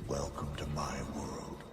Welcome to my world.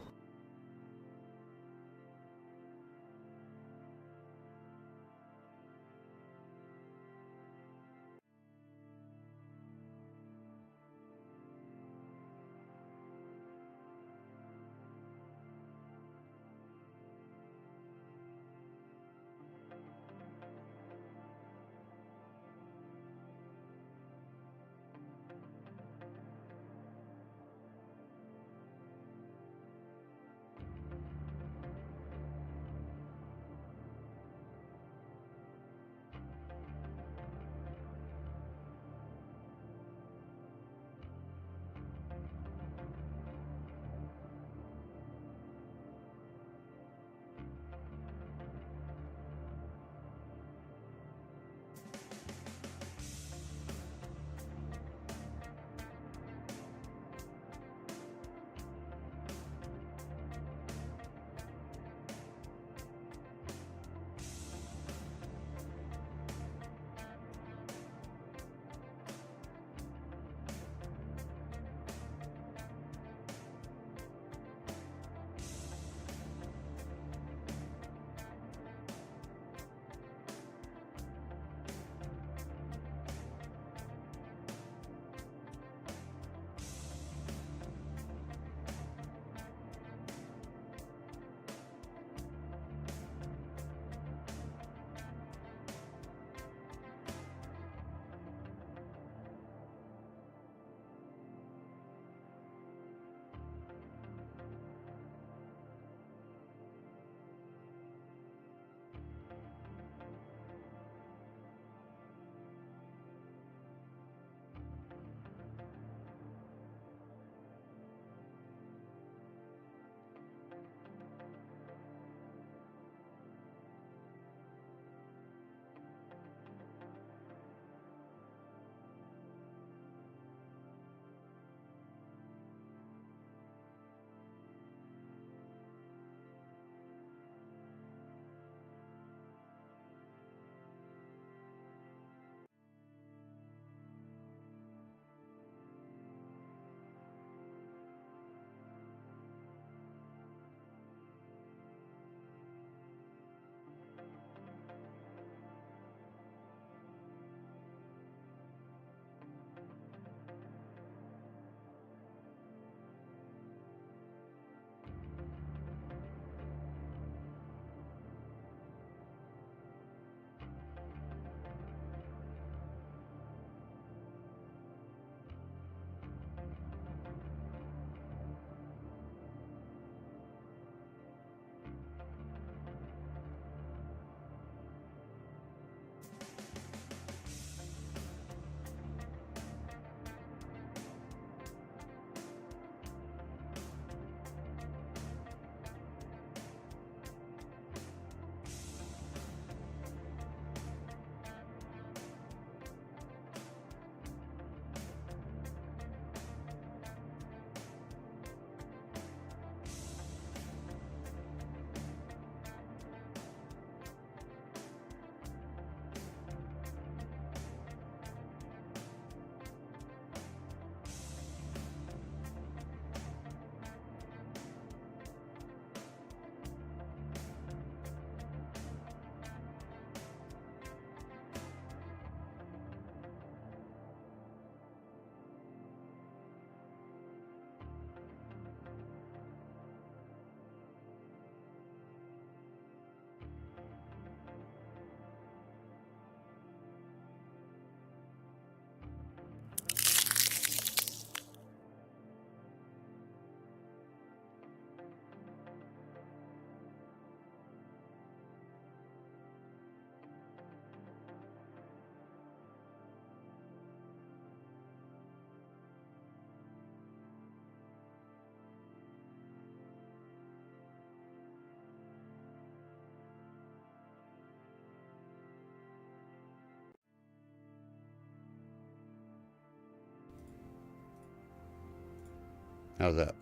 How's that?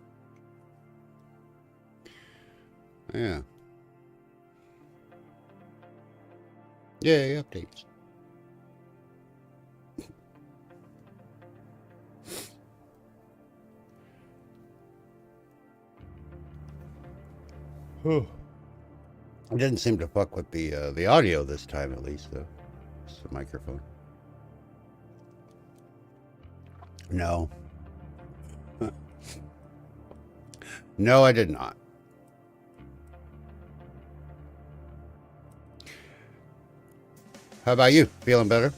Yeah. Yeah, updates. It didn't seem to fuck with the audio this time, at least, though. It's the microphone. No. No, I did not. How about you? Feeling better?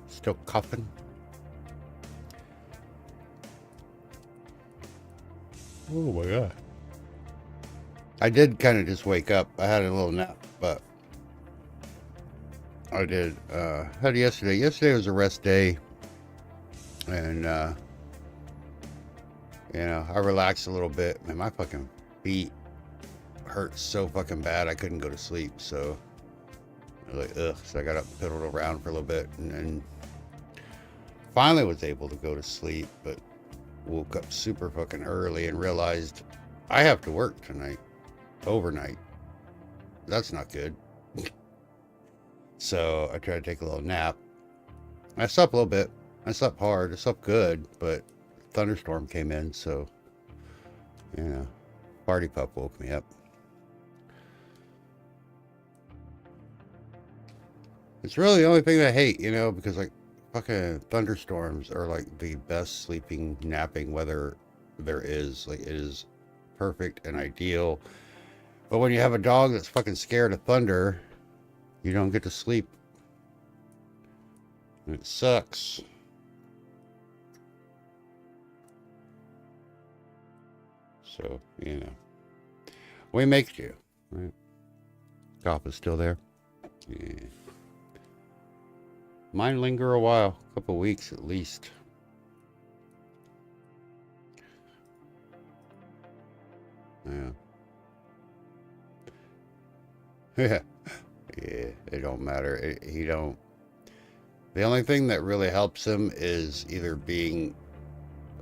Still coughing? Oh my god. I did kind of just wake up. I had a little nap, but I did had yesterday. Yesterday was a rest day, and you know, I relaxed a little bit. Man, my fucking feet hurt so fucking bad I couldn't go to sleep. So I was like, ugh. So I got up and piddled around for a little bit, and then finally was able to go to sleep, but woke up super fucking early and realized I have to work tonight, overnight. That's not good. So I tried to take a little nap. I slept a little bit. I slept hard. I slept good, but thunderstorm came in, so you know, party pup woke me up. It's really the only thing I hate, you know, because like fucking thunderstorms are like the best sleeping, napping weather there is. Like, it is perfect and ideal. But when you have a dog that's fucking scared of thunder, you don't get to sleep. And it sucks. So, you know, we make do, right? Cough is still there. Yeah. Mine linger a while, a couple weeks at least. Yeah. Yeah. Yeah, it don't matter. He don't. The only thing that really helps him is either being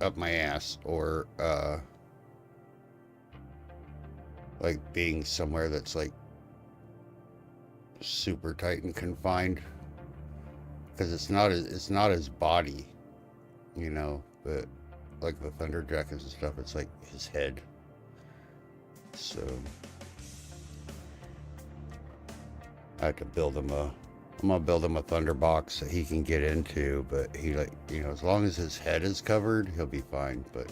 up my ass or like being somewhere that's like super tight and confined, because it's not his body, you know. But like the thunder jackets and stuff, it's like his head. So I have to build him I'm gonna build him a thunder box that he can get into, but he, like, you know, as long as his head is covered, he'll be fine. But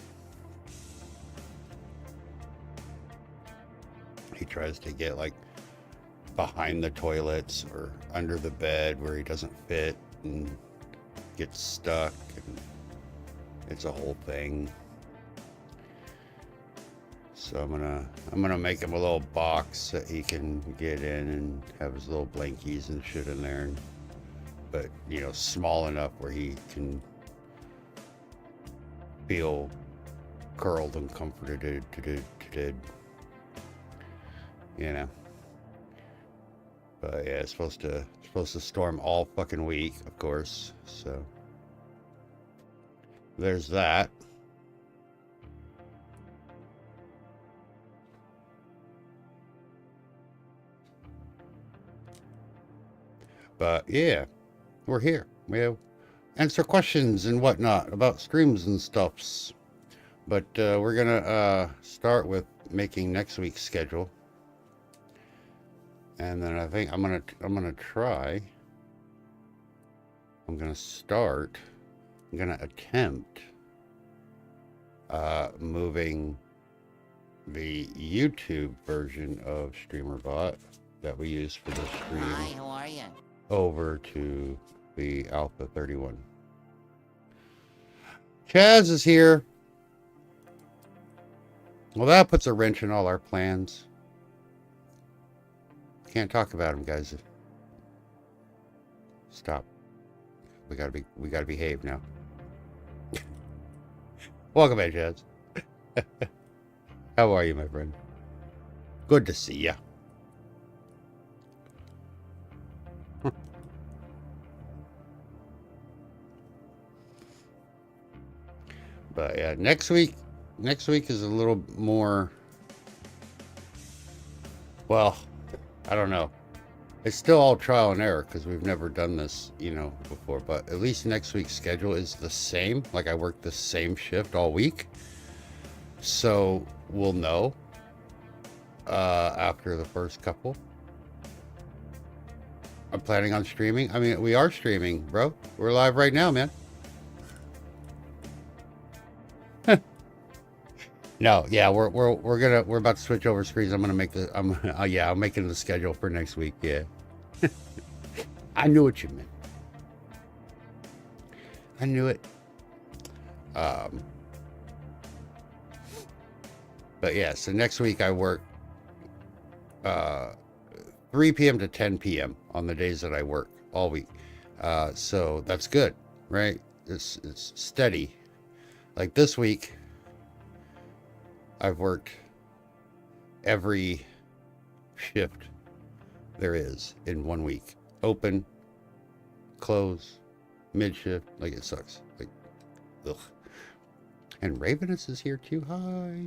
he tries to get like behind the toilets or under the bed where he doesn't fit and gets stuck, and it's a whole thing. So I'm gonna make him a little box that he can get in and have his little blankies and shit in there, but you know, small enough where he can feel curled and comforted, you know. But yeah, it's supposed to storm all fucking week, of course. So there's that. But yeah, we're here. We'll answer questions and whatnot about streams and stuffs. But we're gonna start with making next week's schedule, and then I think I'm gonna attempt moving the YouTube version of StreamerBot that we use for the stream. Hi, how are you? Over to the Alpha 31. Chaz is here. Well, that puts a wrench in all our plans. Can't talk about him, guys. Stop. We gotta behave now. Welcome back, Chaz. How are you, my friend? Good to see ya. But yeah, next week is a little more, well, I don't know. It's still all trial and error because we've never done this, you know, before. But at least next week's schedule is the same. Like I work the same shift all week. So we'll know after the first couple. I'm planning on streaming. I mean, we are streaming, bro. We're live right now, man. No, yeah, we're about to switch over screens. I'm making the schedule for next week. Yeah. I knew what you meant. I knew it. But yeah, so next week I work 3 p.m. to 10 p.m. on the days that I work all week. So that's good, right? It's steady. Like this week, I've worked every shift there is in 1 week. Open, close, mid shift. Like it sucks. Like, ugh. And Ravenous is here too. Hi.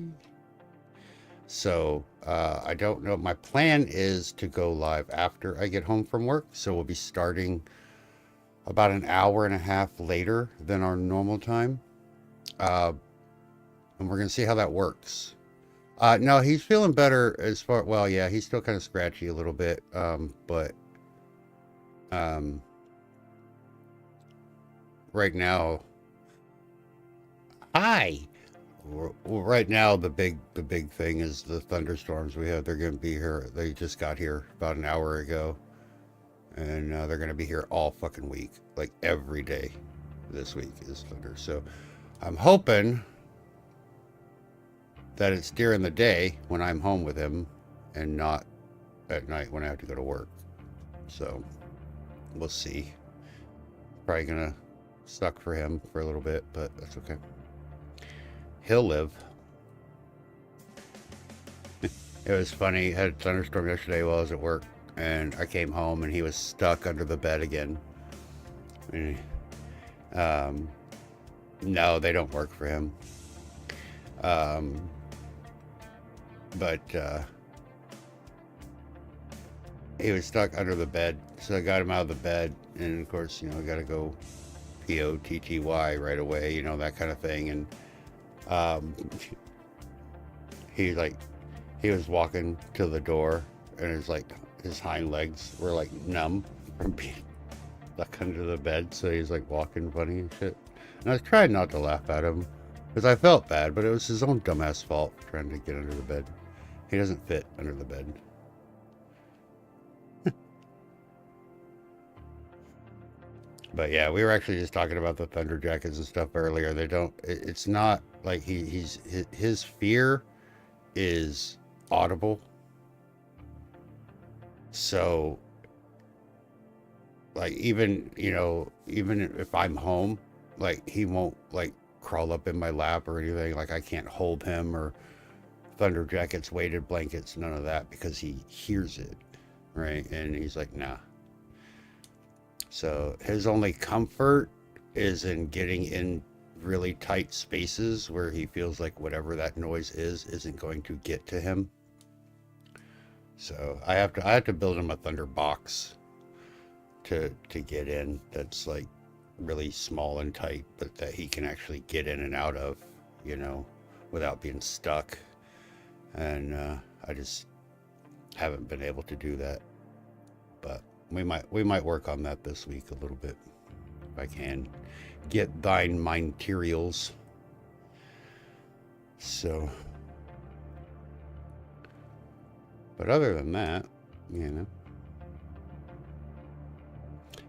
So I don't know. My plan is to go live after I get home from work. So we'll be starting about an hour and a half later than our normal time. And we're going to see how that works. No, he's feeling better as far, well, yeah, he's still kind of scratchy a little bit. But right now, hi. Well, right now, the big thing is the thunderstorms we have. They're going to be here. They just got here about an hour ago. And they're going to be here all fucking week. Like every day this week is thunder. So I'm hoping that it's during the day when I'm home with him and not at night when I have to go to work. So we'll see. Probably gonna suck for him for a little bit, but that's okay. He'll live. It was funny. I had a thunderstorm yesterday while I was at work, and I came home and he was stuck under the bed again. And, no, they don't work for him. But he was stuck under the bed, so I got him out of the bed, and of course, you know, I got to go POTTY right away, you know, that kind of thing. And he was walking to the door, and his hind legs were like numb from being stuck under the bed, so he's like walking funny and shit. And I was trying not to laugh at him because I felt bad, but it was his own dumbass fault for trying to get under the bed. He doesn't fit under the bed. But yeah, we were actually just talking about the thunder jackets and stuff earlier. They don't, it's not like his fear is audible. So like even if I'm home, like he won't like crawl up in my lap or anything. Like I can't hold him or thunder jackets, weighted blankets, none of that, because he hears it, right? And he's like, nah. So his only comfort is in getting in really tight spaces where he feels like whatever that noise is isn't going to get to him. So I have to build him a thunder box to get in that's like really small and tight, but that he can actually get in and out of, you know, without being stuck. And I just haven't been able to do that, but we might work on that this week a little bit if I can get thine materials. So, but other than that, you know,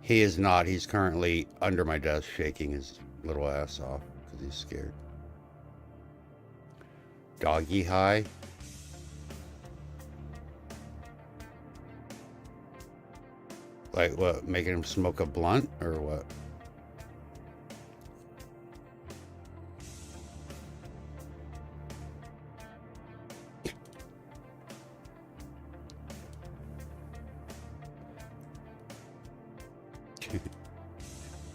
he is not. He's currently under my desk shaking his little ass off because he's scared. Doggy high. Like what? Making him smoke a blunt or what?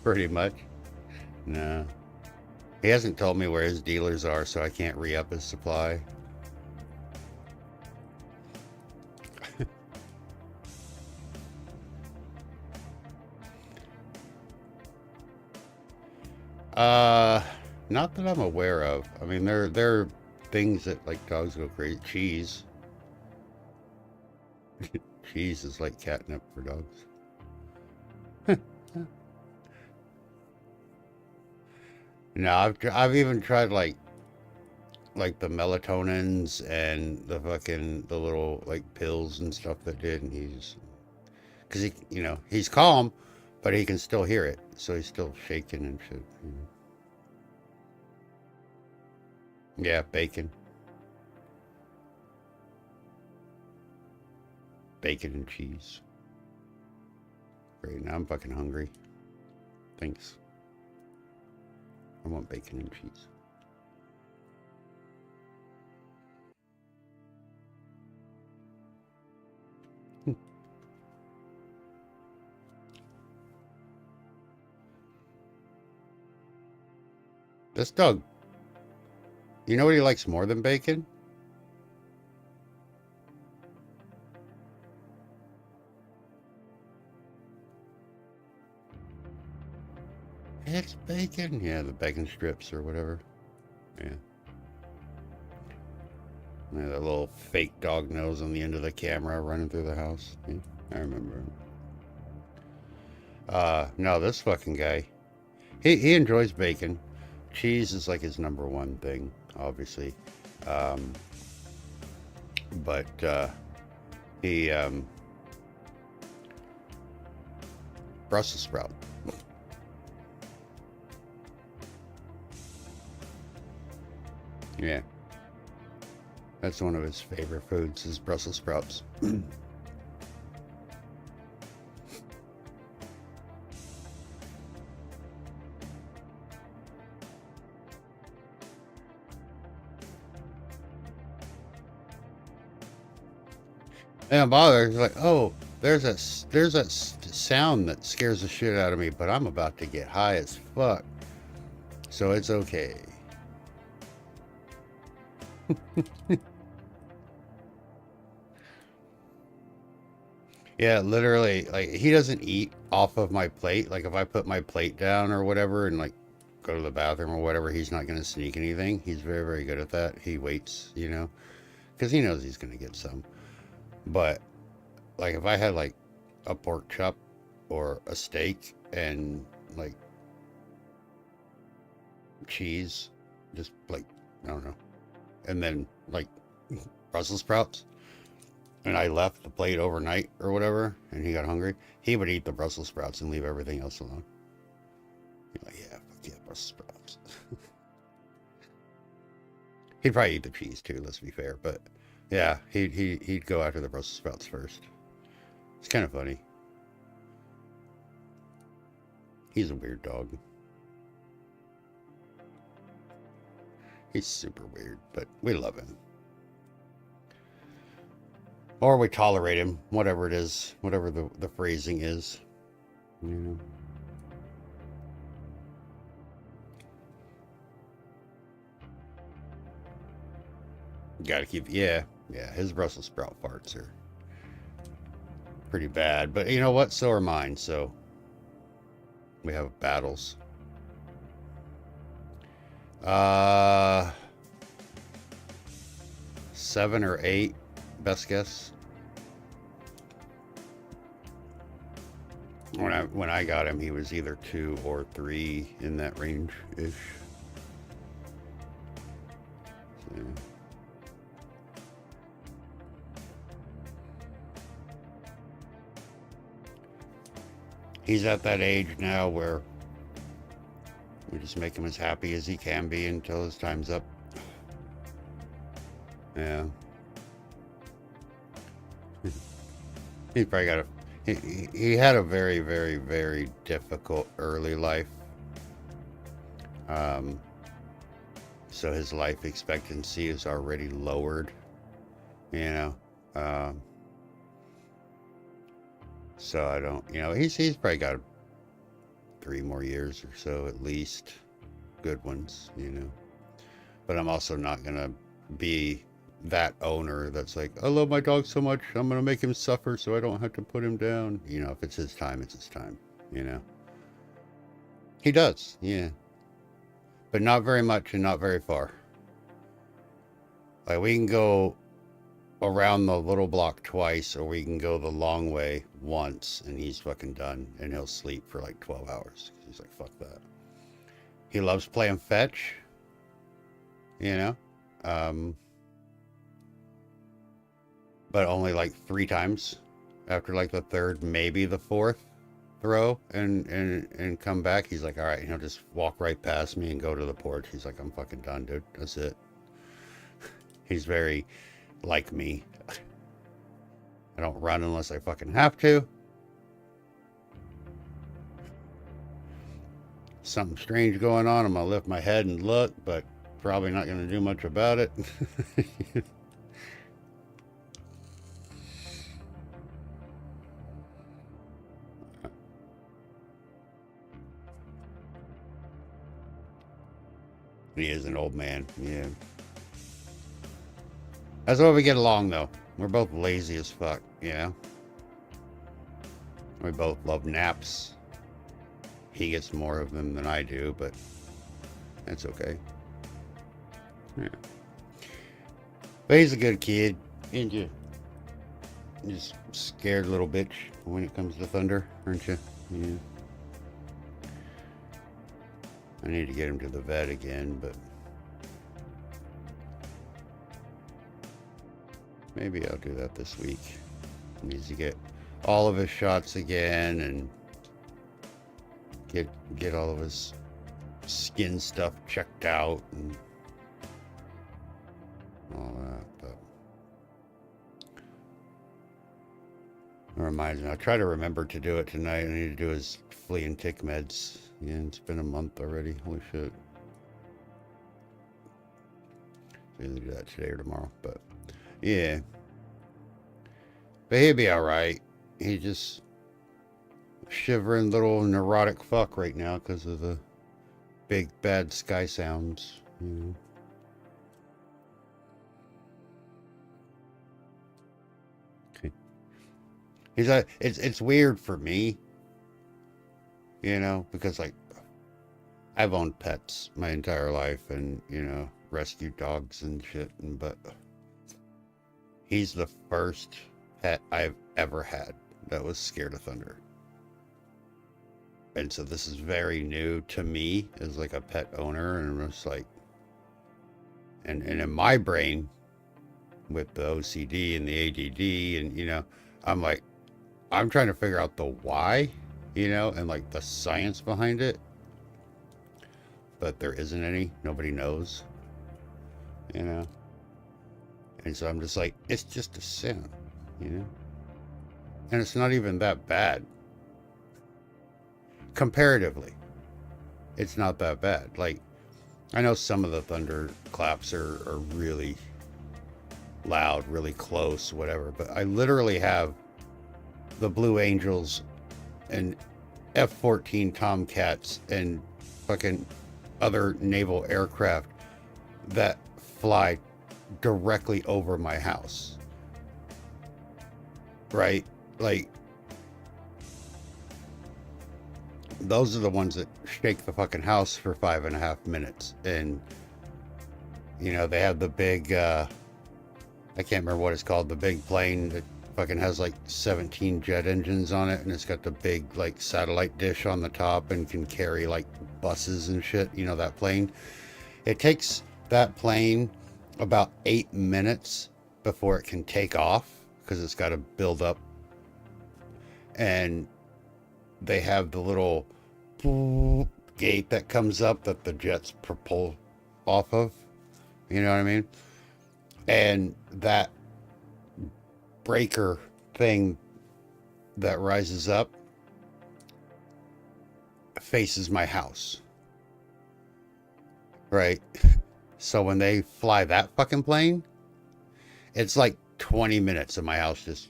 Pretty much. No. He hasn't told me where his dealers are, so I can't re-up his supply. Uh, Not that I'm aware of. I mean, there are things that like dogs go crazy. Cheese. Cheese is like catnip for dogs. No, I've even tried like the melatonins and the little like pills and stuff that did, and he's because he's calm, but he can still hear it, so he's still shaking and shit. Yeah, bacon and cheese. Great, now I'm fucking hungry. Thanks. I want bacon and cheese. This dog, you know what he likes more than bacon? It's bacon. Yeah, the bacon strips or whatever. Yeah. Yeah, that little fake dog nose on the end of the camera running through the house. Yeah, I remember him. No, this fucking guy. He enjoys bacon. Cheese is like his number one thing, obviously. Um, but he Brussels sprout. Yeah. That's one of his favorite foods is Brussels sprouts. And bother. It's like, oh, there's that sound that scares the shit out of me, but I'm about to get high as fuck, so it's okay. Yeah, literally, like he doesn't eat off of my plate. Like if I put my plate down or whatever and like go to the bathroom or whatever, he's not going to sneak anything. He's very, very good at that. He waits, because he knows he's going to get some. But like if I had like a pork chop or a steak and like cheese, just like, I don't know, and then like Brussels sprouts, and I left the plate overnight or whatever, and he got hungry, he would eat the Brussels sprouts and leave everything else alone. He's like, yeah, fuck yeah, Brussels sprouts. He'd probably eat the cheese too, let's be fair, but yeah, he'd go after the Brussels sprouts first. It's kind of funny. He's a weird dog. He's super weird, but we love him. Or we tolerate him, whatever it is, whatever the phrasing is. You gotta keep, yeah, his Brussels sprout farts are pretty bad, but you know what? So are mine, so we have battles. 7 or 8, best guess. When I got him, he was either 2 or 3 in that range ish. So. He's at that age now where we just make him as happy as he can be until his time's up. Yeah. He probably got he had a very, very, very difficult early life. So his life expectancy is already lowered, so I don't, he's probably got 3 more years or so at least, good ones, but I'm also not gonna be that owner that's like, I love my dog so much, I'm gonna make him suffer so I don't have to put him down. If it's his time, it's his time. He does, yeah. but not very much and not very far. Like, we can go around the little block twice, or we can go the long way once, and he's fucking done, and he'll sleep for like 12 hours. He's like, fuck that. He loves playing fetch, you know, but only like 3 times. After like the 3rd, maybe the 4th throw, and come back, he's like, all right, and he'll just walk right past me and go to the porch. He's like, I'm fucking done, dude. That's it. He's very like me. I don't run unless I fucking have to. Something strange going on, I'm gonna lift my head and look, but probably not gonna do much about it. He is an old man, yeah. That's why we get along, though. We're both lazy as fuck, yeah. We both love naps. He gets more of them than I do, but that's okay. Yeah. But he's a good kid, ain't you? Just scared little bitch when it comes to thunder, aren't you? Yeah. I need to get him to the vet again, but maybe I'll do that this week. He needs to get all of his shots again and get all of his skin stuff checked out and all that. But it reminds me, I'll try to remember to do it tonight. I need to do his flea and tick meds. Yeah, it's been a month already. Holy shit. So either do that today or tomorrow. But yeah. But he'll be alright. He just shivering little neurotic fuck right now because of the big bad sky sounds. You know. Okay. He's like, it's weird for me. You know, because like I've owned pets my entire life and, you know, rescued dogs and shit, but he's the first pet I've ever had that was scared of thunder. And so this is very new to me as like a pet owner, and it's like, and in my brain with the OCD and the ADD, and, you know, I'm like, I'm trying to figure out the why, you know, and like the science behind it, but there isn't any. Nobody knows, you know. And so I'm just like, it's just a sin, you know, and it's not even that bad comparatively. It's not that bad. Like, I know some of the thunder claps are really loud, really close, whatever, but I literally have the Blue Angels and F-14 Tomcats and fucking other naval aircraft that fly directly over my house. Right? Like, those are the ones that shake the fucking house for 5.5 minutes. And, you know, they have the big, I can't remember what it's called, the big plane that fucking has like 17 jet engines on it, and it's got the big like satellite dish on the top and can carry like buses and shit, you know, that plane. It takes that plane about 8 minutes before it can take off because it's got to build up, and they have the little gate that comes up that the jets propel off of, you know what I mean? And that breaker thing that rises up faces my house, right? So when they fly that fucking plane, it's like 20 minutes of my house just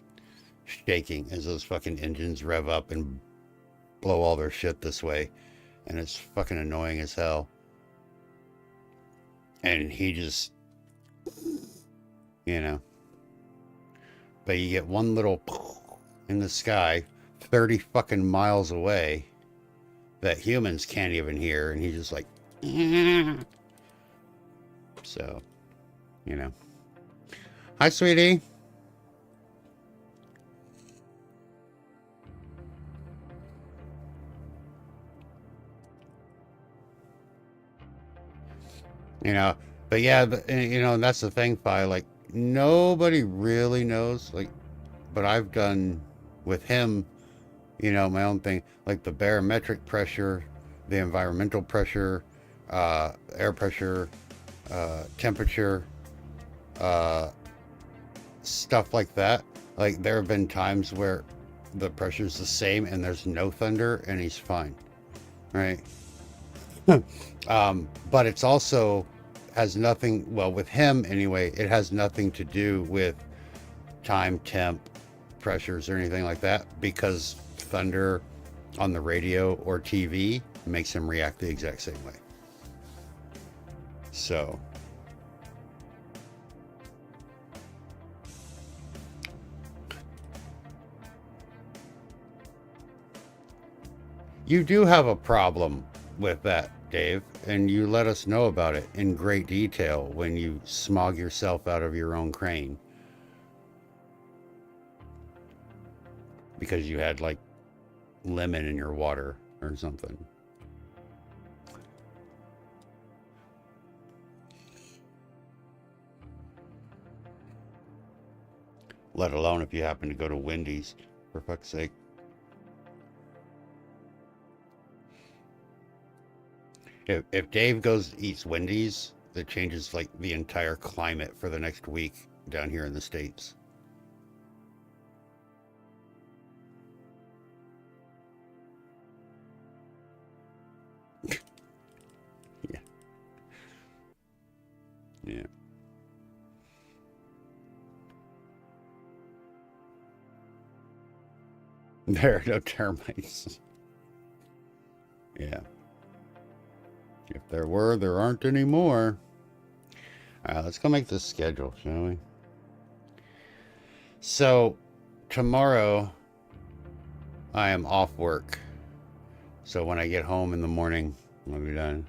shaking as those fucking engines rev up and blow all their shit this way, and it's fucking annoying as hell. And he just, you know, but you get one little in the sky 30 fucking miles away that humans can't even hear, and he just like So, you know. Hi, sweetie. You know, but yeah, you know, and that's the thing, Fi. Like, nobody really knows. Like, but I've done with him, you know, my own thing, like the barometric pressure, the environmental pressure, air pressure, temperature, uh, stuff like that. Like, there have been times where the pressure's the same and there's no thunder and he's fine, right? But it's also has nothing, well, with him anyway, it has nothing to do with time, temp, pressures or anything like that, because thunder on the radio or TV makes him react the exact same way. So you do have a problem with that, Dave, and you let us know about it in great detail when you smog yourself out of your own crane. Because you had like lemon in your water or something. Let alone if you happen to go to Wendy's, for fuck's sake. If Dave goes eats Wendy's, that changes like the entire climate for the next week down here in the States. Yeah. Yeah. There are no termites. Yeah. If there were, there aren't anymore. All right, let's go make this schedule, shall we? So, tomorrow, I am off work. So when I get home in the morning, I'll be done.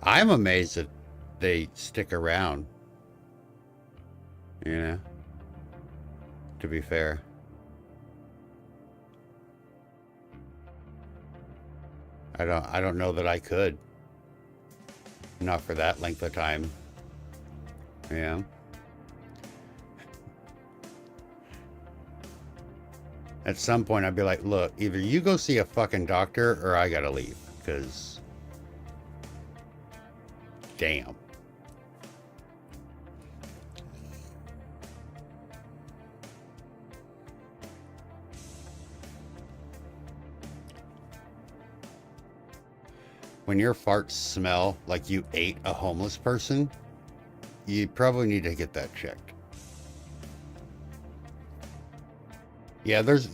I'm amazed that they stick around. You know? To be fair. I don't know that I could. Not for that length of time. Yeah. At some point, I'd be like, look, either you go see a fucking doctor or I gotta leave. Because, damn. When your farts smell like you ate a homeless person, you probably need to get that checked. Yeah, there's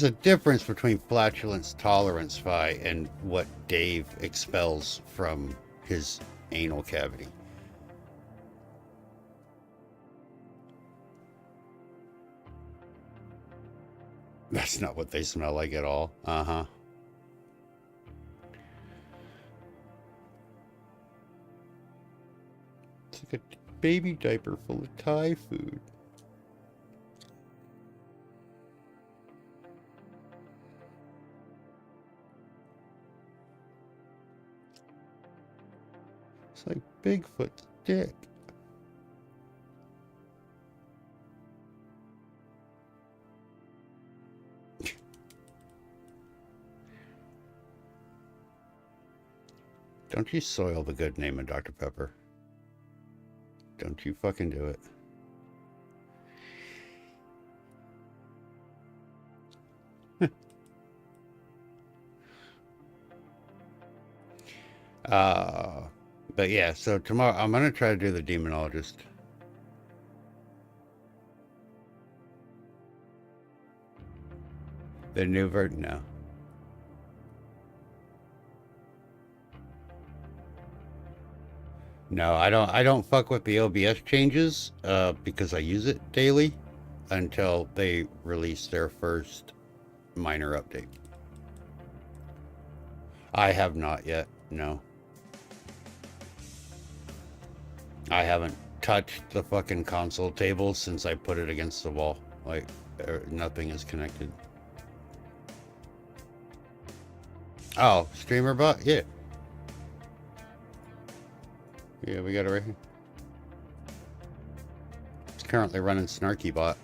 a difference between flatulence tolerance, Phi, and what Dave expels from his anal cavity. That's not what they smell like at all. Uh-huh. It's like a baby diaper full of Thai food. It's like Bigfoot's dick. Don't you soil the good name of Dr. Pepper. Don't you fucking do it. But yeah, so tomorrow I'm gonna try to do the demonologist. The new version, no. No, I don't fuck with the OBS changes, because I use it daily until they release their first minor update. I have not yet, no. I haven't touched the fucking console table since I put it against the wall. Like, nothing is connected. Oh, streamer bot? Yeah. Yeah, we got it right here. It's currently running Snarky Bot.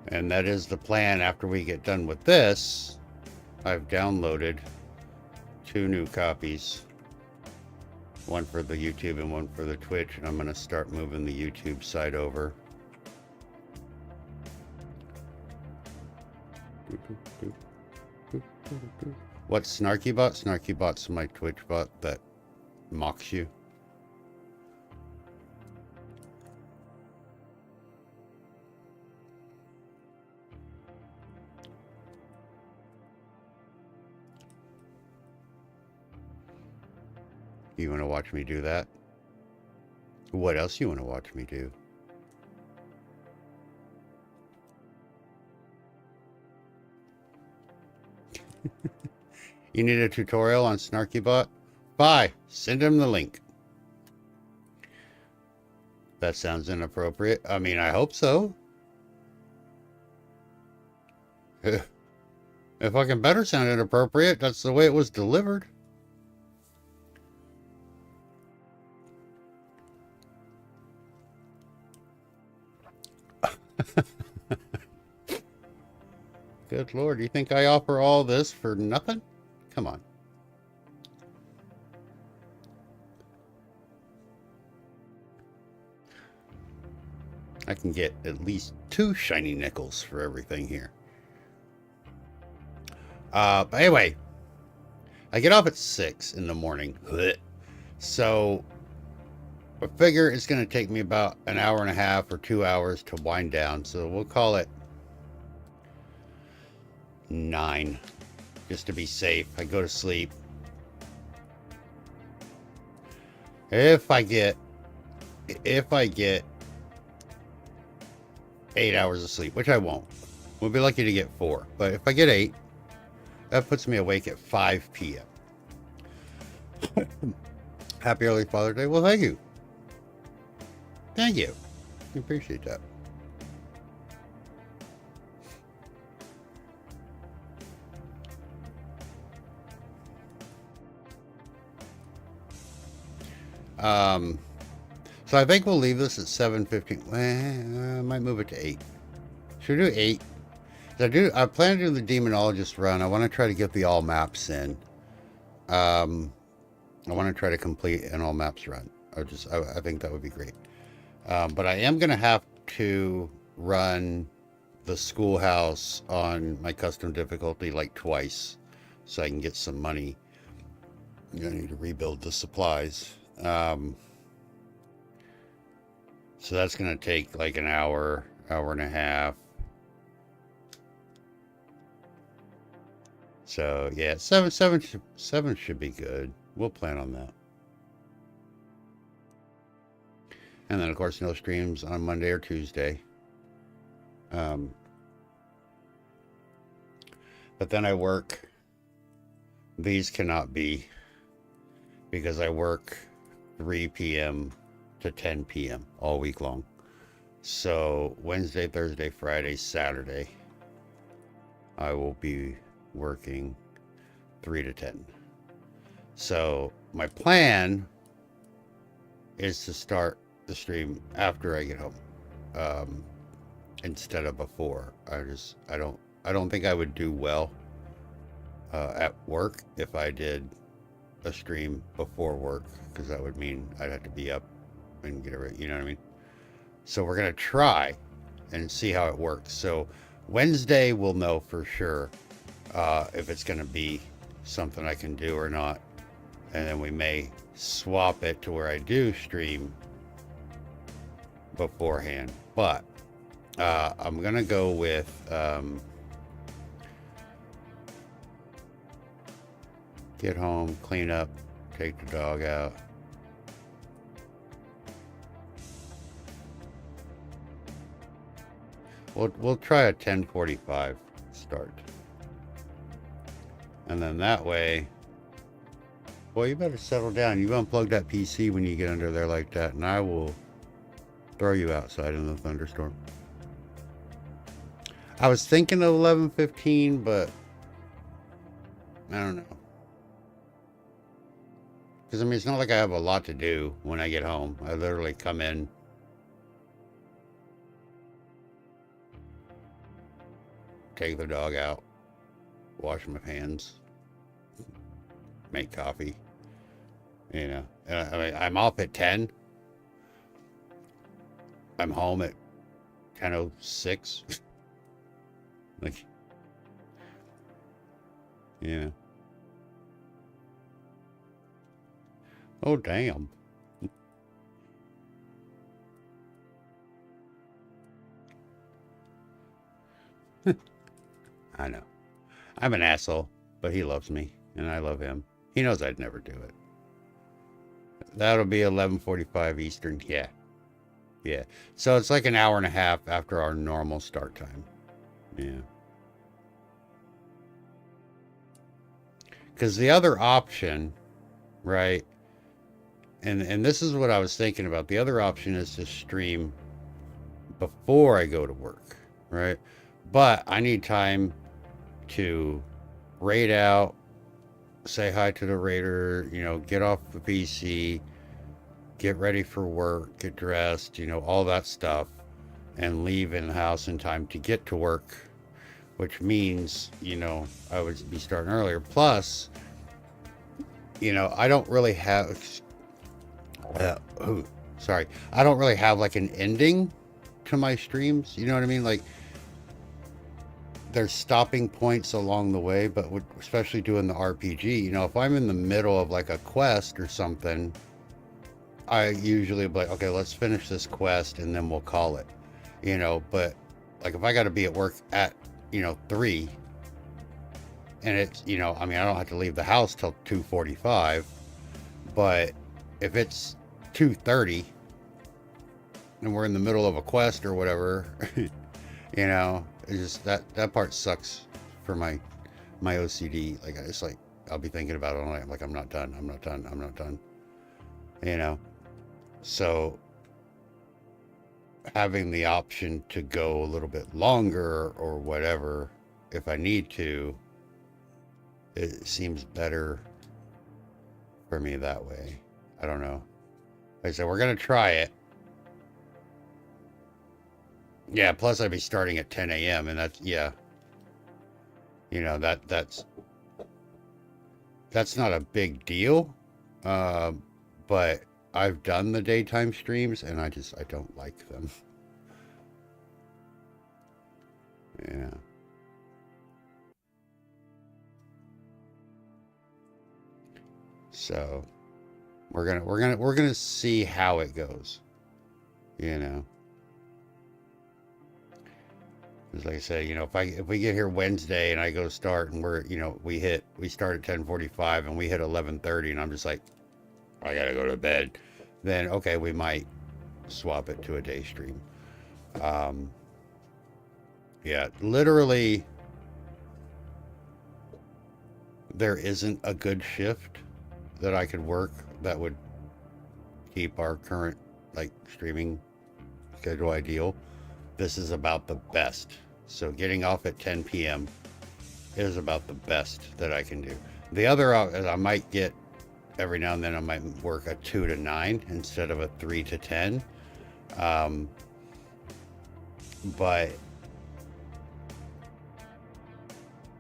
And that is the plan. After we get done with this, I've downloaded 2 new copies. One for the YouTube and one for the Twitch. And I'm going to start moving the YouTube side over. What's Snarky Bot? Snarky Bot's my Twitch bot that mocks you. You want to watch me do that? What else you want to watch me do? You need a tutorial on SnarkyBot? Bye. Send him the link. That sounds inappropriate. I mean, I hope so. If I can better sound inappropriate, that's the way it was delivered. Good Lord, you think I offer all this for nothing? Come on. I can get at least 2 shiny nickels for everything here. But anyway, I get off at 6 in the morning. So I figure it's going to take me about an hour and a half or 2 hours to wind down. So we'll call it 9, just to be safe. I go to sleep. If I get 8 hours of sleep, which I won't. We'll be lucky to get 4. But if I get 8, that puts me awake at 5 p.m. Happy early Father's Day. Well, thank you. Thank you. I appreciate that. So I think we'll leave this at 7:15. I might move it to 8. Should we do 8? I plan to do the Demonologist run. I want to try to get the all maps in. I want to try to complete an all maps run. I think that would be great. But I am going to have to run the schoolhouse on my custom difficulty like twice so I can get some money. I'm going to need to rebuild the supplies. So that's going to take like an hour and a half. So yeah, 7 should be good. We'll plan on that. And then of course no streams on Monday or Tuesday. But then I work. These cannot be, because I work 3 p.m. to 10 p.m. all week long. So Wednesday, Thursday, Friday, Saturday, I will be working 3 to 10. So my plan is to start the stream after I get home, instead of before. I don't think I would do well at work if I did a stream before work, because that would mean I'd have to be up and get it, you know what I mean? So we're gonna try and see how it works. So Wednesday we'll know for sure if it's gonna be something I can do or not, and then we may swap it to where I do stream beforehand. But I'm gonna go with get home, clean up, take the dog out. We'll try a 10:45 start. And then that way Boy, you better settle down. You unplug that PC when you get under there like that, and I will throw you outside in the thunderstorm. I was thinking of 11:15, but I don't know. Because, I mean, it's not like I have a lot to do when I get home. I literally come in, take the dog out, wash my hands, make coffee, you know. And I mean, I'm up at 10. I'm home at 10:06. Like, yeah. Oh, damn. I know. I'm an asshole, but he loves me, and I love him. He knows I'd never do it. That'll be 11:45 Eastern. Yeah. Yeah. So it's like an hour and a half after our normal start time. Yeah. Because the other option, right? And this is what I was thinking about. The other option is to stream before I go to work, right? But I need time to raid out, say hi to the raider, you know, get off the PC, get ready for work, get dressed, you know, all that stuff, and leave in the house in time to get to work, which means, you know, I would be starting earlier. Plus, you know, I don't really have, I don't really have like an ending to my streams. You know what I mean? Like, there's stopping points along the way, but especially doing the RPG, you know, if I'm in the middle of like a quest or something, I usually be like, okay, let's finish this quest and then we'll call it, you know. But like if I got to be at work at, you know, 3, and it's, you know, I mean, I don't have to leave the house till 2:45, but if it's 2:30 and we're in the middle of a quest or whatever, you know, it's just that part sucks for my OCD. Like, it's like I'll be thinking about it all night. I'm like, I'm not done, you know. So having the option to go a little bit longer or whatever if I need to, it seems better for me that way. I don't know. Like I said, we're gonna try it. Yeah, plus I'd be starting at 10 a.m. and that's, yeah. You know, that's not a big deal. But I've done the daytime streams and I don't like them. Yeah. So we're gonna see how it goes. You know. Like I said, you know, if we get here Wednesday and I go start and we're, you know, we start at 10:45 and we hit 11:30 and I'm just like, I gotta go to bed, then okay, we might swap it to a day stream. Yeah, literally there isn't a good shift that I could work that would keep our current like streaming schedule ideal. This is about the best. So getting off at 10 p.m. is about the best that I can do. The other, I might get, every now and then I might work a 2 to 9 instead of a 3 to 10. But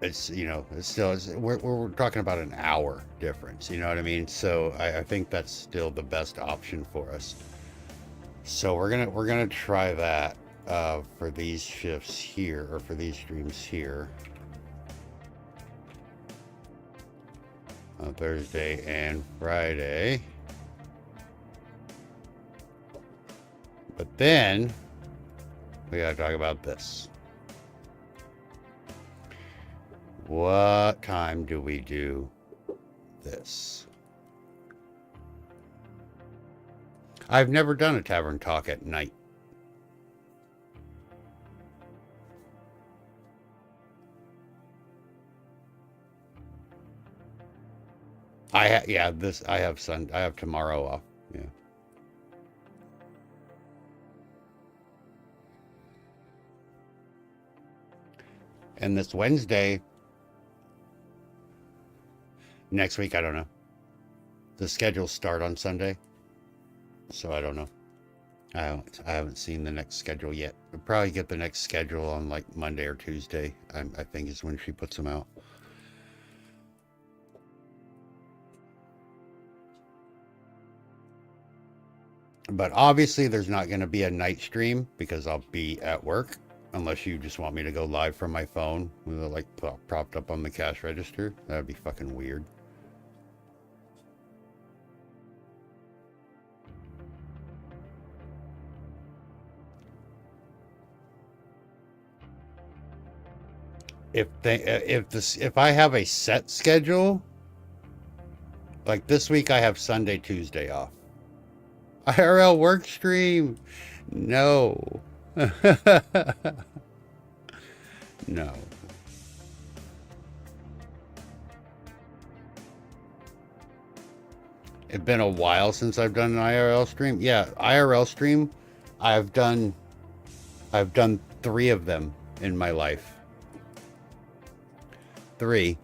it's, you know, it's still, we're talking about an hour difference. You know what I mean? So I think that's still the best option for us. So we're gonna try that. For these shifts here, or for these streams here, on Thursday and Friday. But then we gotta talk about this. What time do we do this? I've never done a Tavern Talk at night. Yeah, I have I have tomorrow off. Yeah. And this Wednesday, next week, I don't know. The schedules start on Sunday, so I don't know. I haven't seen the next schedule yet. We'll probably get the next schedule on like Monday or Tuesday. I think is when she puts them out. But obviously, there's not going to be a night stream because I'll be at work. Unless you just want me to go live from my phone with it like propped up on the cash register. That would be fucking weird. If I have a set schedule, like this week I have Sunday, Tuesday off. IRL work stream. No. No. It's been a while since I've done an IRL stream. Yeah, IRL stream. I've done 3 of them in my life. 3.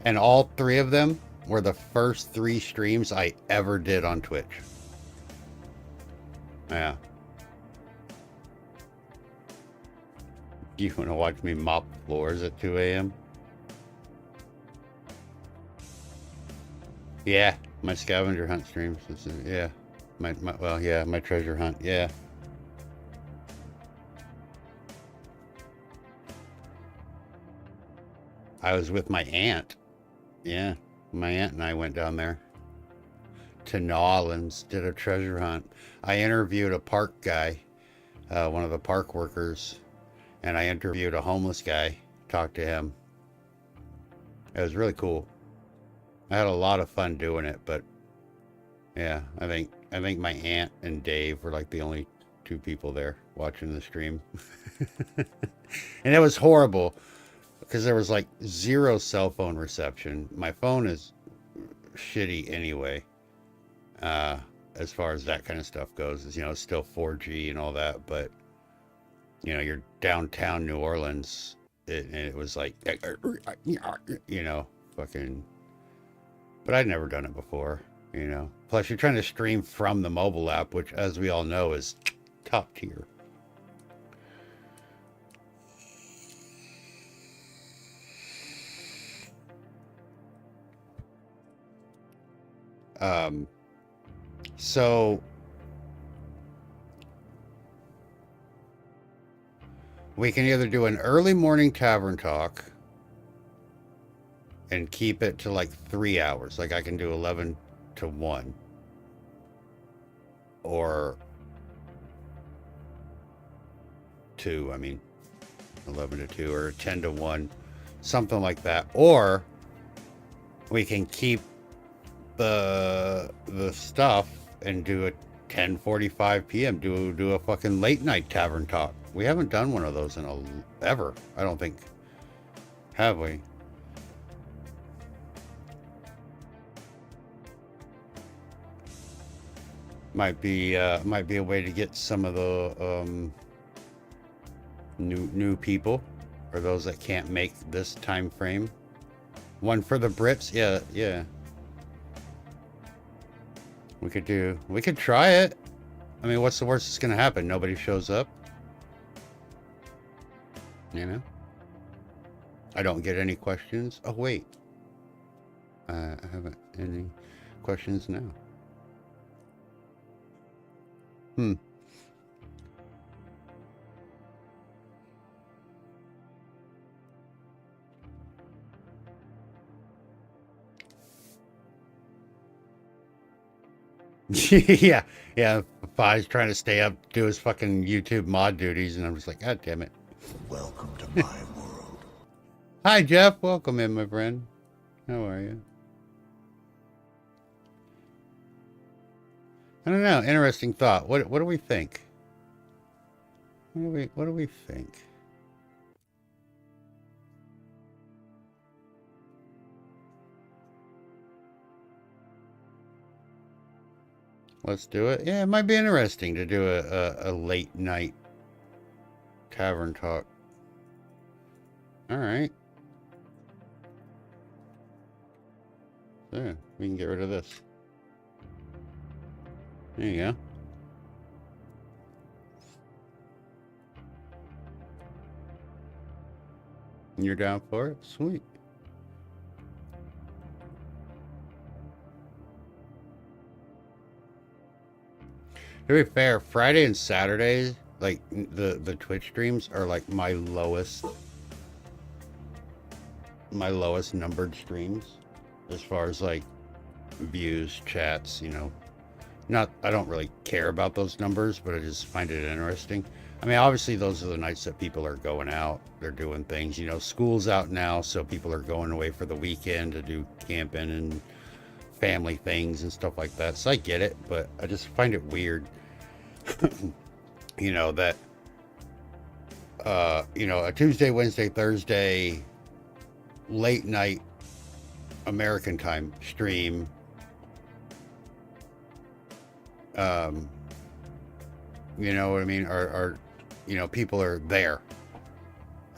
And all 3 of them were the first 3 streams I ever did on Twitch. Yeah. You want to watch me mop floors at 2 a.m.? Yeah, my scavenger hunt streams. Yeah. My treasure hunt. Yeah. I was with my aunt. Yeah, my aunt and I went down there to New Orleans, did a treasure hunt. I interviewed a park guy, one of the park workers, and I interviewed a homeless guy, talked to him. It was really cool. I had a lot of fun doing it, but yeah, I think my aunt and Dave were like the only 2 people there watching the stream. And it was horrible because there was like 0 cell phone reception. My phone is shitty anyway, as far as that kind of stuff goes. It's still 4G and all that, but you're downtown New Orleans, and it was like, fucking. But I'd never done it before, Plus, you're trying to stream from the mobile app, which, as we all know, is top tier. So we can either do an early morning Tavern Talk and keep it to like 3 hours. Like I can do 11 to 1. Or 2, 11 to 2 or 10 to 1. Something like that. Or we can keep the stuff and do a 10:45 p.m. Do a fucking late night Tavern Talk. We haven't done one of those in ever. I don't think. Have we? Might be a way to get some of the new people, or those that can't make this time frame. One for the Brits. Yeah. We could try it. What's the worst that's gonna happen? Nobody shows up. I don't get any questions. Oh wait, I haven't any questions now. Yeah. Fi's trying to stay up, do his fucking YouTube mod duties, and I'm just like, God damn it. Welcome to my world. Hi, Jeff. Welcome in, my friend. How are you? I don't know. Interesting thought. What do we think? What do we think? Let's do it. Yeah, it might be interesting to do a late night Tavern Talk. All right. There, we can get rid of this. There you go. You're down for it? Sweet. To be fair, Friday and Saturdays, like the Twitch streams are like my lowest numbered streams as far as like views, chats, you know. Not, I don't really care about those numbers, but I just find it interesting. I mean, obviously those are the nights that people are going out, they're doing things, you know, school's out now, so people are going away for the weekend to do camping and family things and stuff like that. So I get it, but I just find it weird, you know, that, you know, a Tuesday, Wednesday, Thursday, late night American time stream, you know what I mean? Are you know, people are there,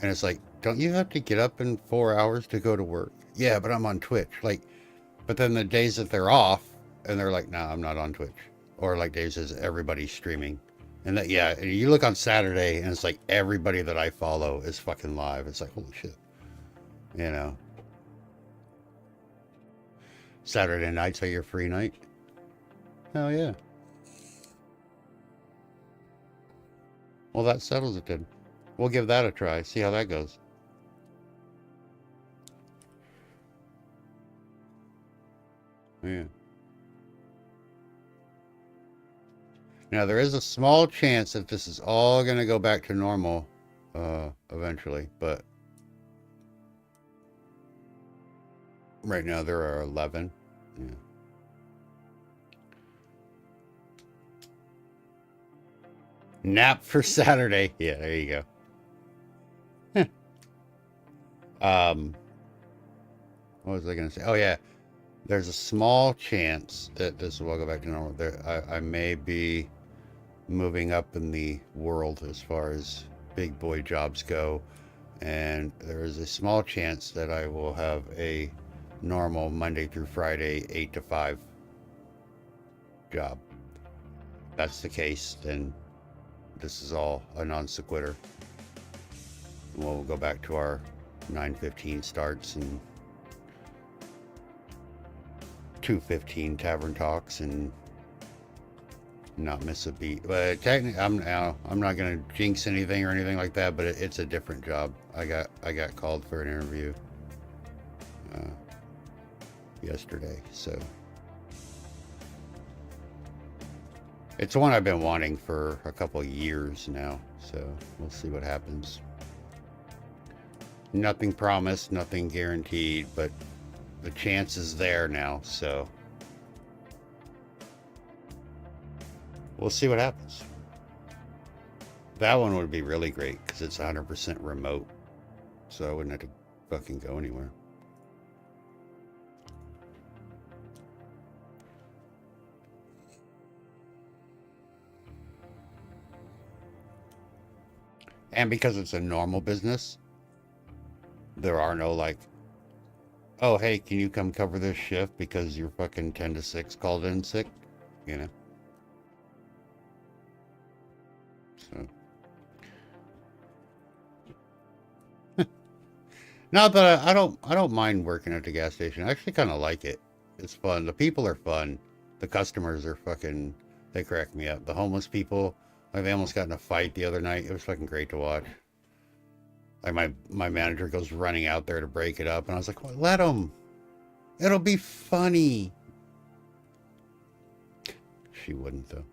and it's like, don't you have to get up in 4 hours to go to work? Yeah, but I'm on Twitch. Like, but then the days that they're off, and they're like, nah, I'm not on Twitch. Or like days as everybody's streaming, and that, yeah, and you look on Saturday, and it's like everybody that I follow is fucking live. It's like, holy shit, you know. Saturday nights are your free night. Hell yeah. Well, that settles it then. We'll give that a try, see how that goes. Yeah. Now, there is a small chance that this is all going to go back to normal eventually, but right now there are 11. Yeah. Nap for Saturday. Yeah, there you go. What was I going to say? Oh, yeah. There's a small chance that this will go back to normal. I may be moving up in the world as far as big boy jobs go. And there is a small chance that I will have a normal Monday through Friday, 8 to 5 job. If that's the case, then this is all a non sequitur. We'll go back to our 9:15 starts and 2:15 Tavern Talks and not miss a beat. But technically, I'm not gonna jinx anything or anything like that. But it's a different job. I got called for an interview yesterday, so it's one I've been wanting for a couple of years now. So we'll see what happens. Nothing promised, nothing guaranteed, but the chance is there now, so we'll see what happens. That one would be really great because it's 100% remote, so I wouldn't have to fucking go anywhere. And because it's a normal business, there are no like, oh, hey, can you come cover this shift because you're fucking 10 to 6 called in sick, you know? So. Not that I don't mind working at the gas station. I actually kind of like it. It's fun. The people are fun. The customers are fucking, they crack me up. The homeless people, like they almost got in a fight the other night. It was fucking great to watch. Like my manager goes running out there to break it up, and I was like, well, let him. It'll be funny. She wouldn't though.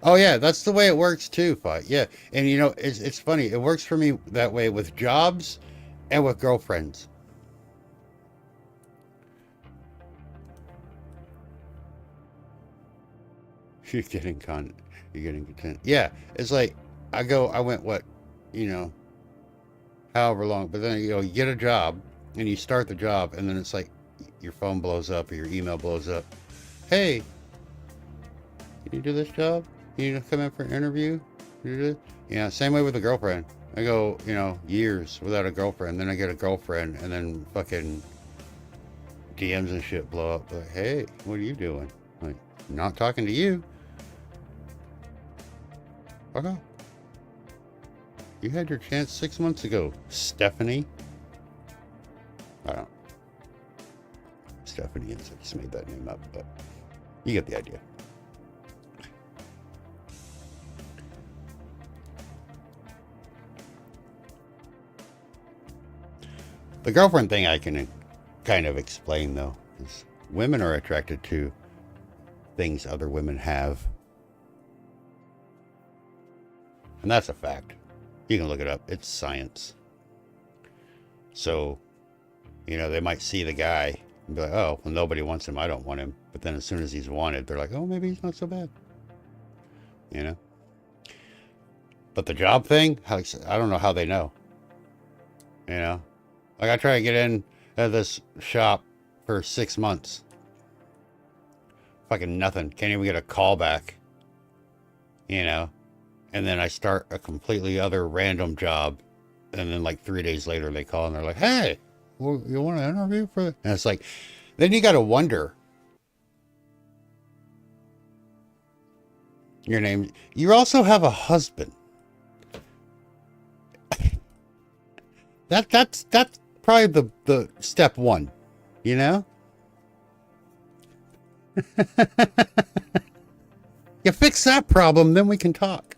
Oh yeah, that's the way it works too, Fight. Yeah, and you know, it's funny. It works for me that way with jobs and with girlfriends. You're getting you're getting content. Yeah, it's like I went what, you know, however long. But then, you get a job and you start the job, and then it's like your phone blows up or your email blows up. Hey, can you do this job? You need to come in for an interview? Yeah, same way with a girlfriend. I go, years without a girlfriend. Then I get a girlfriend, and then fucking DMs and shit blow up. Like, hey, what are you doing? Like, not talking to you. Fuck off. You had your chance 6 months ago, Stephanie. I don't. Stephanie, I just made that name up, but you get the idea. The girlfriend thing I can kind of explain, though, is women are attracted to things other women have. And that's a fact. You can look it up. It's science. So, they might see the guy and be like, oh, well, nobody wants him. I don't want him. But then as soon as he's wanted, they're like, oh, maybe he's not so bad. But the job thing, I don't know how they know. Like, I try to get in at this shop for 6 months. Fucking nothing. Can't even get a call back. And then I start a completely other random job. And then like 3 days later they call and they're like, hey, well, you want to interview for it? And it's like, then you got to wonder. Your name. You also have a husband. That's probably the step one, You fix that problem, then we can talk.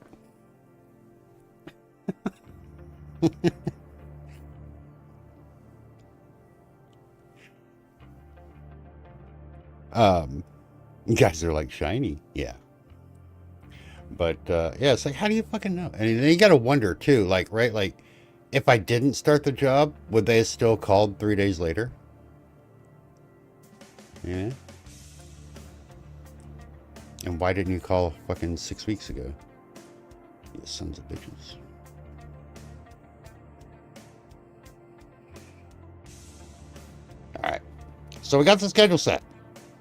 You guys are like shiny, yeah. But yeah, it's like, how do you fucking know? And then you got to wonder too, like, right, like, if I didn't start the job, would they have still called 3 days later? Yeah. And why didn't you call fucking 6 weeks ago? You sons of bitches. Alright. So we got the schedule set.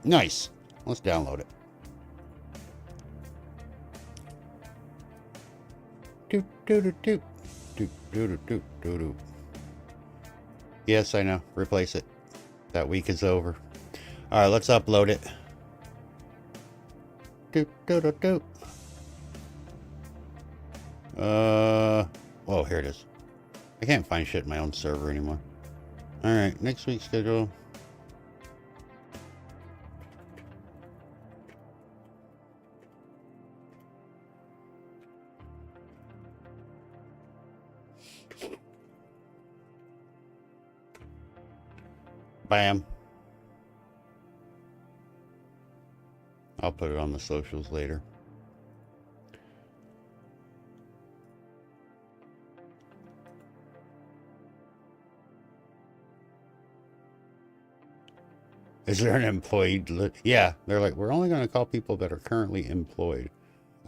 Nice. Let's download it. Doot, doot, doot, doot. Doot, doot, doot, doot, doot, doot. Yes, I know. Replace it. That week is over. Alright, let's upload it. Doot, doot, doot, doot. Oh, here it is. I can't find shit in my own server anymore. Alright, next week's schedule. Bam. I'll put it on the socials later. Is there an employed? Yeah, they're like, we're only going to call people that are currently employed.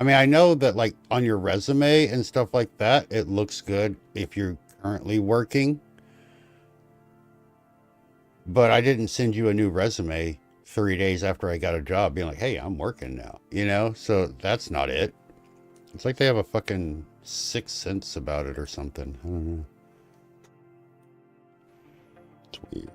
I mean, I know that like on your resume and stuff like that, it looks good if you're currently working. But I didn't send you a new resume 3 days after I got a job being like, hey, I'm working now, So that's not it. It's like they have a fucking sixth sense about it or something. I don't know. It's weird.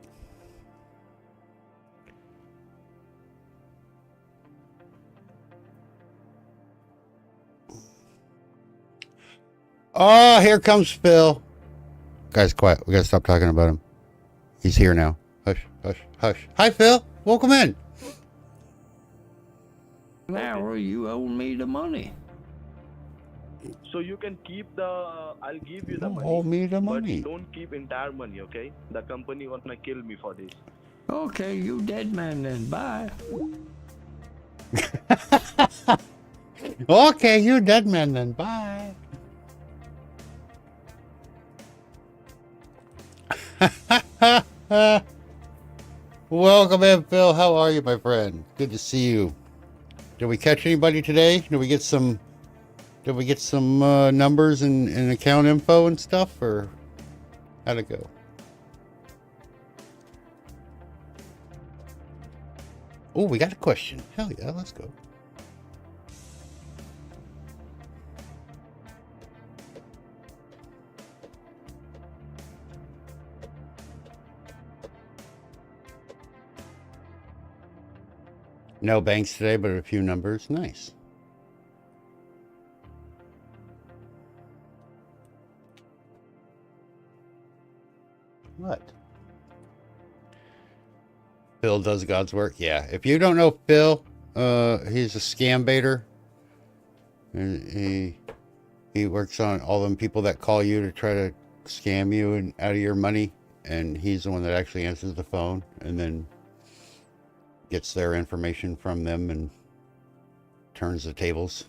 Oh, here comes Phil. Guys, quiet. We gotta stop talking about him. He's here now. Hush, hush, hush. Hi, Phil. Welcome in. Now you owe me the money. So you can keep the, I'll give you the Don't money. owe me the money. But don't keep entire money, okay? The company gonna kill me for this. Okay, you dead man then. Bye. Okay, you dead man then. Bye. Welcome in, Phil. How are you, my friend? Good to see you. Did we catch anybody today? Did we get some numbers and account info and stuff, or How'd it go? Oh, we got a question. Hell yeah, let's go. No banks today, but a few numbers. Nice. What? Phil does God's work. Yeah. If you don't know Phil, he's a scam baiter. And he works on all them people that call you to try to scam you and out of your money. And he's the one that actually answers the phone and then gets their information from them and turns the tables.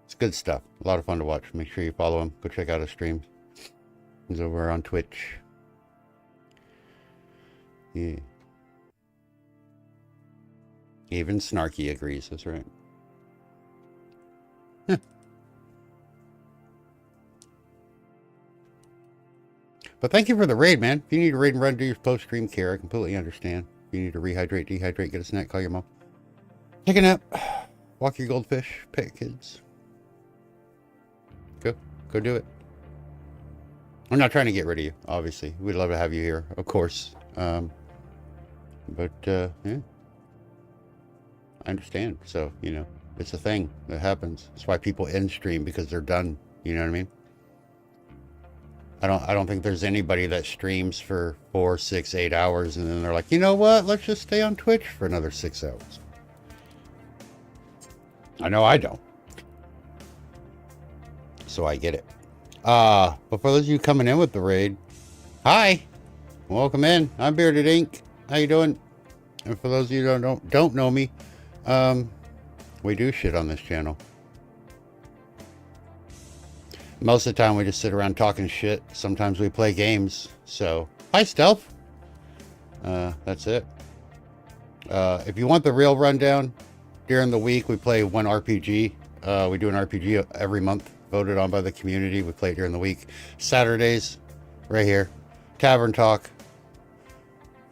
It's good stuff. A lot of fun to watch. Make sure you follow him. Go check out his streams. He's over on Twitch. Yeah. Even Snarky agrees. That's right. Huh. But thank you for the raid, man. If you need to raid and run, do your post-stream care. I completely understand. If you need to rehydrate, dehydrate, get a snack, call your mom. Take a nap. Walk your goldfish. Pet your kids. Go do it. I'm not trying to get rid of you, obviously. We'd love to have you here, of course. Yeah. I understand. So, you know, it's a thing that happens. That's why people end stream, because they're done. You know what I mean? I don't think there's anybody that streams for 4, 6, 8 hours and then they're like, you know what? Let's just stay on Twitch for another 6 hours. I know I don't. So I get it. But for those of you coming in with the raid, hi, welcome in. I'm Bearded Ink. How you doing? And for those of you who don't know me, we do shit on this channel. Most of the time we just sit around talking shit. Sometimes we play games. So, hi Stealth. That's it. If you want the real rundown, during the week we play one RPG. We do an RPG every month, voted on by the community. We play it during the week. Saturdays, right here, Tavern Talk.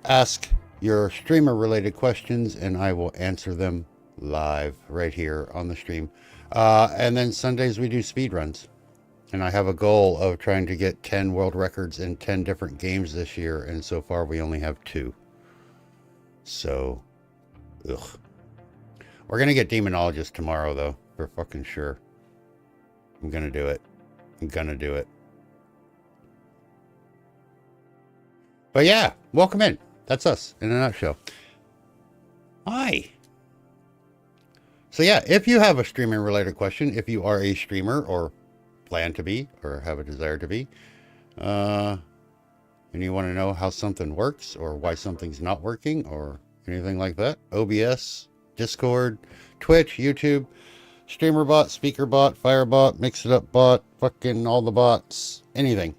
Ask your streamer related questions and I will answer them live right here on the stream. And then Sundays we do speed runs. And I have a goal of trying to get 10 world records in 10 different games this year. And so far we only have 2. So, ugh. We're going to get Demonologist tomorrow though, for fucking sure. I'm going to do it. I'm going to do it. But yeah, welcome in. That's us in a nutshell. Hi. So yeah, if you have a streaming related question, if you are a streamer or plan to be or have a desire to be, and you want to know how something works or why something's not working or anything like that, OBS, Discord, Twitch, YouTube, streamer bot, speaker bot, fire bot, mix it up bot, fucking all the bots, anything.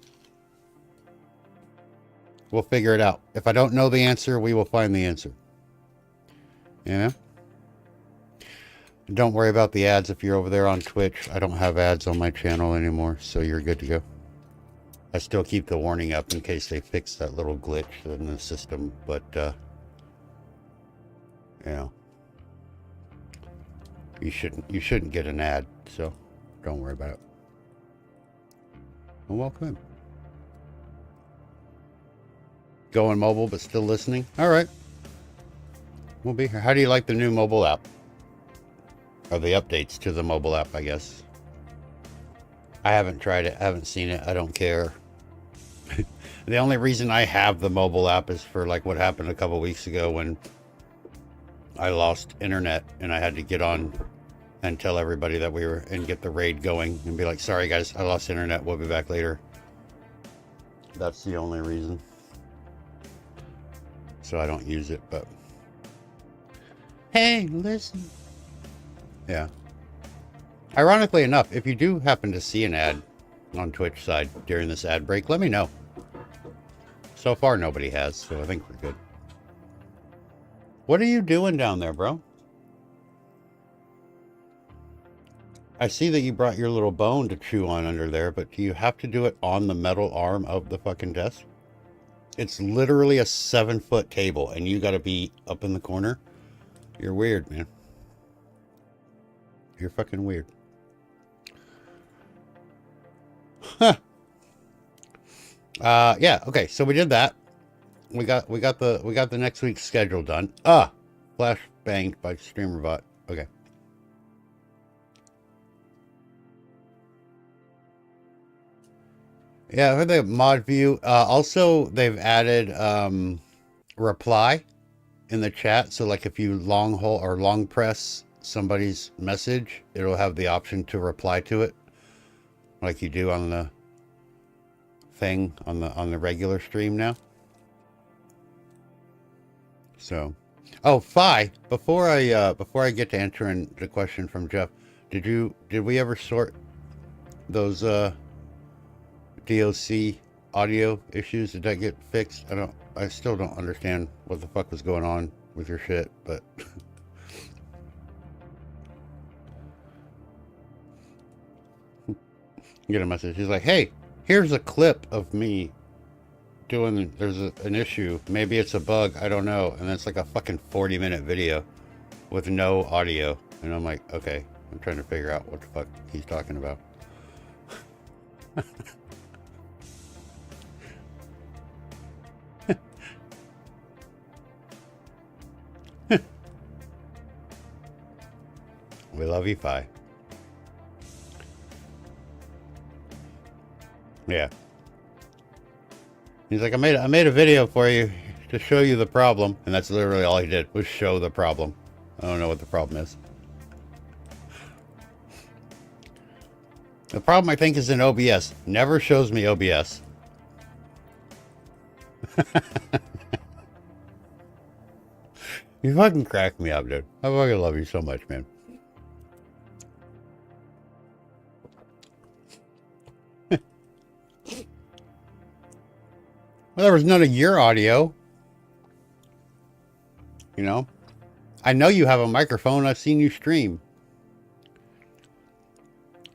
We'll figure it out. If I don't know the answer, we will find the answer. Yeah. Don't worry about the ads if you're over there on Twitch. I don't have ads on my channel anymore, so you're good to go. I still keep the warning up in case they fix that little glitch in the system, but you know, you shouldn't get an ad, so don't worry about it. Well, welcome in. Going mobile, but still listening. All right, we'll be here. How do you like the new mobile app? Or the updates to the mobile app, I guess. I haven't tried it. I haven't seen it. I don't care. The only reason I have the mobile app is for like what happened a couple weeks ago when I lost internet and I had to get on and tell everybody that we were and get the raid going and be like, sorry guys, I lost internet. We'll be back later. That's the only reason. So I don't use it, but hey, listen. Yeah. Ironically enough, if you do happen to see an ad on Twitch side during this ad break, let me know. So far, nobody has, so I think we're good. What are you doing down there, bro? I see that you brought your little bone to chew on under there, but do you have to do it on the metal arm of the fucking desk? It's literally a 7-foot table, and you got to be up in the corner. You're weird, man. You're fucking weird. Huh. Yeah. Okay. So we did that. We got the next week's schedule done. Flash banged by StreamerBot. Okay. Yeah, I heard the mod view. Also, they've added reply in the chat. So, like, if you long hold or long press somebody's message, it'll have the option to reply to it, like you do on the thing on the regular stream now. So, oh, Phi, before I get to answering the question from Jeff, did we ever sort those DOC audio issues? Did that get fixed? I still don't understand what the fuck was going on with your shit, but get a message. He's like, hey, here's a clip of me doing, there's an issue. Maybe it's a bug. I don't know. And it's like a fucking 40-minute video with no audio. And I'm like, okay, I'm trying to figure out what the fuck he's talking about. We love you, Phi. Yeah. He's like, I made a video for you to show you the problem, and that's literally all he did was show the problem. I don't know what the problem is. The problem, I think, is in OBS. Never shows me OBS. You fucking crack me up, dude. I fucking love you so much, man. Well, there was none of your audio. You know? I know you have a microphone. I've seen you stream.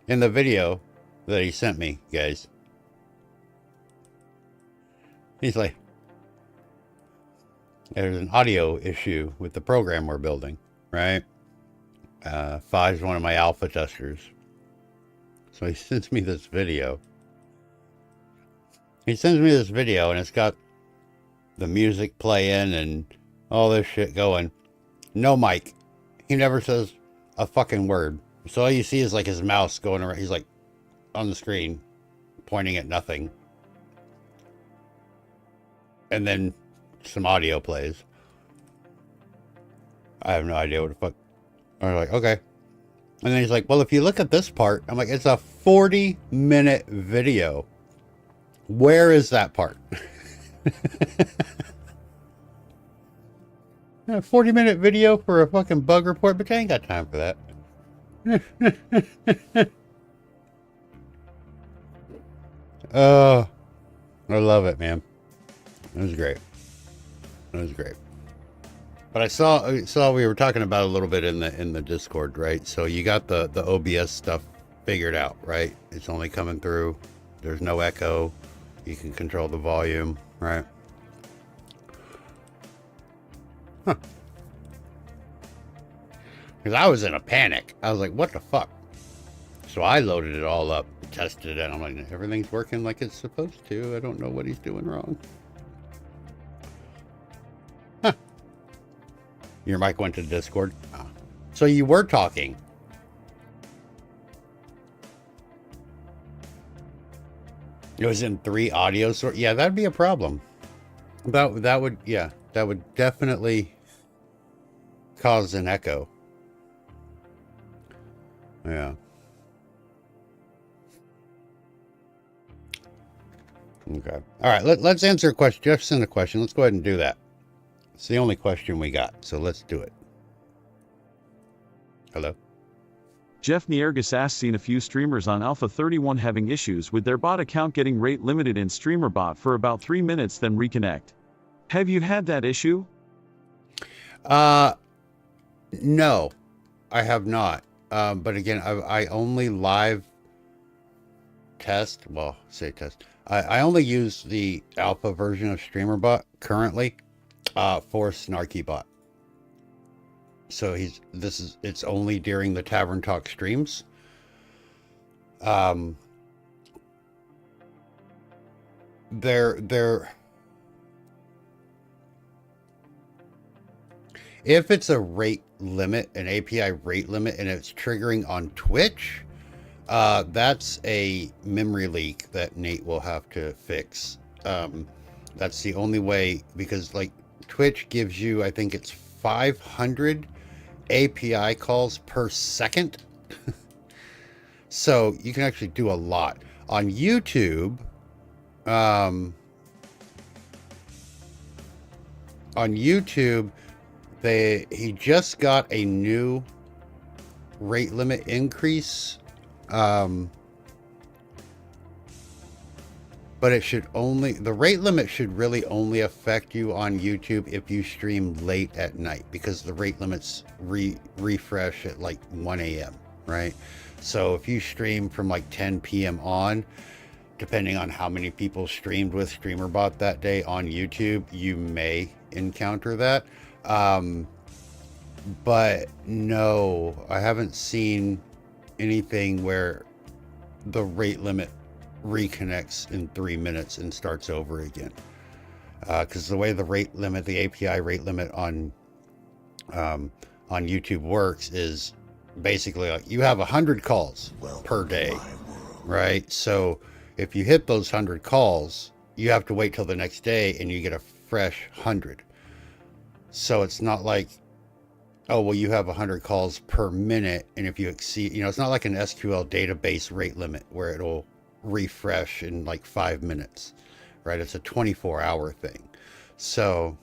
In the video that he sent me, guys. He's like, there's an audio issue with the program we're building, right? Five's one of my alpha testers. So he sends me this video. He sends me this video, and it's got the music playing and all this shit going. No mic. He never says a fucking word. So all you see is like his mouse going around. He's like on the screen pointing at nothing. And then some audio plays. I have no idea what the fuck. I'm like, okay. And then he's like, well, if you look at this part, I'm like, it's a 40-minute video. Where is that part? A 40-minute video for a fucking bug report, but I ain't got time for that. Oh, I love it, man. It was great. It was great. But I saw we were talking about a little bit in the Discord, right? So you got the OBS stuff figured out, right? It's only coming through. There's no echo. You can control the volume, right? Huh. Because I was in a panic. I was like, what the fuck? So I loaded it all up, tested it, and I'm like, everything's working like it's supposed to. I don't know what he's doing wrong. Huh. Your mic went to Discord. Oh. So you were talking. It was in 3 audio sources. Yeah, that'd be a problem. That would definitely cause an echo. Yeah. Okay. All right. Let's answer a question. Jeff sent a question. Let's go ahead and do that. It's the only question we got, so let's do it. Hello. Jeff Niergas asks, seen a few streamers on Alpha 31 having issues with their bot account getting rate limited in StreamerBot for about 3 minutes, then reconnect. Have you had that issue? No, I have not. But again, I only live test. Well, say test. I only use the alpha version of StreamerBot currently for SnarkyBot. So it's only during the Tavern Talk streams. If it's a rate limit, an API rate limit, and it's triggering on Twitch, that's a memory leak that Nate will have to fix. That's the only way, because like Twitch gives you, I think it's 500 API calls per second. So you can actually do a lot. On YouTube, he just got a new rate limit increase. But the rate limit should really only affect you on YouTube if you stream late at night, because the rate limits refresh at like 1 a.m., right? So if you stream from like 10 p.m. on, depending on how many people streamed with StreamerBot that day on YouTube, you may encounter that. But no, I haven't seen anything where the rate limit reconnects in 3 minutes and starts over again. Because the way the API rate limit on YouTube works is basically like you have 100 calls per day, right? So if you hit those 100 calls, you have to wait till the next day and you get a fresh 100. So it's not like, oh, well, you have 100 calls per minute, and if you exceed, it's not like an SQL database rate limit where it'll refresh in like 5 minutes, right? It's a 24-hour thing. So,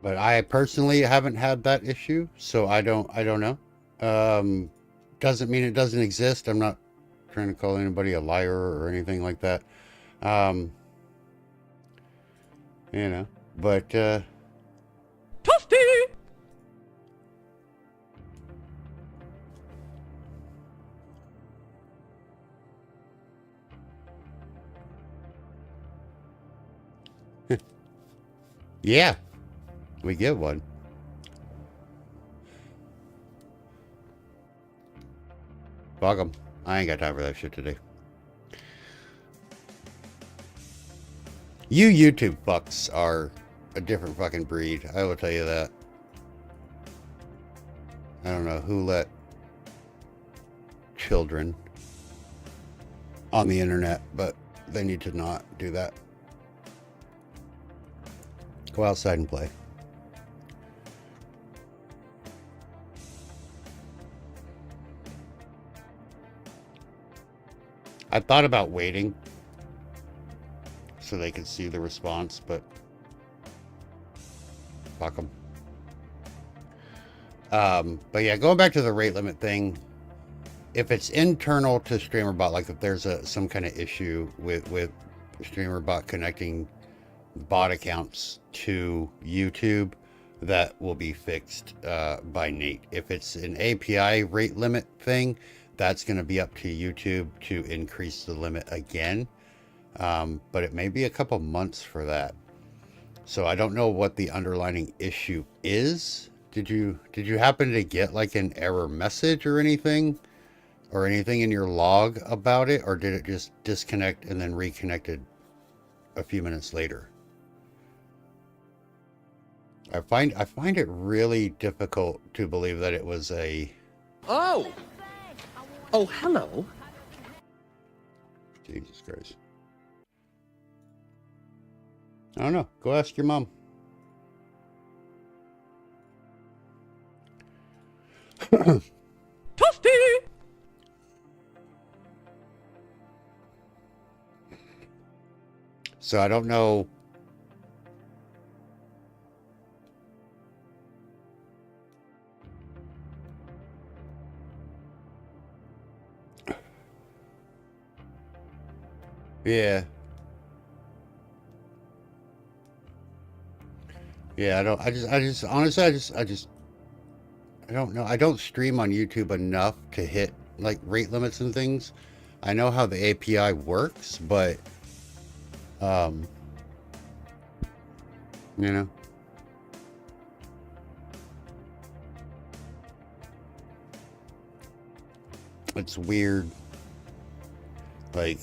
but I personally haven't had that issue, so I don't know. Doesn't mean it doesn't exist. I'm not trying to call anybody a liar or anything like that. But Toasty! yeah, we get one. Fuck 'em. I ain't got time for that shit today. You YouTube fucks are a different fucking breed. I will tell you that. I don't know who let children on the internet, but they need to not do that. Go outside and play. I thought about waiting so they could see the response, but fuck them. But yeah, going back to the rate limit thing, if it's internal to StreamerBot, like if there's some kind of issue with StreamerBot connecting bot accounts to YouTube, that will be fixed by Nate. If it's an API rate limit thing, that's going to be up to YouTube to increase the limit again. But it may be a couple months for that. So I don't know what the underlying issue is. Did you happen to get like an error message or anything in your log about it, or did it just disconnect and then reconnected a few minutes later? I find it really difficult to believe that it was a... Oh, hello. Jesus Christ. I don't know. Go ask your mom. Toasty! So I don't know. Yeah. Yeah, honestly, I don't know. I don't stream on YouTube enough to hit like rate limits and things. I know how the API works, but, you know, it's weird. Like,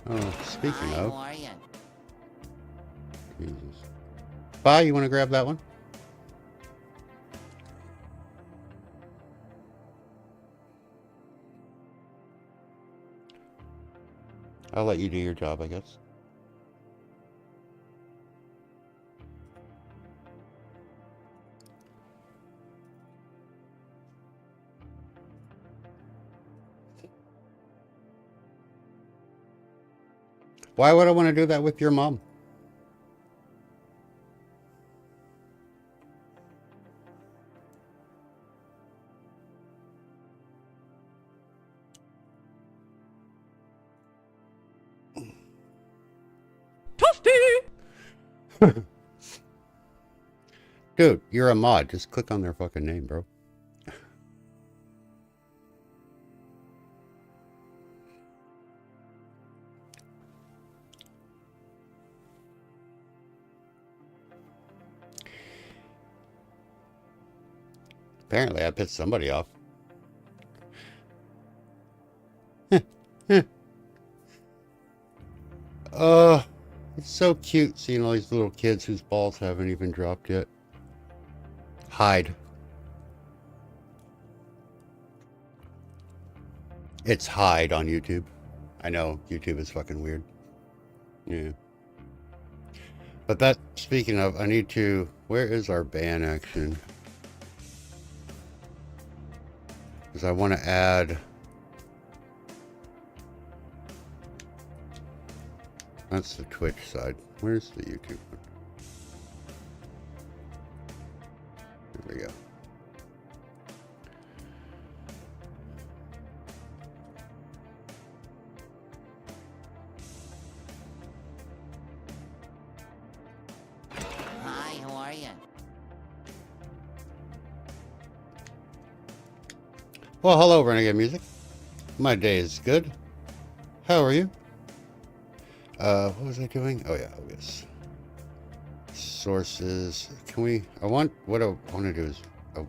oh, speaking of, Jesus. Bye, you want to grab that one? I'll let you do your job, I guess. Why would I want to do that with your mom? Toasty! Dude, you're a mod. Just click on their fucking name, bro. Apparently, I pissed somebody off. It's so cute seeing all these little kids whose balls haven't even dropped yet. Hide. It's hide on YouTube. I know, YouTube is fucking weird. Yeah. But that, speaking of, I need to, where is our ban action? Because I want to add, that's the Twitch side. Where's the YouTube one? There we go. Hi, how are you? Well, hello, Renegade Music. My day is good. How are you? What was I doing? Oh yeah, oh yes. Sources. Can we? What I want to do is. Oh.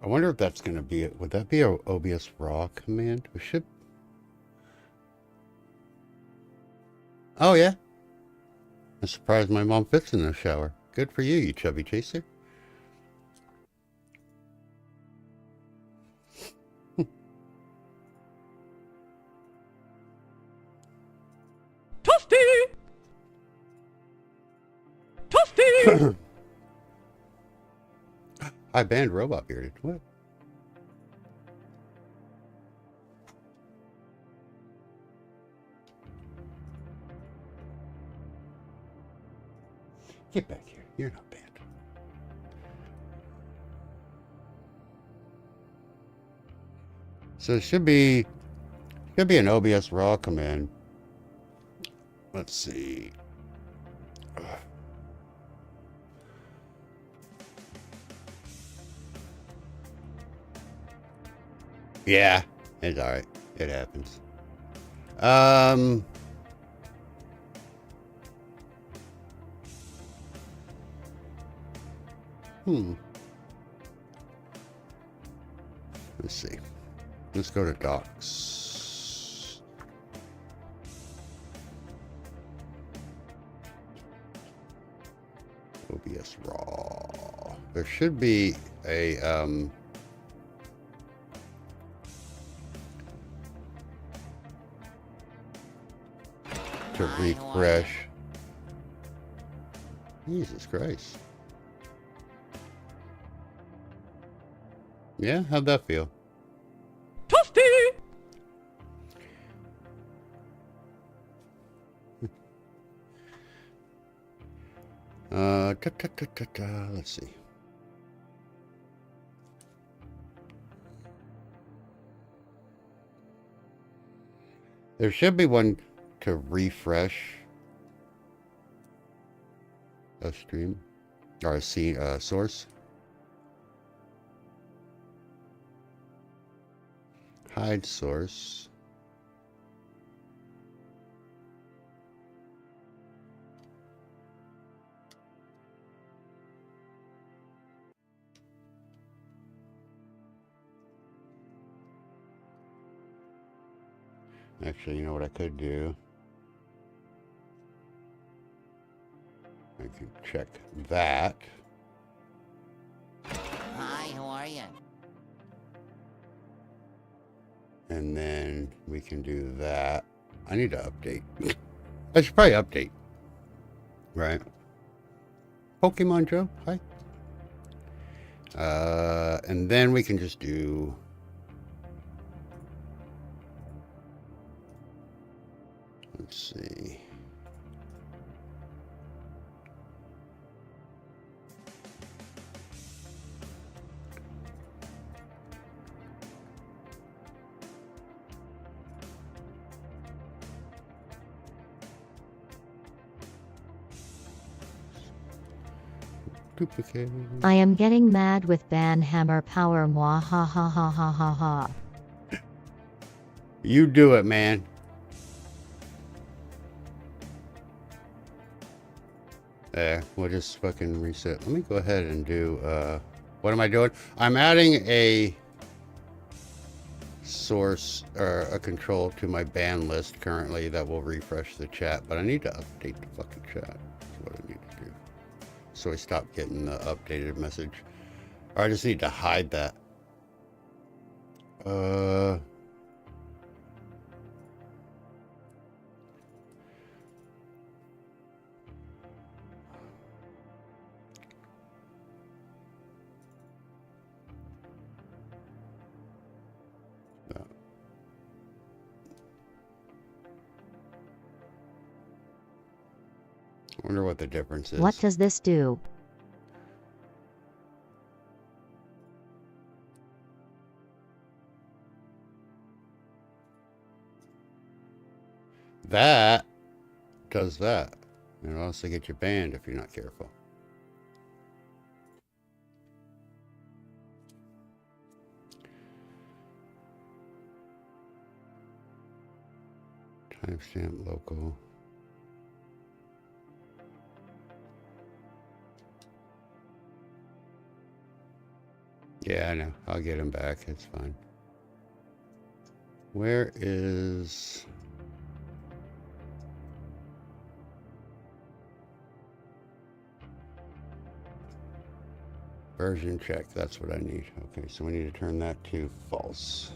I wonder if that's going to be it. Would that be a OBS raw command? We should. Oh yeah. I'm surprised my mom fits in the shower. Good for you, you chubby chaser. Toasty! Toasty! I banned Robot Bearded. What? Get back here. You're not banned. So it should be an OBS raw command. Let's see. Yeah, it's alright. It happens. Let's see. Let's go to docs. OBS raw. There should be a to refresh. Jesus Christ. Yeah, how'd that feel? Toasty! Let's see. There should be one to refresh a stream or a source. Hide source. Actually, you know what I could do? I can check that. Hi, how are you? And then we can do that. I need to update. I should probably update. Right. Pokemon Joe, hi. And then we can just do... Let's see. Duplicate. I am getting mad with Banhammer Power moi ha ha ha ha ha ha. You do it, man. There, we'll just fucking reset. Let me go ahead and do, what am I doing? I'm adding a source or a control to my ban list currently that will refresh the chat, but I need to update the fucking chat. That's what I need to do. So I stop getting the updated message. Or I just need to hide that. I wonder what the difference is. What does this do? That does that. It'll also get you banned if you're not careful. Timestamp local. Yeah, I know. I'll get him back. It's fine. Where is... version check? That's what I need. Okay, so we need to turn that to false.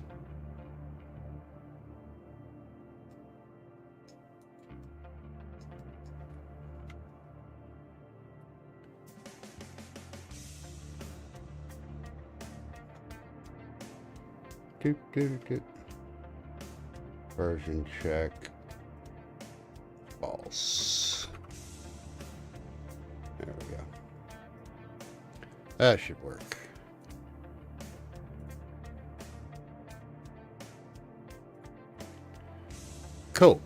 Version check false. There we go. That should work. Cool.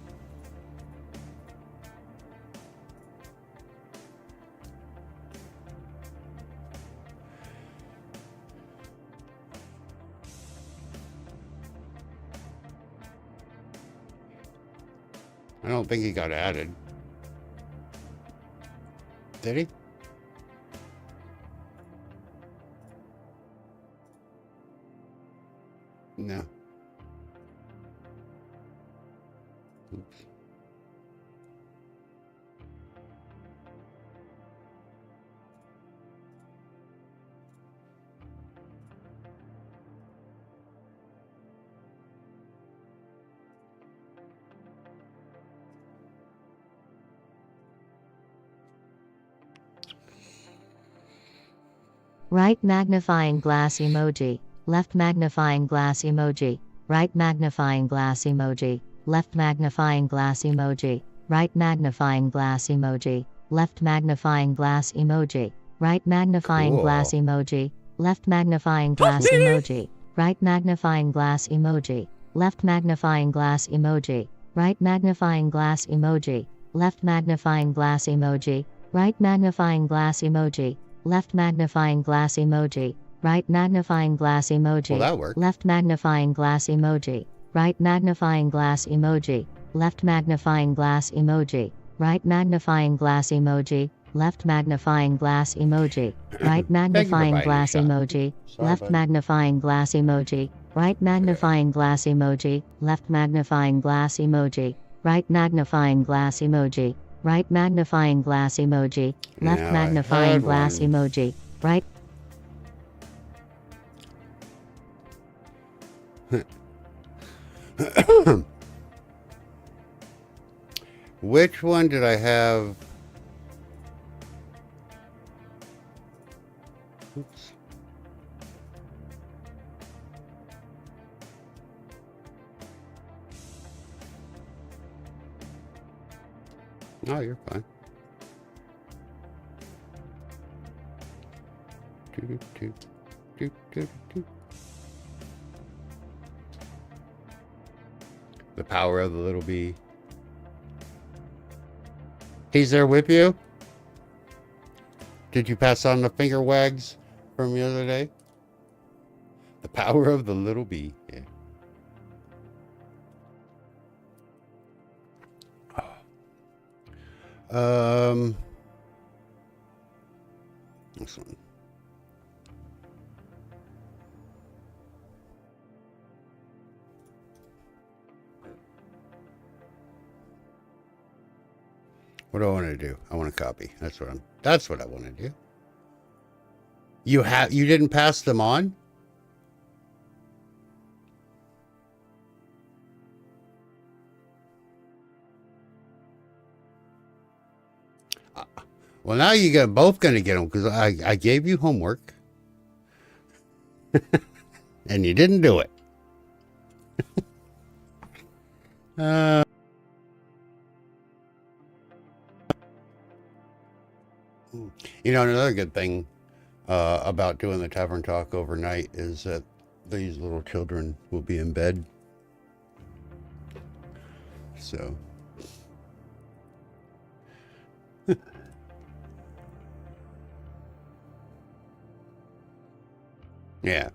I don't think he got added. Did he? No. Oops. Right magnifying glass emoji, left magnifying glass emoji, right magnifying glass emoji, left magnifying glass emoji, right magnifying glass emoji, left magnifying glass emoji, right magnifying glass Cool. emoji, left magnifying glass emoji, right magnifying glass emoji, left magnifying glass emoji, right magnifying glass emoji, left magnifying glass emoji, right magnifying glass emoji, left magnifying glass emoji, right magnifying glass Well, emoji, that worked. left magnifying glass emoji, right magnifying glass emoji, left magnifying glass emoji, right magnifying glass emoji, left magnifying glass emoji, right Thank you for magnifying buying a glass shot. emoji, Sorry, left bud. magnifying glass emoji, right magnifying glass emoji, left magnifying glass emoji, right magnifying glass emoji, right magnifying glass emoji, left Now, I magnifying had glass one. emoji, right Which one did I have? Oops. No, you're fine. Doot, doot, doot, doot, doot. The power of the little bee. He's there with you? Did you pass on the finger wags from the other day? The power of the little bee. Yeah. This one. What do I want to do? I want to copy. That's what I want to do. You didn't pass them on? Well, now you both going to get them because I gave you homework and you didn't do it. You know, another good thing about doing the Tavern Talk overnight is that these little children will be in bed. So. Yeah.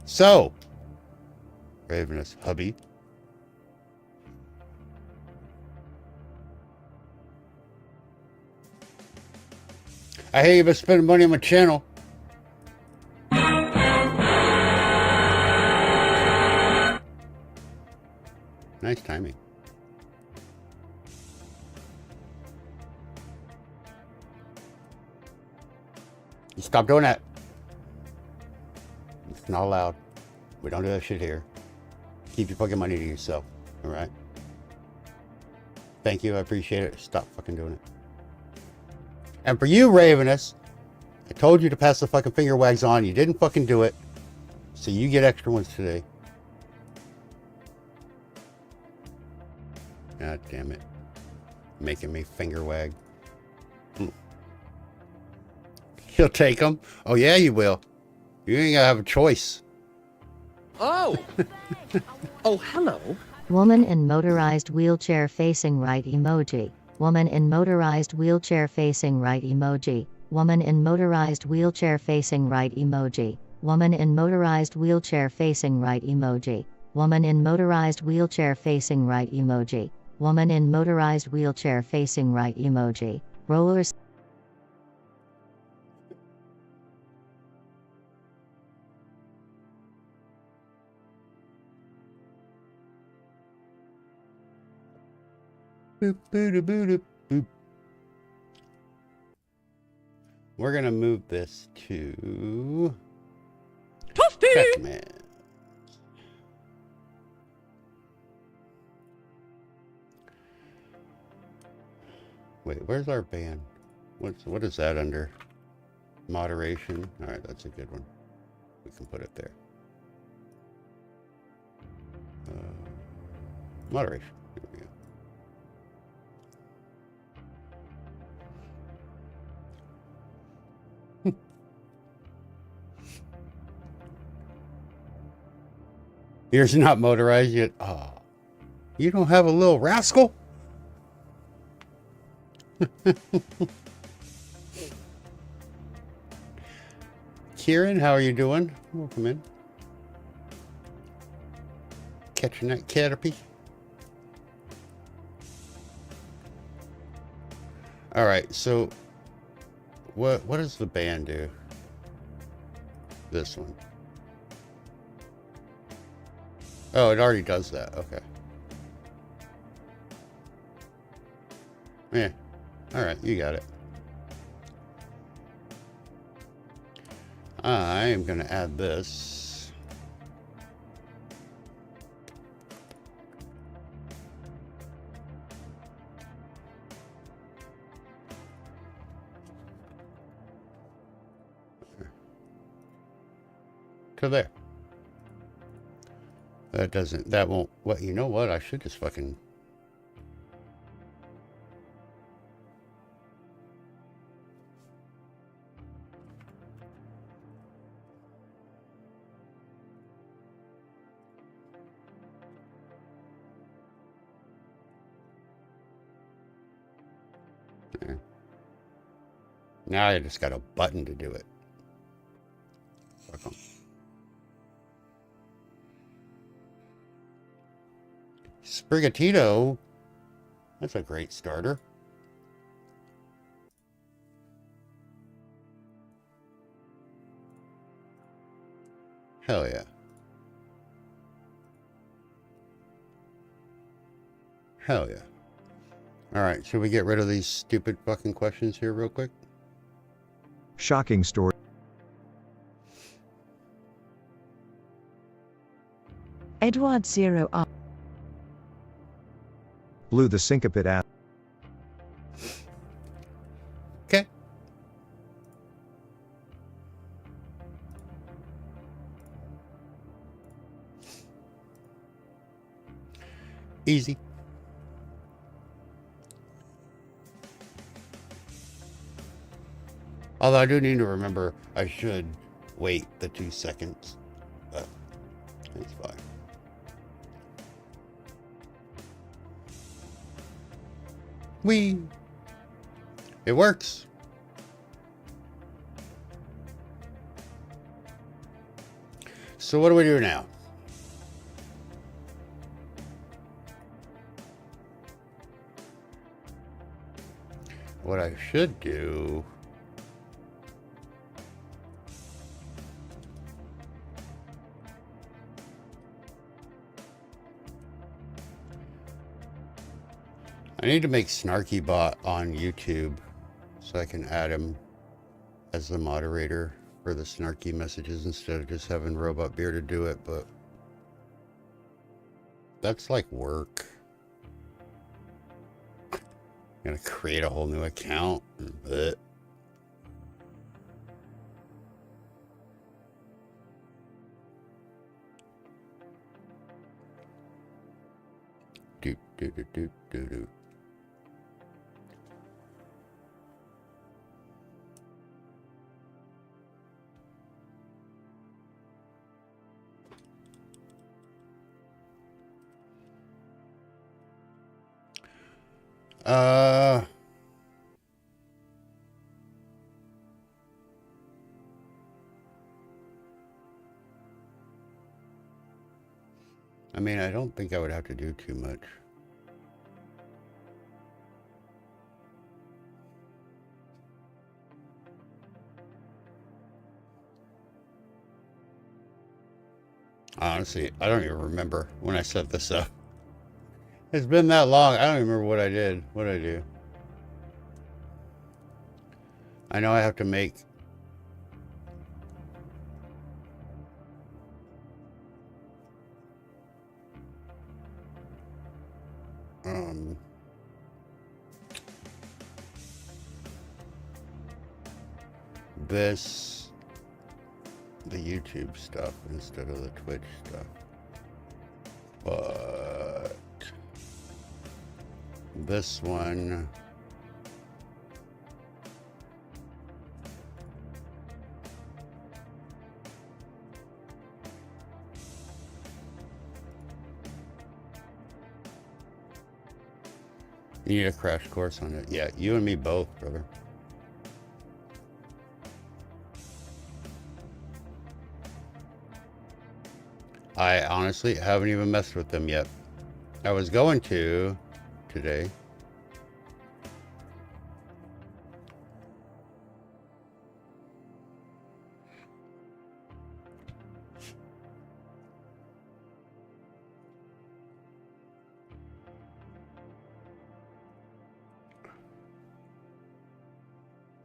So, Ravenous hubby. I hear you've been spending money on my channel. Nice timing. You stop doing that. It's not allowed. We don't do that shit here. Keep your fucking money to yourself. All right? Thank you. I appreciate it. Stop fucking doing it. And for you, Ravenous, I told you to pass the fucking finger wags on. You didn't fucking do it. So you get extra ones today. God damn it. Making me finger wag. You'll take them. Oh, yeah, you will. You ain't gonna have a choice. Oh! Oh, hello. woman in motorized wheelchair facing right emoji, woman in motorized wheelchair facing right emoji, woman in motorized wheelchair facing right emoji, woman in motorized wheelchair facing right emoji, woman in motorized wheelchair facing right emoji, woman in motorized wheelchair facing right emoji, rollers. Boop, boop, boop, boop. We're gonna move this to Checkman. Wait, where's our band? What is that under? Moderation. All right, that's a good one. We can put it there. Moderation. Here we go. Yours not motorized yet. Oh, you don't have a little rascal? Kieran, how are you doing? Welcome in. Catching that caterpie. All right, so what does the band do? This one. Oh, it already does that. Okay. Yeah. All right, you got it. I am going to add this. To there. That won't, what, you know what? I should just fucking. There. Now I just got a button to do it. Fuck 'em. Sprigatito. That's a great starter. Hell yeah. Hell yeah. Alright, should we get rid of these stupid fucking questions here real quick? Shocking story. Edward Zero R. Blew the syncopate ass. Okay. Easy. Although I do need to remember I should wait the 2 seconds. But it's fine. Whee! It works. So what do we do now? What I should do I need to make Snarky Bot on YouTube so I can add him as the moderator for the snarky messages instead of just having Robot Beer to do it, but that's like work. Gotta create a whole new account. Blech. Do do do do do do. I mean, I don't think I would have to do too much. Honestly, I don't even remember when I set this up. It's been that long. I don't even remember what I did. What did I do? I know I have to make... this... the YouTube stuff instead of the Twitch stuff. But... this one... you need a crash course on it. Yeah, you and me both, brother. I honestly haven't even messed with them yet. I was going to today.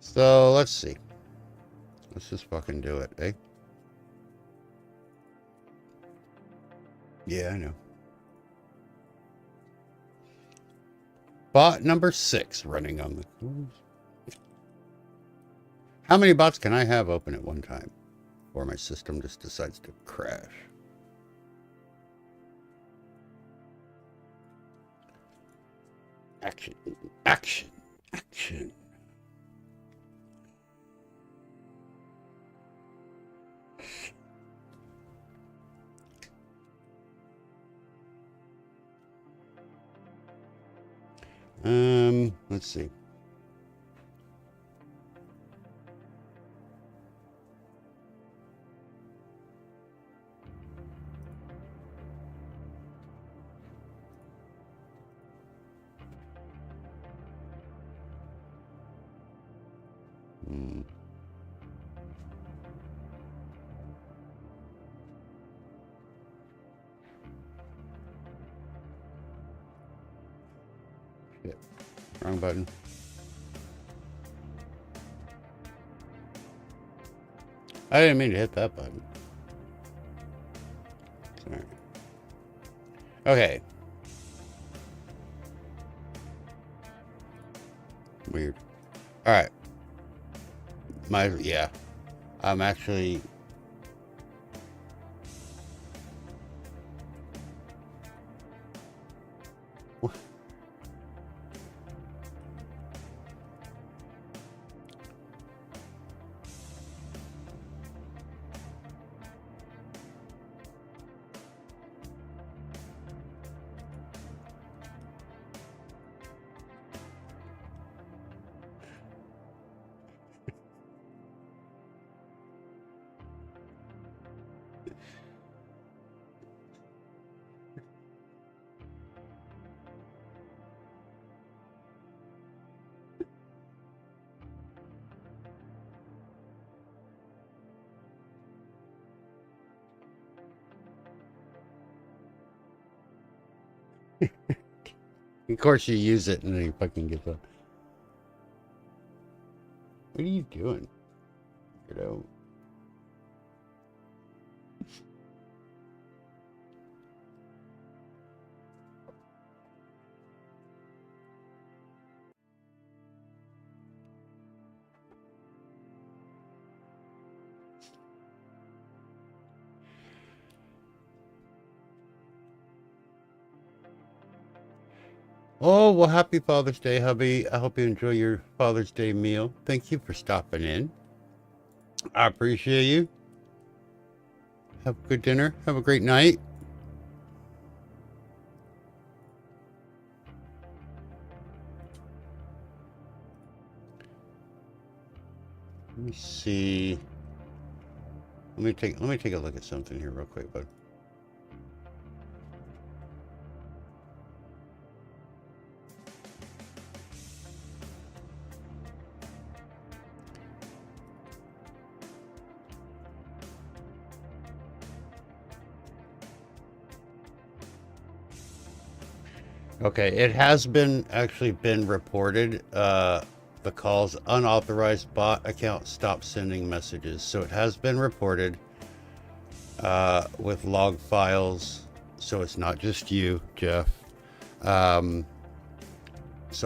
So let's see. Let's just fucking do it, eh? Yeah, I know. Bot number 6 running on the cruise. How many bots can I have open at one time? Or my system just decides to crash. Action, action, action. Let's see. Shit. Wrong button. I didn't mean to hit that button. Sorry. Okay. Weird. All right. Yeah. I'm actually... Of course you use it and then you fucking give up. What are you doing? Weirdo. Oh, well, happy Father's Day, hubby. I hope you enjoy your Father's Day meal. Thank you for stopping in. I appreciate you. Have a good dinner. Have a great night. Let me see. Let me take a look at something here real quick, bud. Okay, it has actually been reported. The call's unauthorized bot account stopped sending messages. So it has been reported with log files. So it's not just you, Jeff. So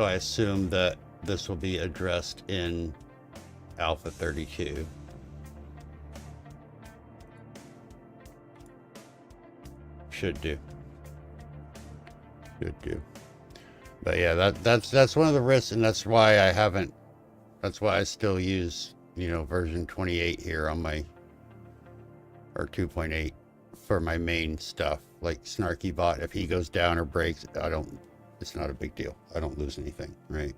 I assume that this will be addressed in Alpha 32. Should do. But yeah, that's one of the risks, and that's why I still use, version 28 here on my, or 2.8 for my main stuff. Like Snarky Bot, if he goes down or breaks, it's not a big deal. I don't lose anything, right?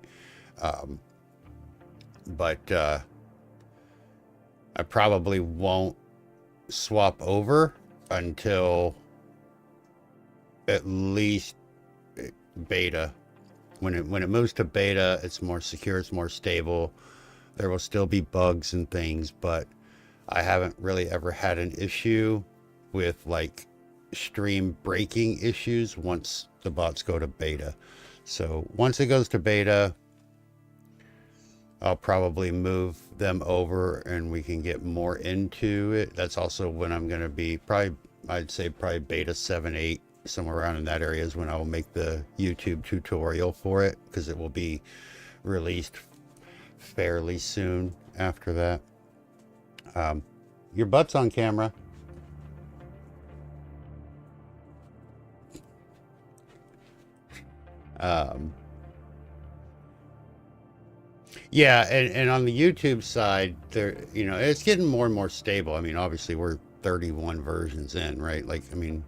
But I probably won't swap over until at least beta. When it moves to beta, it's more secure, it's more stable. There will still be bugs and things, but I haven't really ever had an issue with like stream breaking issues once the bots go to beta. So once it goes to beta, I'll probably move them over and we can get more into it. That's also when I'm going to be I'd say probably beta 7, 8, somewhere around in that area is when I will make the YouTube tutorial for it, because it will be released fairly soon after that. Your butt's on camera. Yeah, and on the YouTube side, there, it's getting more and more stable. I mean, obviously we're 31 versions in, right? Like, I mean,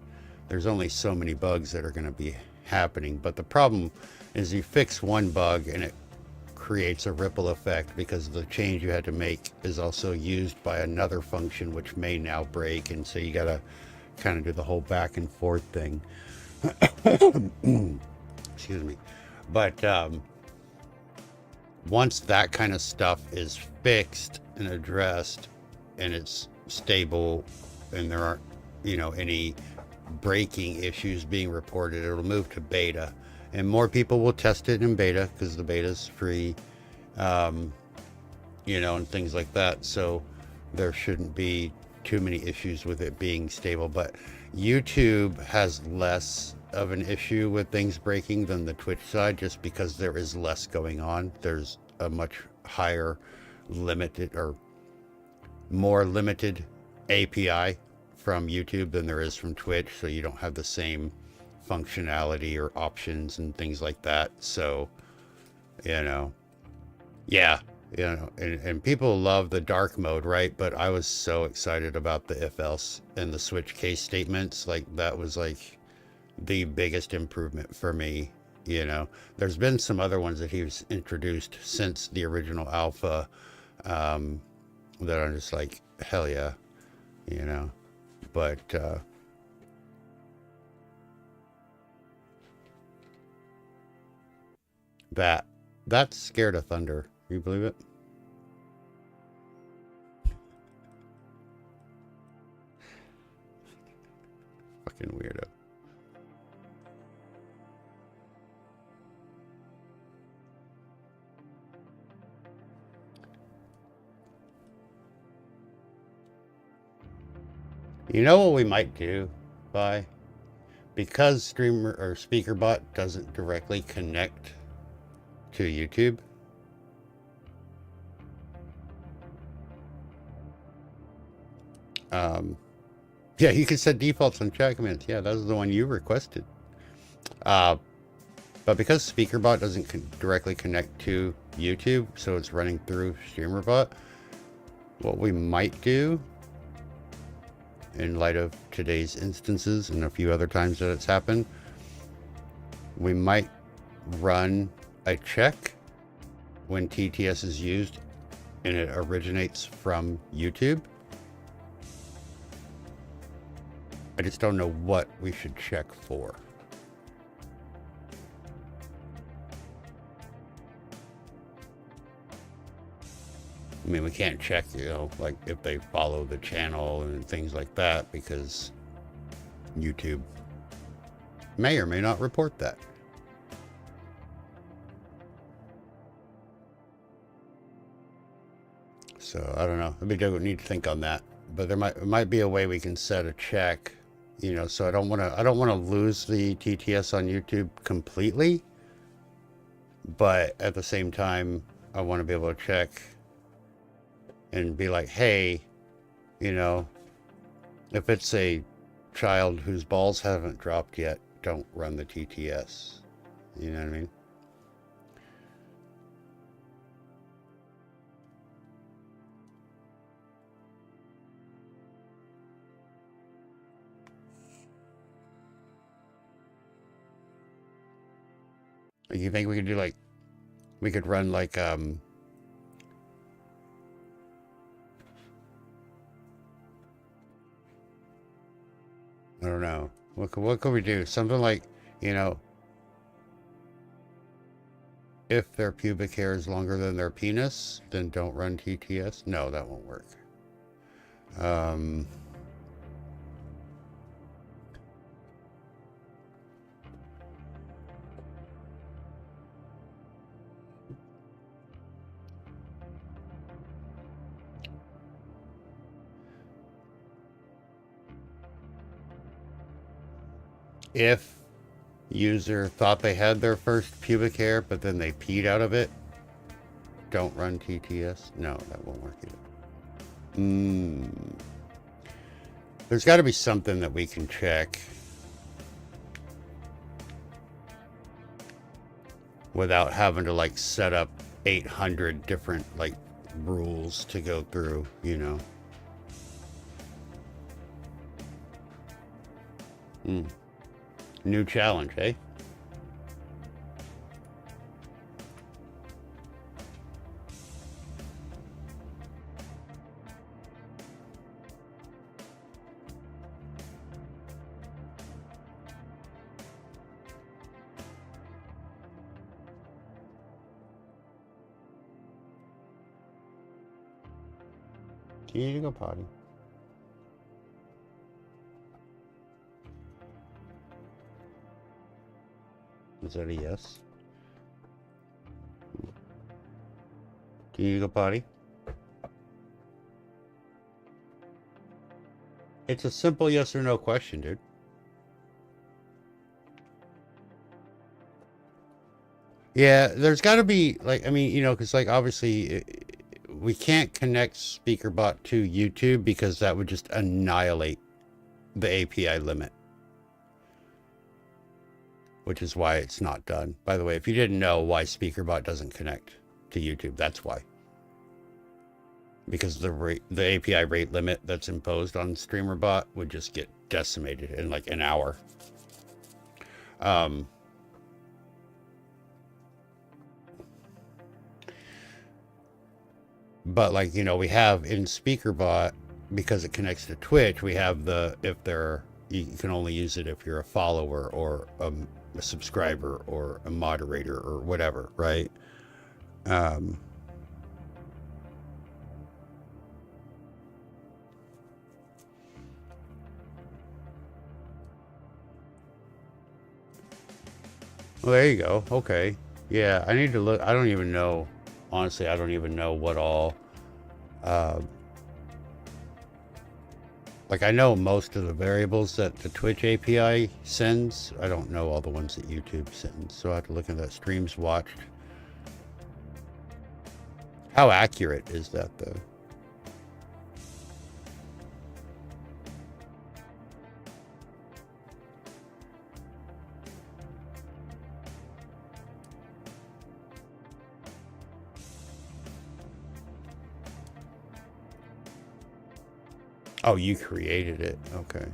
there's only so many bugs that are going to be happening, but the problem is you fix one bug and it creates a ripple effect, because the change you had to make is also used by another function which may now break, and so you got to kind of do the whole back and forth thing. Excuse me. But once that kind of stuff is fixed and addressed and it's stable and there aren't, any breaking issues being reported, it'll move to beta, and more people will test it in beta because the beta is free, and things like that. So there shouldn't be too many issues with it being stable. But YouTube has less of an issue with things breaking than the Twitch side, just because there is less going on. There's a much higher limited or more limited API from YouTube than there is from Twitch, so you don't have the same functionality or options and things like that. So and people love the dark mode, right? But I was so excited about the if else and the switch case statements. Like, that was like the biggest improvement for me. There's been some other ones that he's introduced since the original alpha that I'm just like, hell yeah, but that's scared of thunder. You believe it? Fucking weirdo. You know what we might do, because streamer or speaker bot doesn't directly connect to YouTube. Yeah, you can set defaults on chat commands. Yeah, that was the one you requested. But because SpeakerBot doesn't directly connect to YouTube, so it's running through StreamerBot, what we might do, in light of today's instances and a few other times that it's happened, we might run a check when TTS is used and it originates from YouTube. I just don't know what we should check for. I mean, we can't check, like if they follow the channel and things like that, because YouTube may or may not report that. So I don't know. Maybe we need to think on that. But there might be a way we can set a check, you know, so I don't want to lose the TTS on YouTube completely. But at the same time, I want to be able to check and be like, hey, you know, if it's a child whose balls haven't dropped yet, don't run the TTS. You know what I mean? You think we could do like, we could run like, I don't know. What could we do? Something like, you know, if their pubic hair is longer than their penis, then don't run TTS. No, that won't work. If user thought they had their first pubic hair, but then they peed out of it, don't run TTS. No, that won't work either. There's got to be something that we can check without having to like set up 800 different like rules to go through, you know. New challenge, eh? Do you need to go potty? Is that a yes? Do you need to go potty? It's a simple yes or no question, dude. Yeah, there's got to be, like, I mean, you know, because, like, obviously, we can't connect SpeakerBot to YouTube because that would just annihilate the API limit. Which is why it's not done. By the way, if you didn't know why SpeakerBot doesn't connect to YouTube, that's why. Because the API rate limit that's imposed on StreamerBot would just get decimated in like an hour. But like, you know, we have in SpeakerBot, because it connects to Twitch, we have the, you can only use it if you're a follower or a subscriber or a moderator or whatever, right? Well, there you go. Okay. Yeah, I need to look. I don't even know. Honestly, I don't even know what all. Like, I know most of the variables that the Twitch API sends. I don't know all the ones that YouTube sends. So I have to look at that streams watched. How accurate is that, though? Oh, you created it. Okay.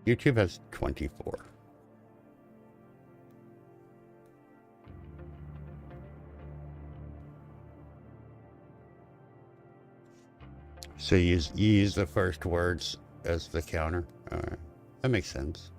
YouTube has 24. So you use the first words as the counter. All right. That makes sense.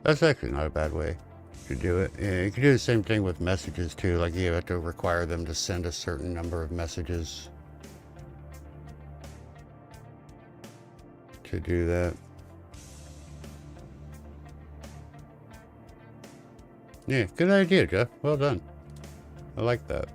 That's actually not a bad way to do it. Yeah, you can do the same thing with messages too. Like you have to require them to send a certain number of messages to do that. Yeah, good idea, Jeff. Well done. I like that.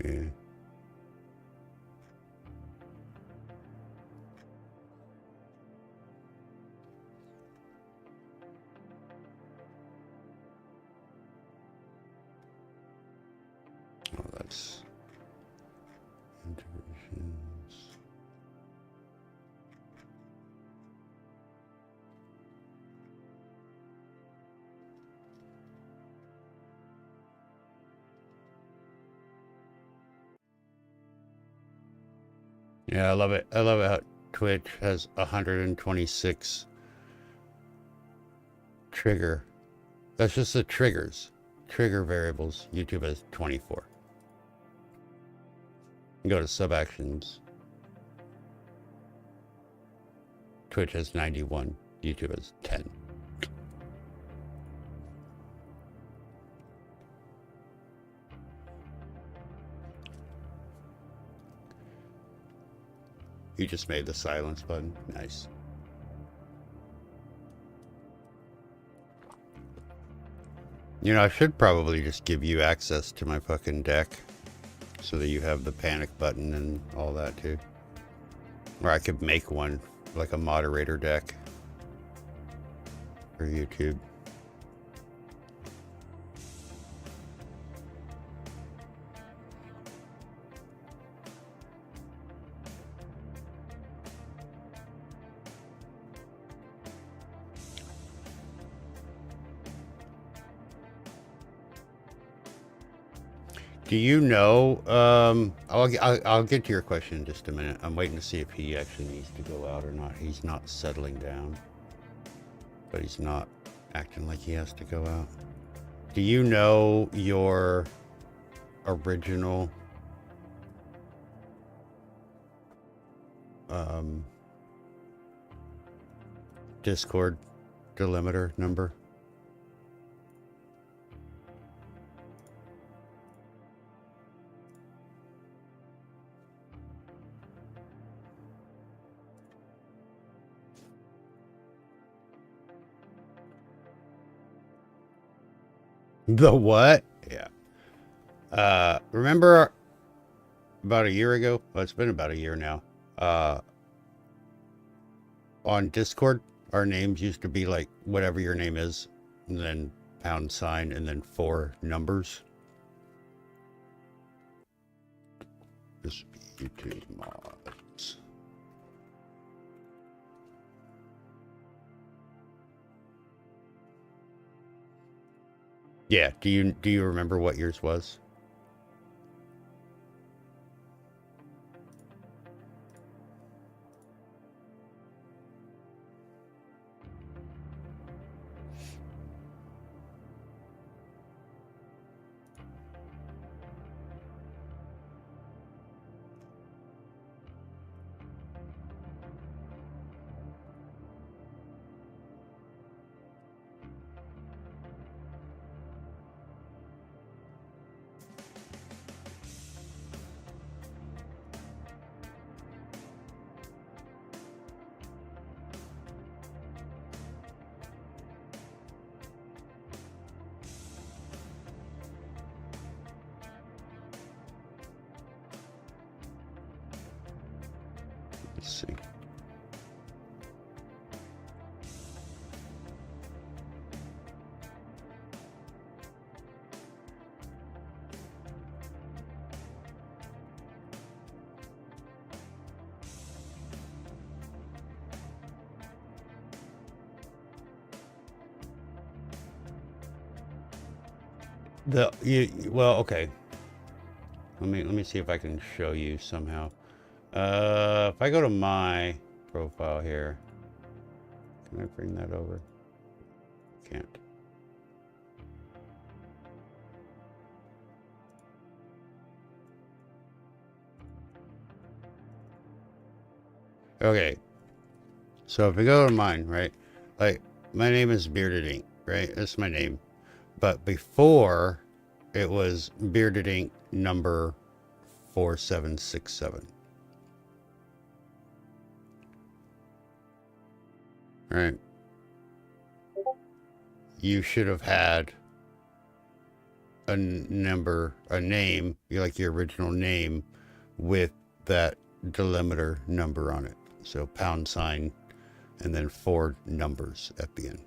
Yeah. Oh, that's interactions. Yeah, I love it. I love it how Twitch has 126 trigger. That's just the triggers. Trigger variables. YouTube has 24. You go to sub actions. Twitch has 91. YouTube has 10. You just made the silence button. Nice. You know, I should probably just give you access to my fucking deck so that you have the panic button and all that too. Or I could make one, like a moderator deck for YouTube. Do you know, I'll get to your question in just a minute. I'm waiting to see if he actually needs to go out or not. He's not settling down, but he's not acting like he has to go out. Do you know your original Discord delimiter number? The what? Yeah. Remember about a year ago? Well, it's been about a year now. On Discord, our names used to be like whatever your name is, and then # and then 4 numbers. This YouTube mods. Yeah, do you remember what yours was? Let's see. Well, okay. Let me see if I can show you somehow. If I go to my profile here, can I bring that over? Can't. Okay. So if I go to mine, right? Like, my name is Bearded Ink, right? That's my name. But before, it was Bearded Ink number 4767. Right. You should have had a number, a name, like your original name, with that delimiter number on it. So # and then 4 numbers at the end.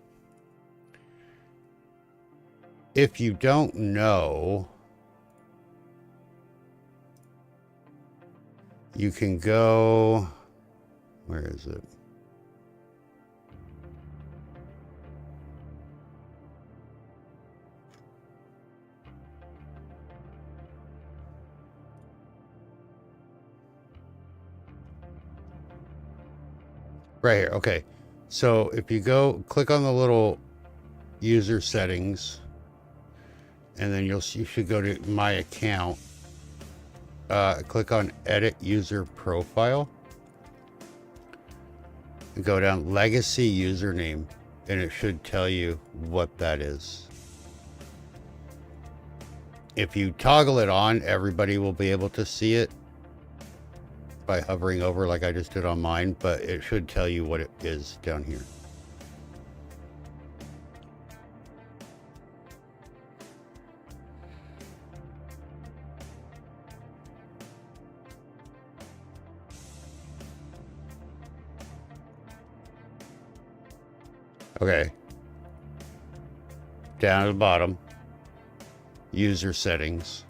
If you don't know, you can go, where is it? Right here. Okay. So if you go click on the little user settings, and then you should go to my account, click on edit user profile, and go down legacy username, and it should tell you what that is. If you toggle it on, everybody will be able to see it by hovering over like I just did on mine, but it should tell you what it is down here. Okay. Down at the bottom, user settings.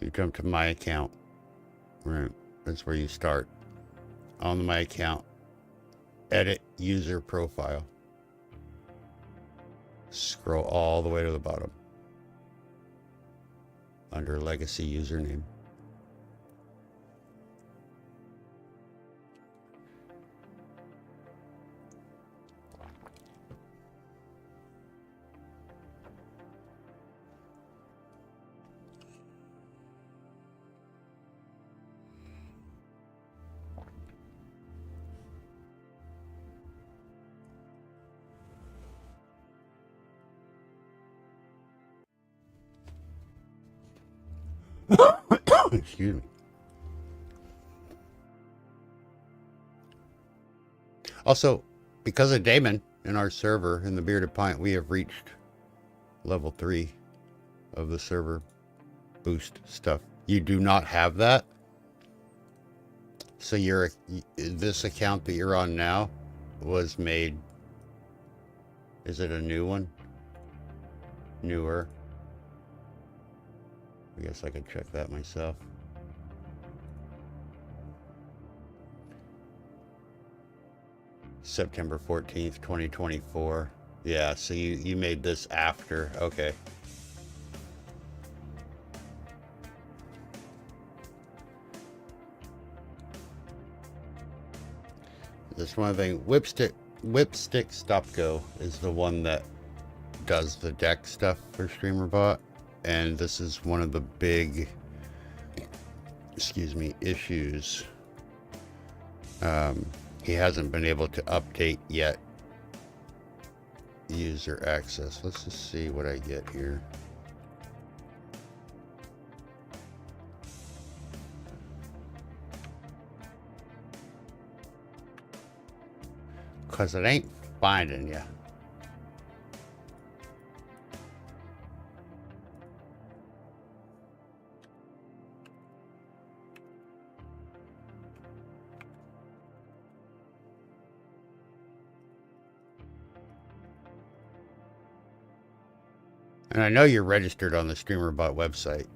You jump to my account. Right. That's where you start. On my account, edit user profile. Scroll all the way to the bottom. Under legacy username. Excuse me. Also, because of Damon in our server in the Bearded Pint, we have reached level 3 of the server boost stuff. You do not have that. So this account that you're on now was made. Is it a new one? Newer. I guess I could check that myself. September 14th, 2024. Yeah, so you made this after. Okay. This one thing, Whipstick Stop Go is the one that does the deck stuff for StreamerBot. And this is one of the big, issues. He hasn't been able to update yet user access. Let's just see what I get here. Because it ain't finding you. And I know you're registered on the StreamerBot website.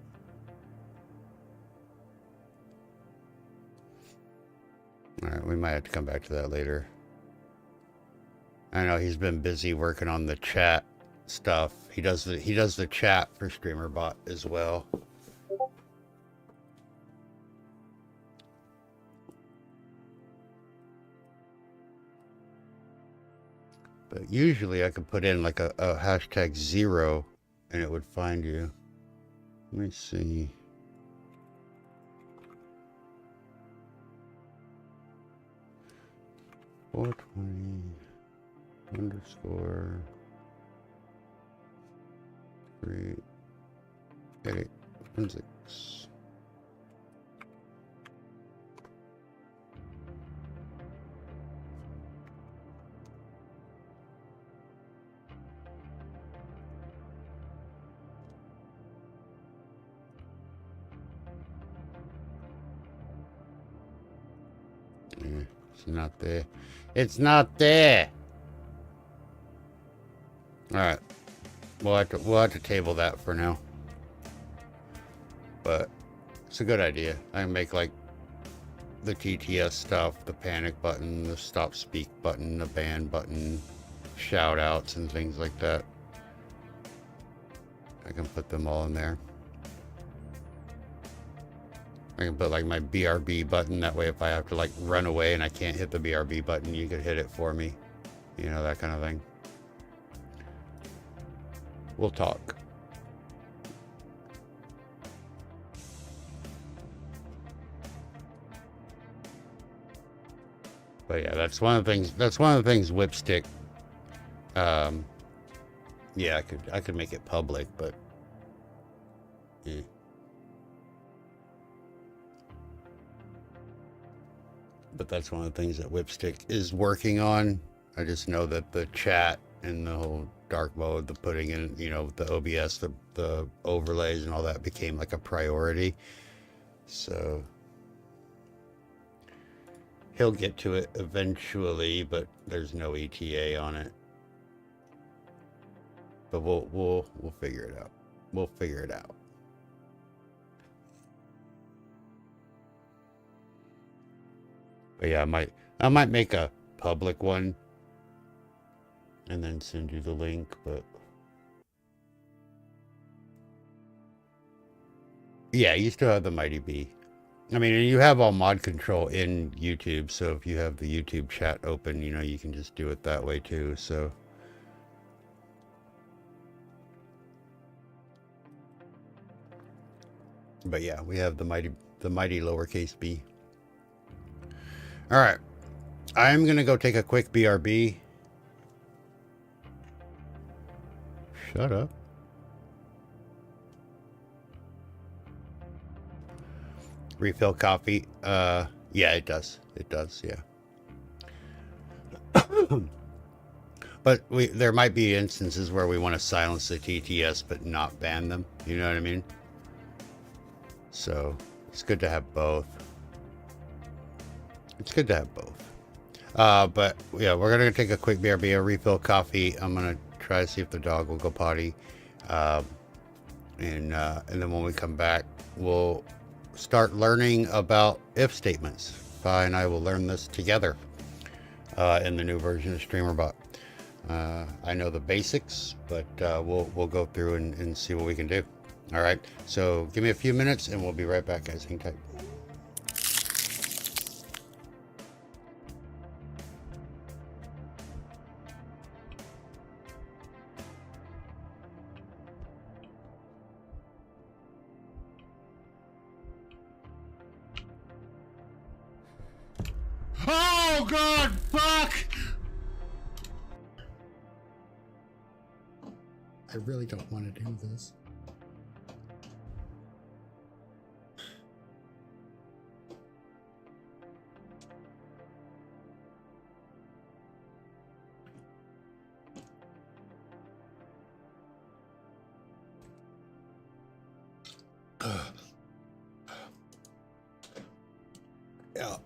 Alright, we might have to come back to that later. I know he's been busy working on the chat stuff. He does the chat for StreamerBot as well. But usually I could put in like a hashtag 0 and it would find you. Let me see. $420 underscore 38816. It's not there. It's not there. All right. We'll have to table that for now. But it's a good idea. I can make like the TTS stuff, the panic button, the stop speak button, the ban button, shout outs and things like that. I can put them all in there. I can put like my BRB button, that way if I have to like run away and I can't hit the BRB button, you could hit it for me. You know, that kind of thing. We'll talk. But yeah, that's one of the things Whipstick, yeah, I could make it public, but yeah. But that's one of the things that Whipstick is working on. I just know that the chat and the whole dark mode, the putting in, you know, the OBS, the overlays and all that became like a priority. So he'll get to it eventually, but there's no ETA on it. But we'll figure it out. We'll figure it out. But yeah, I might make a public one and then send you the link, but yeah, you still have the Mighty Bee. I mean, you have all mod control in YouTube, so if you have the YouTube chat open, you know, you can just do it that way too, so. But yeah, we have the mighty lowercase b. All right, I'm gonna go take a quick BRB. Shut up. Refill coffee. Yeah, it does. It does. Yeah. But there might be instances where we want to silence the TTS but not ban them. You know what I mean? So it's good to have both. It's good to have both. But yeah, we're gonna take a quick BRB, a refill coffee. I'm gonna try to see if the dog will go potty, and then when we come back, we'll start learning about if statements. Fi and I will learn this together in the new version of StreamerBot. I know the basics, but we'll go through and see what we can do. All right, so give me a few minutes and we'll be right back, guys. Hang tight. Oh God, fuck! I really don't want to do this. Yeah.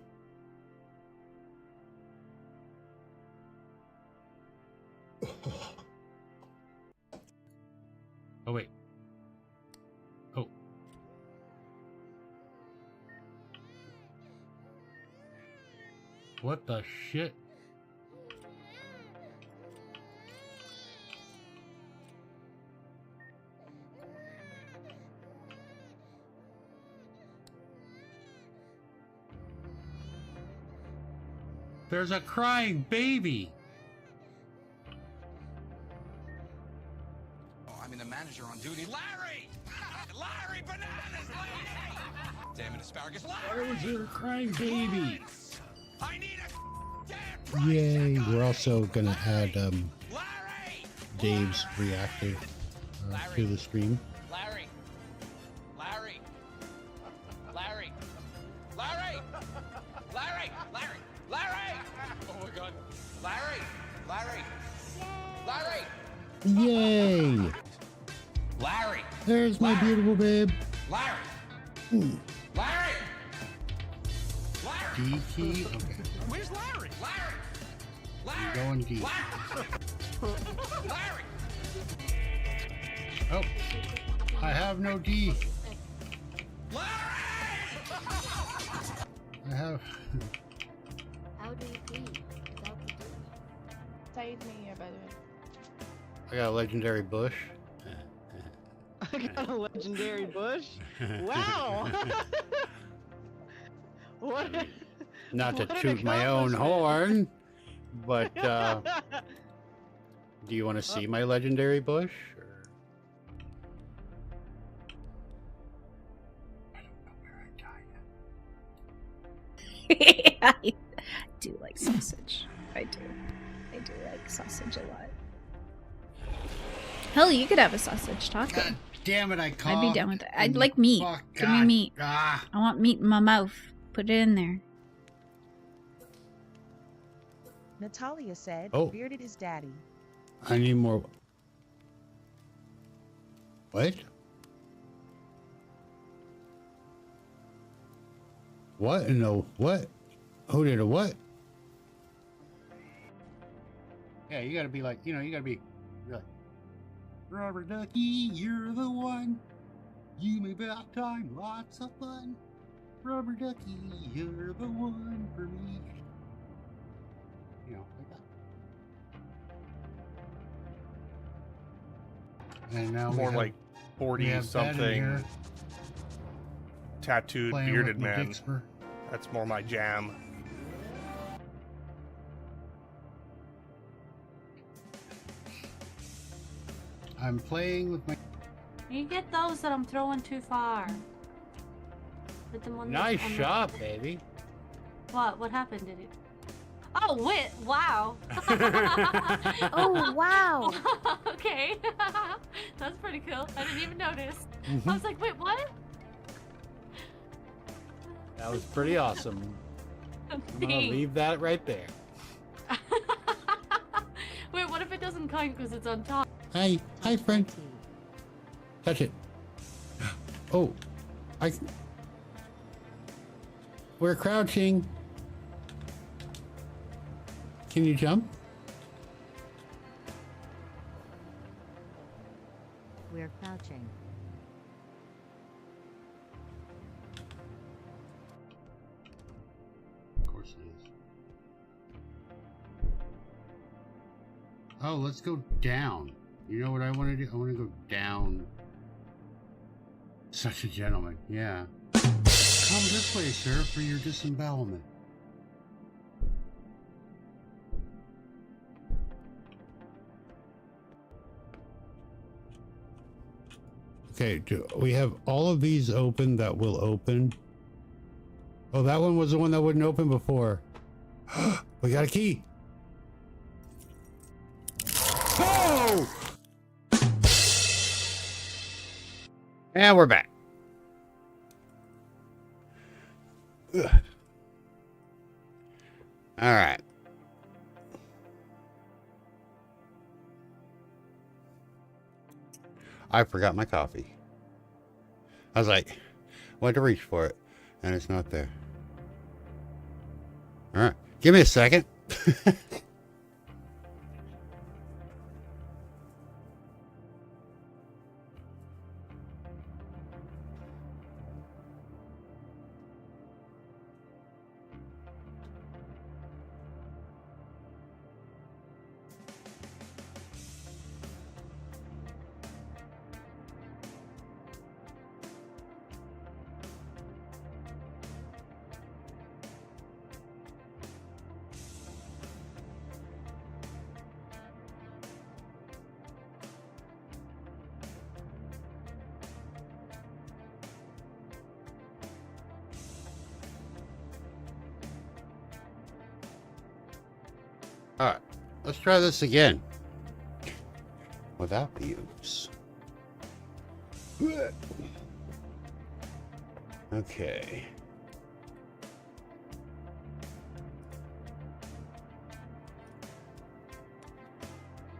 Oh, wait. Oh. What the shit? There's a crying baby. Oh, I'm the manager on duty. Larry! Larry, bananas, lady! Damn it, asparagus, Larry! Why was there a crying baby? I need a damn Yay! We're also gonna add Larry! Dave's reactor to the stream. Larry! Larry! Larry! Larry! Larry! Larry! Larry! Oh my god. Larry! Larry! Larry! Yay! Larry! There's my beautiful babe. Larry! Larry! Larry! D key. Okay. Where's Larry? Larry! Larry! Going D. Larry! Oh, I have no D. Larry! I have. How do you pee? Without the D? Save me, by the way. I got a legendary bush. I got a legendary bush. Wow. What? Not to What an toot my own horn, but accomplishment. do you want to see my legendary bush? Or... I don't know where I died. I do like sausage. I do like sausage a lot. Hell, you could have a sausage taco. God damn it, I caught. I'd be down with that. I'd like meat. Fuck, Give me God. meat. Ah. I want meat in my mouth. Put it in there. Natalia said, Oh. bearded is daddy. I need more. What? What in the what? Who did a what? Yeah, you gotta be like, you gotta be like, Robert Ducky, you're the one. You make back time lots of fun. Robert Ducky, you're the one for me. Like that. And now More we like have 40 something tattooed bearded man. That's more my jam. I'm playing with my. You get those that I'm throwing too far. Put them on Nice on shot, baby. What? What happened? Did it? Oh, wait! Wow. Oh, wow. Okay. That's pretty cool. I didn't even notice. Mhm. I was like, wait, what? That was pretty awesome. I'm gonna Thanks. leave that right there. Wait, what if it doesn't count because it's on top? Hi, friend. Touch it. Oh, we're crouching. Can you jump? We're crouching. Of course it is. Oh, let's go down. You know what I want to do? I want to go down. Such a gentleman. Yeah. Come this way, sir, for your disembowelment. Okay, we have all of these open that will open. Oh, that one was the one that wouldn't open before. We got a key. Oh! And we're back. Ugh. All right. I forgot my coffee. I was like, went to reach for it, and it's not there. All right, give me a second. Alright, let's try this again. Without the oops. Okay.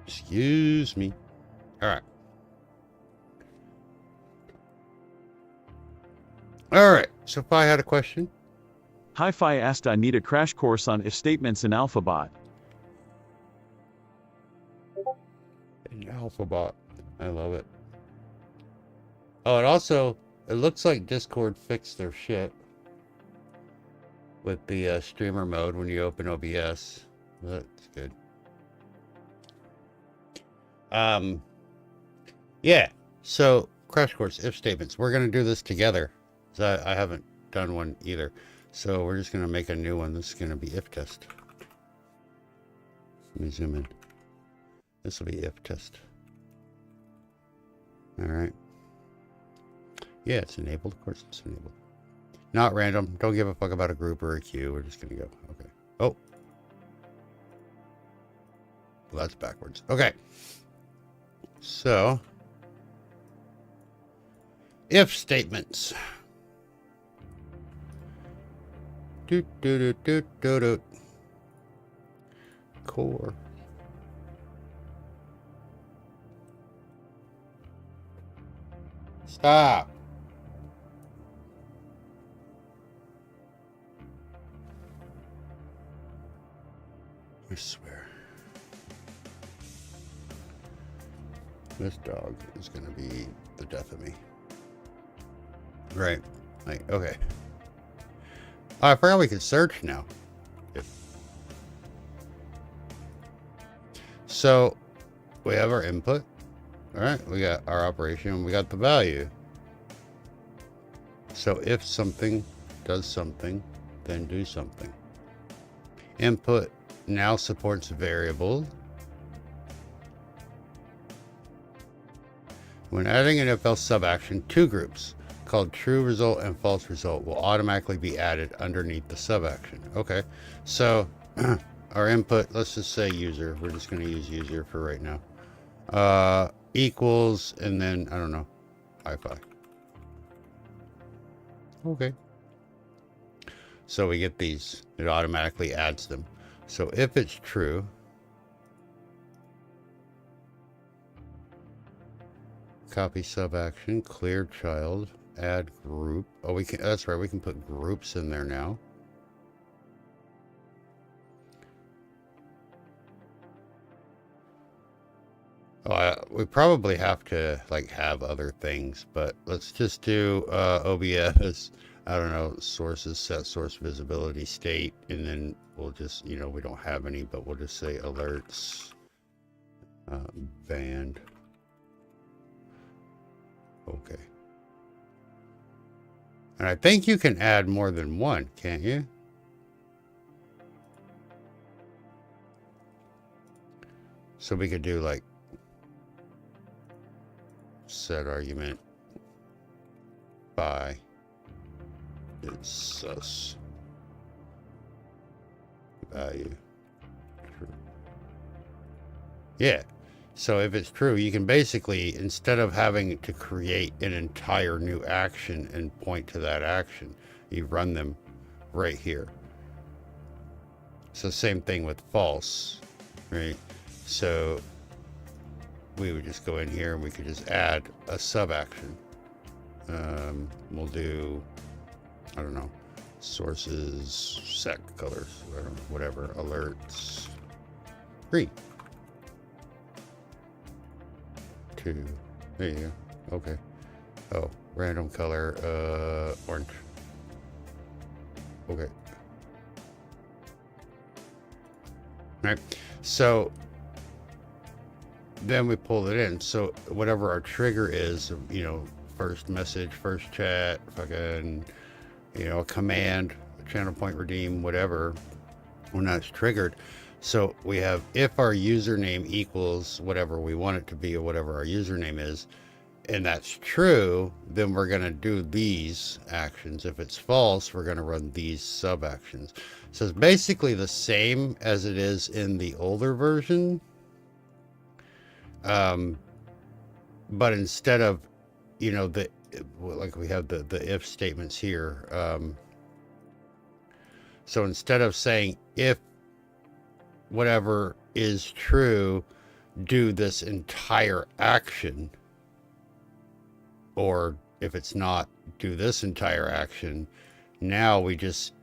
Excuse me. Alright. Alright, so if I had a question. Hi-Fi asked I need a crash course on if statements in AlphaBot. In AlphaBot. I love it. Oh, it looks like Discord fixed their shit with the streamer mode when you open OBS. That's good. Yeah, so crash course, if statements. We're going to do this together. So I haven't done one either. So we're just going to make a new one. This is going to be if test. Let me zoom in. This will be if test. All right. Yeah, it's enabled. Of course it's enabled. Not random. Don't give a fuck about a group or a queue. We're just going to go. Okay. Oh. Well, that's backwards. Okay. So, if statements. Core. Stop. I swear. This dog is going to be the death of me. Right. Like, okay. Oh, I forgot we could search now. Good. So, we have our input. All right. We got our operation. We got the value. So, if something does something, then do something. Input now supports variables. When adding an if-else subaction, two groups called true result and false result will automatically be added underneath the subaction. Okay, so our input, let's just say user. We're just going to use user for right now. Equals, and then, I don't know, hi-fi. Okay. So we get these. It automatically adds them. So if it's true, copy subaction, clear child, add group. Oh, we can, that's right, we can put groups in there now. Oh, we probably have to like have other things, but let's just do OBS, I don't know, sources, set source visibility state, and then we'll just, you know, we don't have any, but we'll just say alerts, band. Okay. And I think you can add more than one, can't you? So we could do like set argument by it's sus value true. Yeah. So if it's true, you can basically, instead of having to create an entire new action and point to that action, you run them right here. So same thing with false, right? So we would just go in here and we could just add a sub action. We'll do, I don't know, sources, set colors, whatever, alerts, green. There you go. Okay. Oh, random color, orange. Okay. All right. So then we pull it in. So whatever our trigger is, you know, first message, first chat, fucking, you know, a command, a channel point redeem, whatever, when that's triggered. So we have if our username equals whatever we want it to be or whatever our username is, and that's true, then we're going to do these actions. If it's false, we're going to run these sub actions. So it's basically the same as it is in the older version. But instead of, you know, like we have the if statements here. So instead of saying if whatever is true, do this entire action, or if it's not, do this entire action, now we just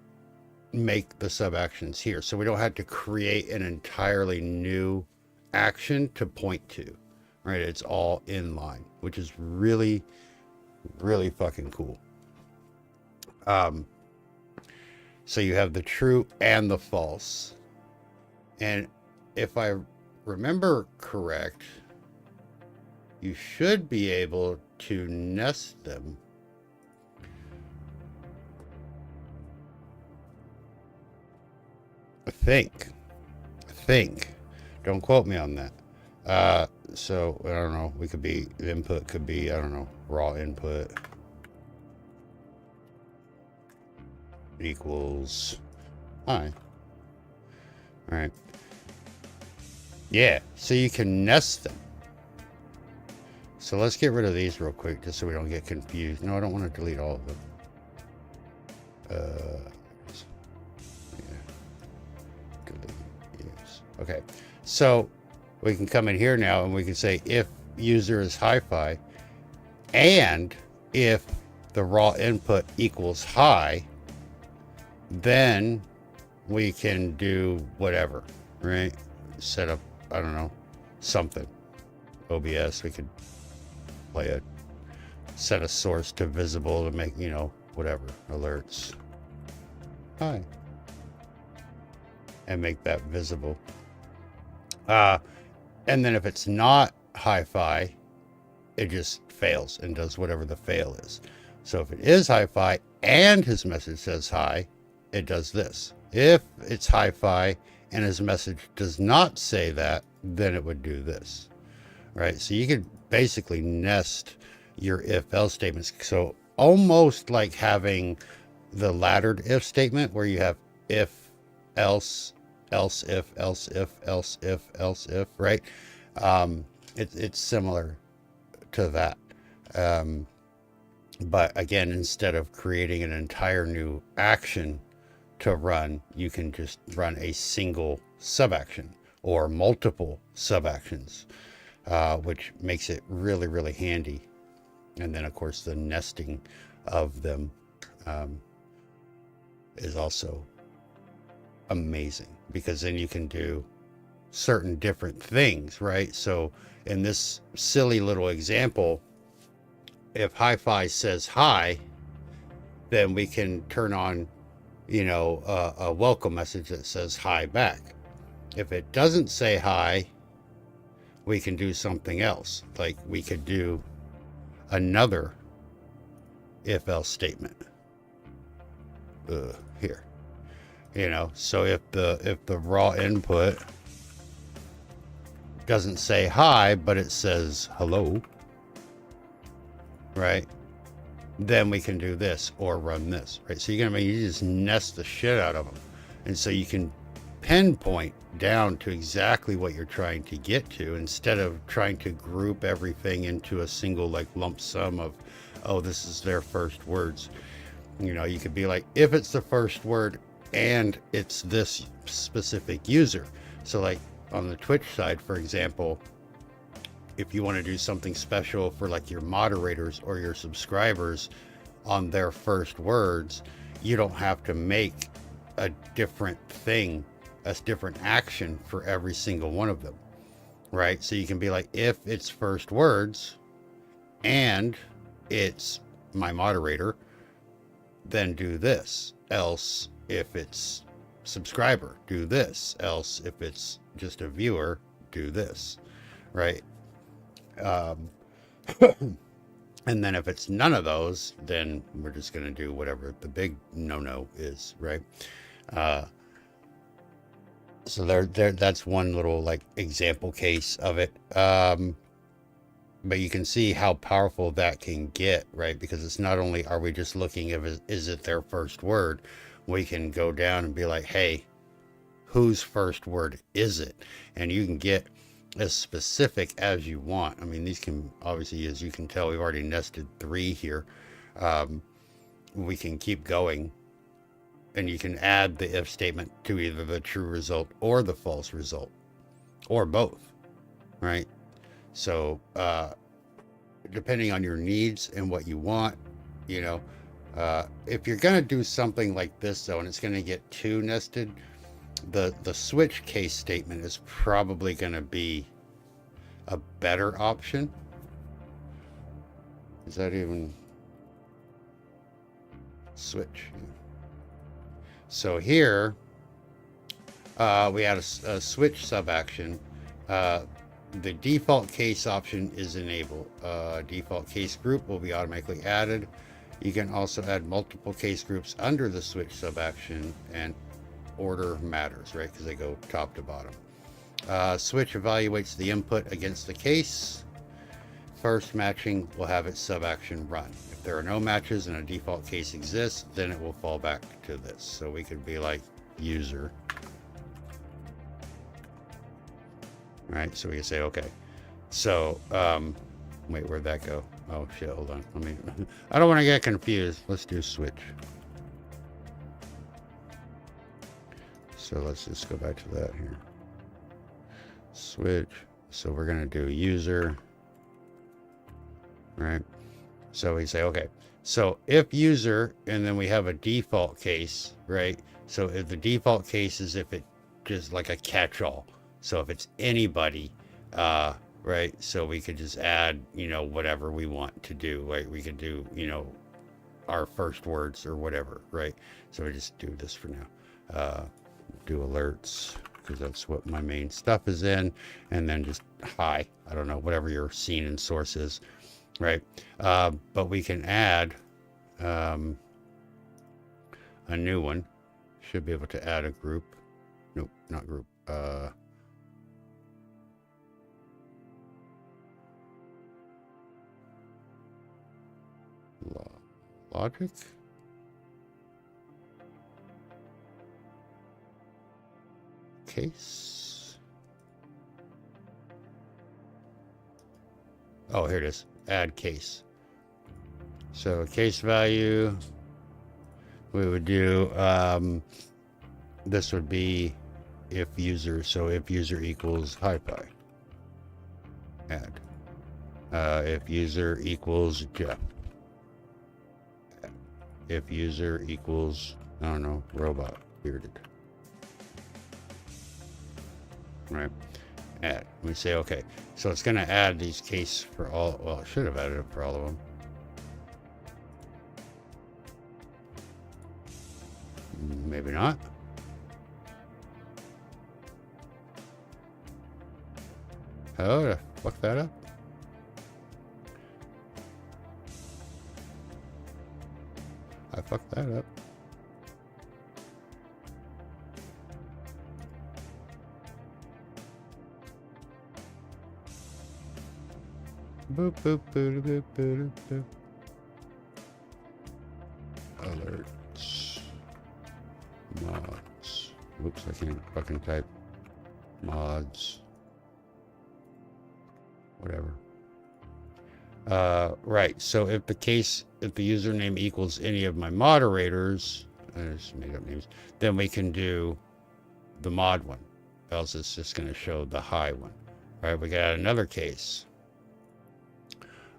make the sub actions here. So we don't have to create an entirely new action to point to, right? It's all in line, which is really, really fucking cool. So you have the true and the false. And if I remember correct, you should be able to nest them. I think. Don't quote me on that. So I don't know. We could be, the input could be, I don't know, raw input equals hi. All right. Yeah. So you can nest them. So let's get rid of these real quick, just so we don't get confused. No, I don't want to delete all of them. Yeah. Delete. Yes. Okay. So we can come in here now and we can say if user is hi-fi and if the raw input equals hi, then we can do whatever, right? Set up, I don't know, something. OBS, we could play a, set a source to visible to make, you know, whatever, alerts. Hi. And make that visible. And then if it's not hi-fi, it just fails and does whatever the fail is. So if it is hi-fi and his message says hi, it does this. If it's hi-fi and his message does not say that, then it would do this, right? So you could basically nest your if-else statements. So almost like having the laddered if statement where you have if, else, else if, else if, else if, else if, right? It's similar to that. But again, instead of creating an entire new action to run, you can just run a single sub-action or multiple sub-actions, which makes it really, really handy. And then, of course, the nesting of them is also amazing, because then you can do certain different things, right? So in this silly little example, if hi-fi says hi, then we can turn on, you know, a welcome message that says hi back. If it doesn't say hi, we can do something else. Like we could do another if-else statement here, you know. So if the raw input doesn't say hi, but it says hello, right, then we can do this or run this, right? So you're gonna you just nest the shit out of them, and so you can pinpoint down to exactly what you're trying to get to, instead of trying to group everything into a single like lump sum of, oh, this is their first words. You know, you could be like, if it's the first word and it's this specific user. So like on the Twitch side, for example, if you want to do something special for like your moderators or your subscribers on their first words, you don't have to make a different thing, a different action for every single one of them, right? So you can be like, if it's first words and it's my moderator, then do this. Else, if it's subscriber, do this. Else, if it's just a viewer, do this, right? And then if it's none of those, then we're just going to do whatever the big no-no is, right? So there, that's one little like example case of it. But you can see how powerful that can get, right? Because it's not only are we just looking at is it their first word, we can go down and be like, hey, whose first word is it? And you can get as specific as you want. I mean, these can obviously, as you can tell, we've already nested 3 here. We can keep going, and you can add the if statement to either the true result or the false result, or both, right? So depending on your needs and what you want, you know, if you're going to do something like this though, and it's going to get too nested, the switch case statement is probably going to be a better option. Is that even switch? So here we had a switch sub action. The default case option is enabled. Default case group will be automatically added. You can also add multiple case groups under the switch sub action, and order matters, right? Because they go top to bottom. Switch evaluates the input against the case. First matching will have its sub action run. If there are no matches and a default case exists, then it will fall back to this. So we could be like user. All right, so we can say, okay. So, wait, where'd that go? Oh shit, hold on. Let me, I don't want to get confused. Let's do switch. So let's just go back to that here. Switch. So we're going to do user. Right. So we say, okay. So if user, and then we have a default case, right? So if the default case is if it just like a catch-all. So if it's anybody, right? So we could just add, you know, whatever we want to do, right? We could do, you know, our first words or whatever, right? So we just do this for now. Do alerts because that's what my main stuff is in, and then just hi, I don't know, whatever your scene and source is, right? But we can add a new one. Should be able to add a group. Nope, not group. Logic. Case. Oh, here it is. Add case. So case value, we would do, this would be if user. So if user equals hi pi. Add. If user equals Jeff. Add. If user equals, I don't know, robot, bearded. Right, add. We say okay, so it's going to add these case for all. Well, it should have added it for all of them. Maybe not. Oh, fuck that up. I fucked that up. Boop, boop, boop, boop, boop, boop. Alerts. Mods. Oops, I can't fucking type. Mods. Whatever. Right, so if the username equals any of my moderators, I just made up names, then we can do the mod one. Else it's just going to show the high one. All right, we got another case.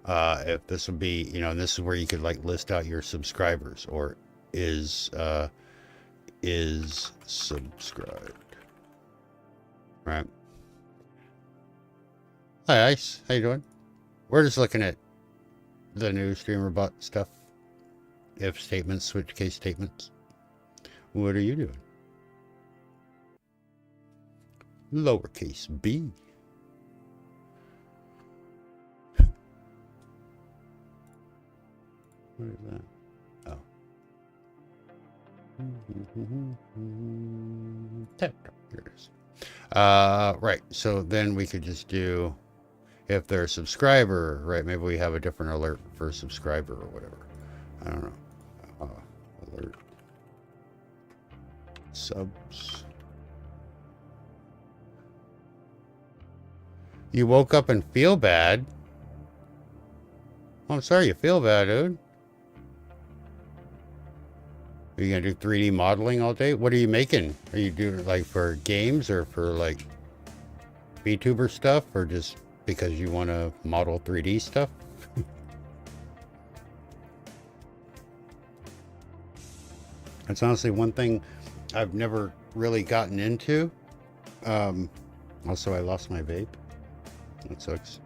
If this would be, you know, and this is where you could like list out your subscribers, or is subscribed. Right. Hi Ice, how you doing? We're just looking at the new streamer bot stuff. If statements, switch case statements. What are you doing? Lowercase b. What is that? Oh. Tavern Talk. Here it is. Right. So then we could just do if they're a subscriber, right? Maybe we have a different alert for a subscriber or whatever. I don't know. Alert. Subs. You woke up and feel bad? Oh, I'm sorry you feel bad, dude. Are you gonna do 3D modeling all day? What are you making? Are you doing like for games or for like VTuber stuff, or just because you want to model 3D stuff? That's honestly one thing I've never really gotten into. Also, I lost my vape. That sucks.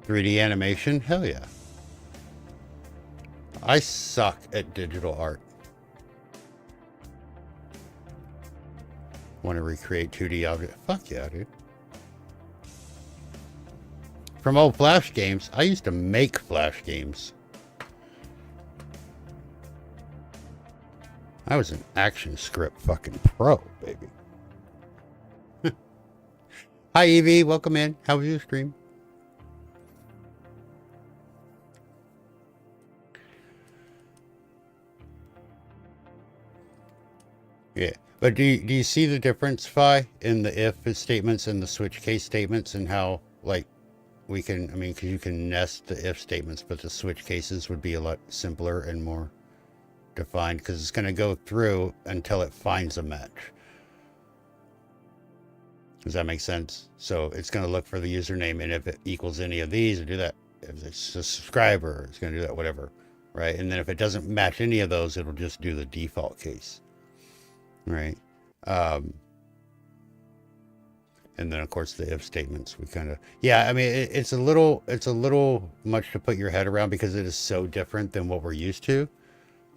3D animation? Hell yeah. I suck at digital art. Want to recreate 2D objects? Fuck yeah, dude. From old Flash games, I used to make Flash games. I was an action script fucking pro, baby. Hi, Evie. Welcome in. How was your stream? Yeah. But do you see the difference, Fi, in the if statements and the switch case statements, and how, like, we can, I mean, because you can nest the if statements, but the switch cases would be a lot simpler and more defined, because it's going to go through until it finds a match. Does that make sense? So it's going to look for the username, and if it equals any of these, or do that. If it's a subscriber, it's going to do that, whatever, right? And then if it doesn't match any of those, it'll just do the default case, right? And then of course the if statements, we kind of, yeah, I mean, it's a little much to put your head around because it is so different than what we're used to.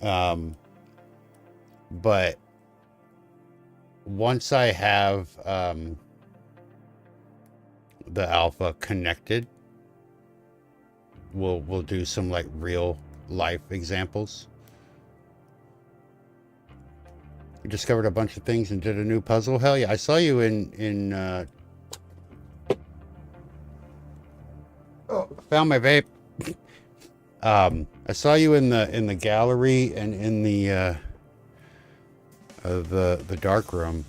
But once I have the alpha connected, we'll do some like real life examples. You discovered a bunch of things and did a new puzzle. Hell yeah! I saw you in oh, found my vape. I saw you in the gallery and in the dark room.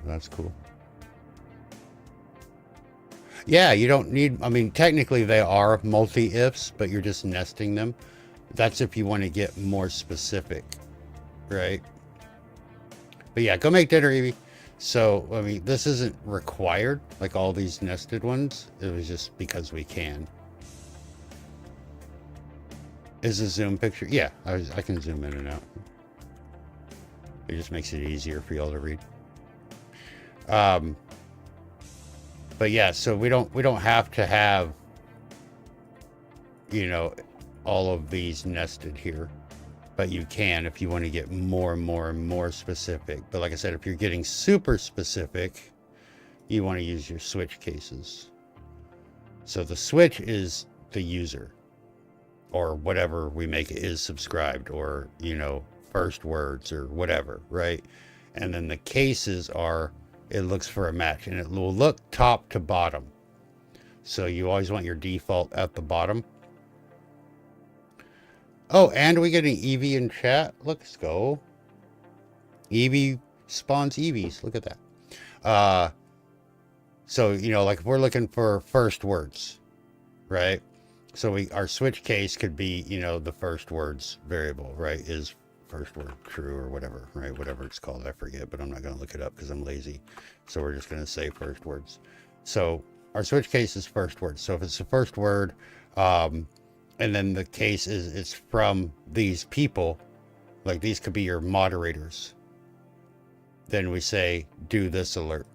That's cool. Yeah, you don't need, I mean, technically they are multi-ifs, but you're just nesting them. That's if you want to get more specific, right? But yeah, go make dinner, Evie. So, I mean, this isn't required, like all these nested ones. It was just because we can. Is a zoom picture? Yeah, I can zoom in and out. It just makes it easier for y'all to read. But yeah, so we don't have to have, you know, all of these nested here, but you can if you want to get more and more and more specific. But like I said, if you're getting super specific, you want to use your switch cases. So the switch is the user, or whatever we make it is subscribed, or, you know, first words or whatever, right? And then the cases are, it looks for a match, and it will look top to bottom. So you always want your default at the bottom. Oh, and we get an Eevee in chat. Let's go. Eevee spawns Eevees. Look at that. So, you know, like if we're looking for first words, right? So our switch case could be, you know, the first words variable, right? Is first word true or whatever, right? Whatever it's called, I forget, but I'm not going to look it up because I'm lazy. So we're just going to say first words. So our switch case is first words. So if it's the first word, and then the case is it's from these people, like these could be your moderators, then we say do this alert.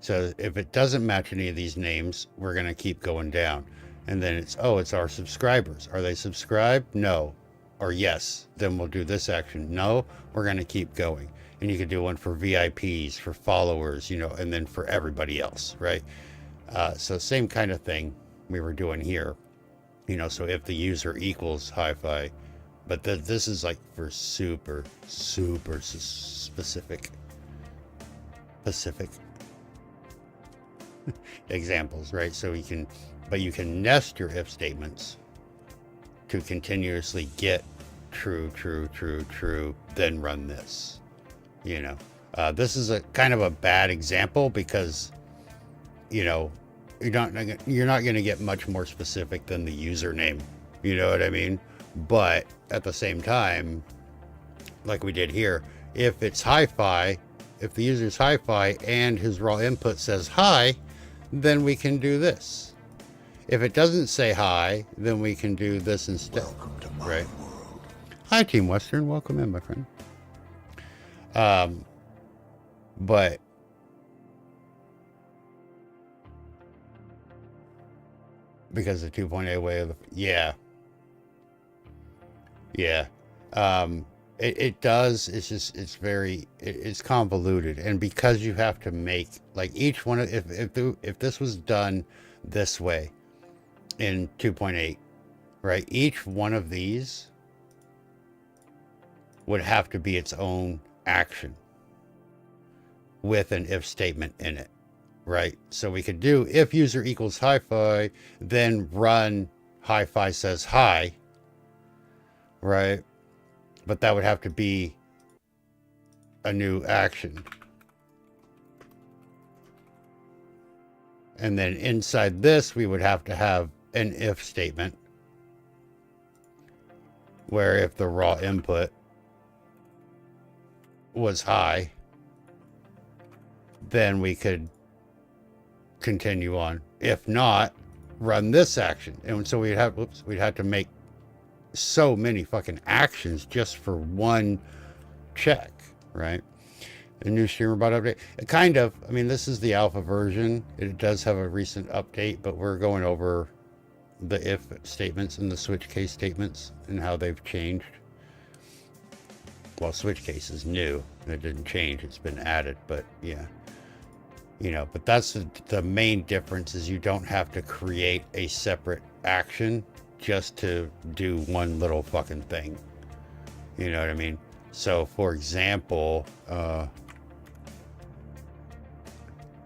So if it doesn't match any of these names, we're going to keep going down. And then it's, oh, it's our subscribers. Are they subscribed? No. Or yes, then we'll do this action. No, we're going to keep going. And you can do one for VIPs, for followers, you know, and then for everybody else, right? So same kind of thing we were doing here, you know, so if the user equals hi-fi, but this is like for super specific. examples, right? So but you can nest your if statements to continuously get true, true, true, true, then run this. You know, this is a kind of a bad example because, you know, you're not going to get much more specific than the username. You know what I mean? But at the same time, like we did here, if it's hi-fi, if the user's hi-fi and his raw input says hi, then we can do this. If it doesn't say hi, then we can do this instead. Welcome to my right? world. Hi, Team Western. Welcome in, my friend. But because the 2.8 way of the, yeah. It does. It's just, it's very, it's convoluted. And because you have to make like each one of, if this was done this way in 2.8, right? Each one of these would have to be its own action with an if statement in it, right? So we could do if user equals hi-fi, then run hi-fi says hi, right? But that would have to be a new action. And then inside this, we would have to have an if statement where if the raw input was high, then we could continue on. If not, run this action. And so we'd have to make so many fucking actions just for one check, right? A new streamer bot update. Kind of. I mean, this is the alpha version. It does have a recent update, but we're going over the if statements and the switch case statements and how they've changed. Well, switch case is new. It didn't change. It's been added, but yeah. You know, but that's the main difference is you don't have to create a separate action just to do one little fucking thing. You know what I mean? So, for example,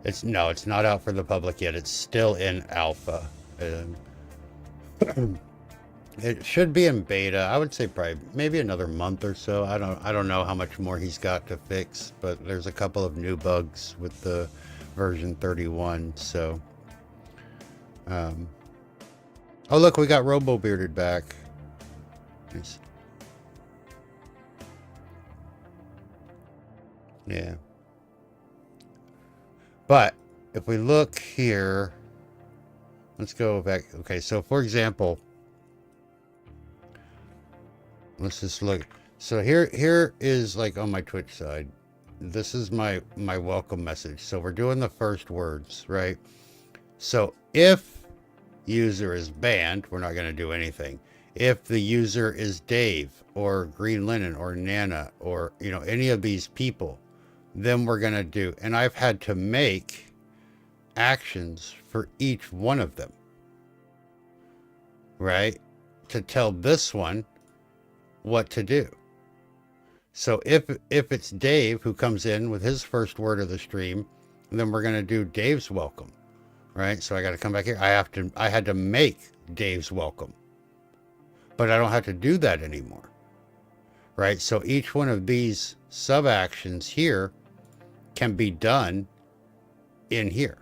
it's not out for the public yet. It's still in alpha. It should be in beta. I would say probably maybe another month or so. I don't know how much more he's got to fix, but there's a couple of new bugs with the version 31. So, oh look, we got Robo Bearded back. Nice. Yeah. But if we look here, let's go back. Okay, so for example, let's just look. So here is like on my Twitch side. This is my welcome message. So we're doing the first words, right? So if user is banned, we're not going to do anything. If the user is Dave or Green Linen or Nana or, you know, any of these people, then we're going to do, and I've had to make actions for each one of them, right? To tell this one what to do. So if it's Dave who comes in with his first word of the stream, then we're going to do Dave's welcome, right? So I got to come back here. I had to make Dave's welcome, but I don't have to do that anymore, right? So each one of these sub actions here can be done in here.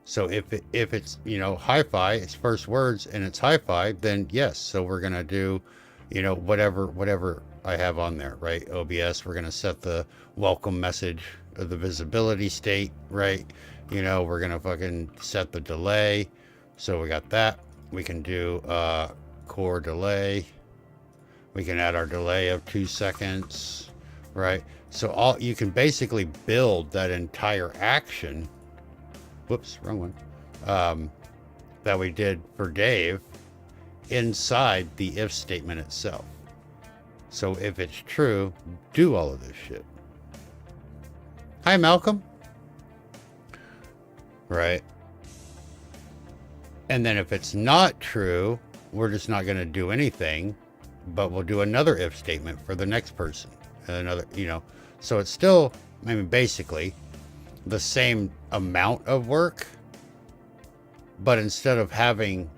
So if it's, you know, hi-fi, it's first words and it's hi-fi, then yes. So we're going to do, you know, whatever I have on there, right? OBS, we're going to set the welcome message of the visibility state, right? You know, we're going to fucking set the delay. So we got that. We can do core delay. We can add our delay of 2 seconds, right? So you can basically build that entire action. Whoops, wrong one. That we did for Dave inside the if statement itself. So if it's true, do all of this shit. Hi, Malcolm. Right. And then if it's not true, we're just not going to do anything, but we'll do another if statement for the next person. Another, you know, so it's still, I mean, basically the same amount of work, but instead of having,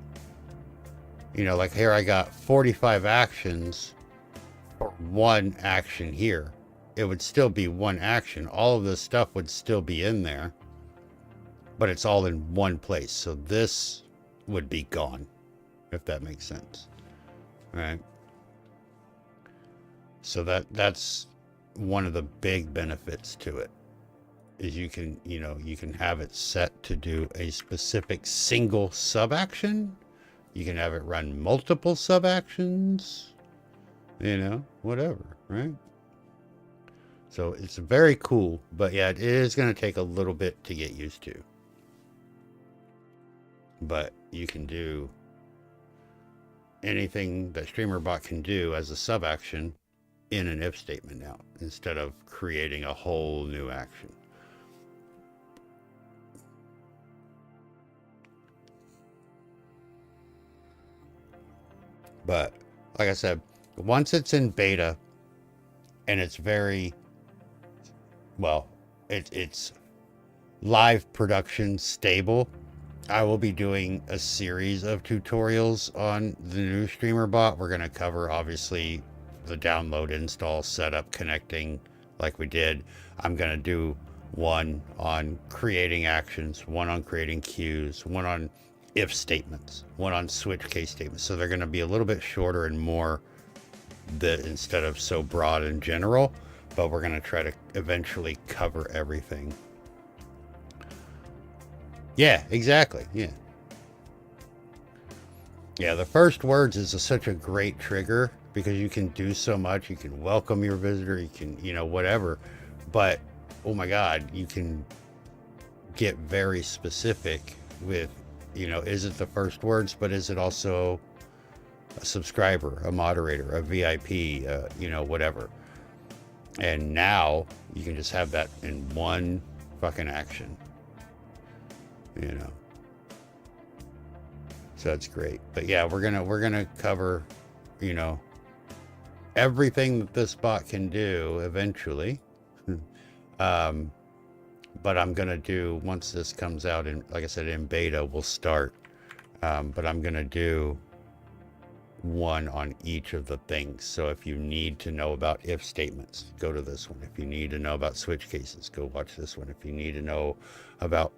you know, like here I got 45 actions for one action here. It would still be one action. All of this stuff would still be in there, but it's all in one place. So this would be gone, if that makes sense. Right? So that's one of the big benefits to it, is you can, you know, you can have it set to do a specific single sub action. You can have it run multiple sub actions, you know, whatever, right? So it's very cool, but yeah, it is going to take a little bit to get used to. But you can do anything that StreamerBot can do as a sub action in an if statement now, instead of creating a whole new action. But like I said, once it's in beta and it's very, well, it's live production stable, I will be doing a series of tutorials on the new StreamerBot. We're going to cover, obviously, the download, install, setup, connecting like we did. I'm going to do one on creating actions, one on creating queues, one on if statements, one on switch case statements. So they're going to be a little bit shorter and more instead of so broad and general, but we're going to try to eventually cover everything. Yeah, exactly. Yeah. Yeah, the first words is such a great trigger because you can do so much. You can welcome your visitor, you can, you know, whatever. But, oh my God, you can get very specific with, you know, is it the first words, but is it also a subscriber, a moderator, a VIP, you know, whatever. And now you can just have that in one fucking action. You know, so that's great. But yeah, we're gonna cover, you know, everything that this bot can do eventually. But I'm gonna do, once this comes out, in, like I said, in beta, we'll start. But I'm gonna do one on each of the things. So if you need to know about if statements, go to this one. If you need to know about switch cases, go watch this one. If you need to know about